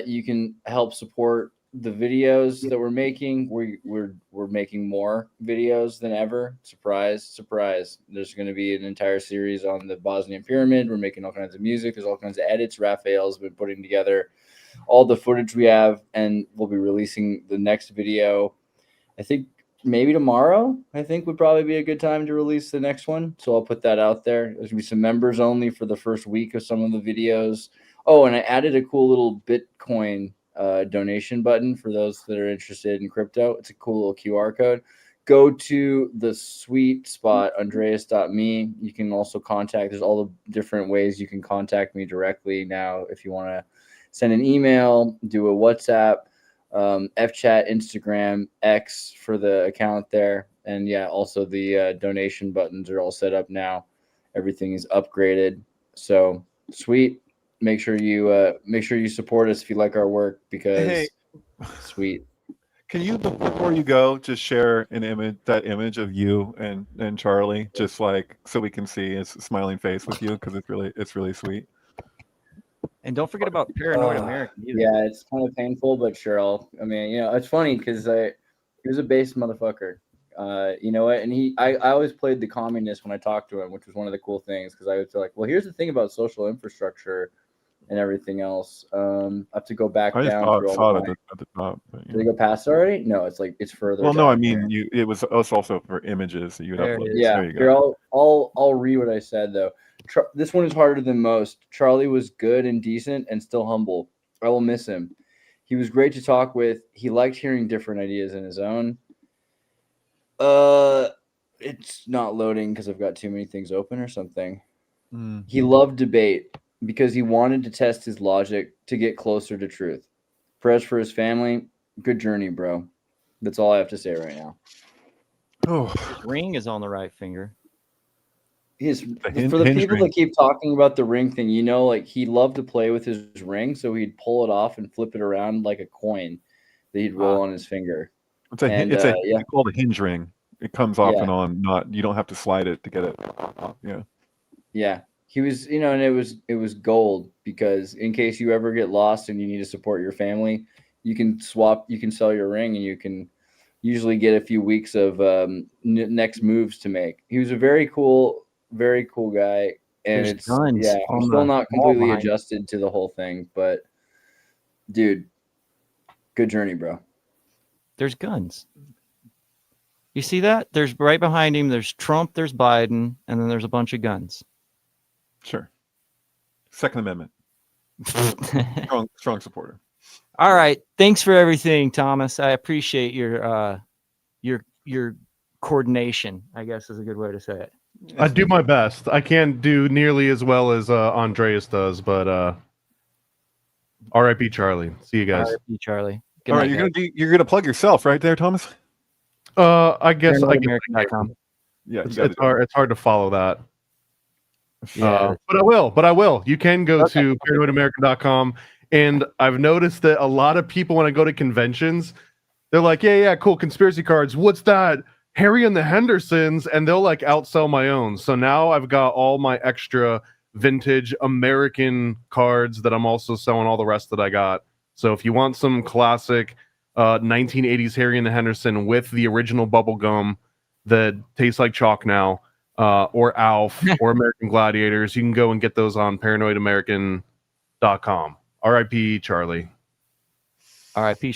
You can help support the videos that we're making, we're making more videos than ever. Surprise, surprise. There's going to be an entire series on the Bosnian pyramid. We're making all kinds of music. There's all kinds of edits. Raphael's been putting together all the footage we have, and we'll be releasing the next video. I think maybe tomorrow, I think would probably be a good time to release the next one. So I'll put that out there. There's gonna be some members only for the first week of some of the videos. Oh, and I added a cool little Bitcoin donation button for those that are interested in crypto. It's a cool little QR code. Go to the sweet spot, andreas.me. You can also contact, there's all the different ways you can contact me directly now. If you want to send an email, do a WhatsApp, FChat, Instagram, X for the account there. And yeah, also the donation buttons are all set up now. Everything is upgraded. So sweet. Make sure you support us if you like our work, because sweet. Can you, before you go, just share that image of you and Charlie, just like so we can see his smiling face with you, because it's really sweet. And don't forget about Paranoid American either. Yeah, it's kind of painful, but sure. It's funny because he was a base motherfucker. You know what? And I always played the communist when I talked to him, which was one of the cool things, because I would feel like, well, here's the thing about social infrastructure and everything else. I have to go back down. I saw it at the top. But, Did it go past already? No, it's further. Well, no, I mean, it was also for images that you would upload. Yeah, there you go. I'll read what I said though. This one is harder than most. Charlie was good and decent and still humble. I will miss him. He was great to talk with. He liked hearing different ideas in his own. It's not loading because I've got too many things open or something. He loved debate because he wanted to test his logic to get closer to truth. Prayers for his family. Good journey, bro. That's all I have to say right now. Oh, his ring is on the right finger. For the people that keep talking about the ring thing, like he loved to play with his ring, so he'd pull it off and flip it around like a coin that he'd roll on his finger. It's called a hinge ring. It comes off and on. You don't have to slide it to get it. Yeah. Yeah. He was, and it was gold, because in case you ever get lost and you need to support your family, you can sell your ring, and you can usually get a few weeks of next moves to make. He was a very cool guy, and I'm still not completely adjusted to the whole thing, but dude, good journey, bro. There's guns. You see that? There's right behind him. There's Trump, there's Biden, and then there's a bunch of guns. Sure. Second Amendment. strong supporter. All right. Thanks for everything, Thomas. I appreciate your coordination, I guess is a good way to say it. I do my best. I can't do nearly as well as Andreas does, but R.I.P. Charlie. See you guys. R.I.P. Charlie. Good All right, you're gonna plug yourself right there, Thomas. I guess American.com. Yeah, it's hard to follow that. Yeah, but I will. You can go to paranoidamerican.com, and I've noticed that a lot of people, when I go to conventions, they're like, yeah, cool conspiracy cards. What's that? Harry and the Hendersons, and they'll like outsell my own. So now I've got all my extra vintage American cards that I'm also selling all the rest that I got. So if you want some classic 1980s Harry and the Henderson with the original bubble gum that tastes like chalk now, or Alf or American Gladiators, you can go and get those on paranoidamerican.com. R.I.P. Charlie. R.I.P.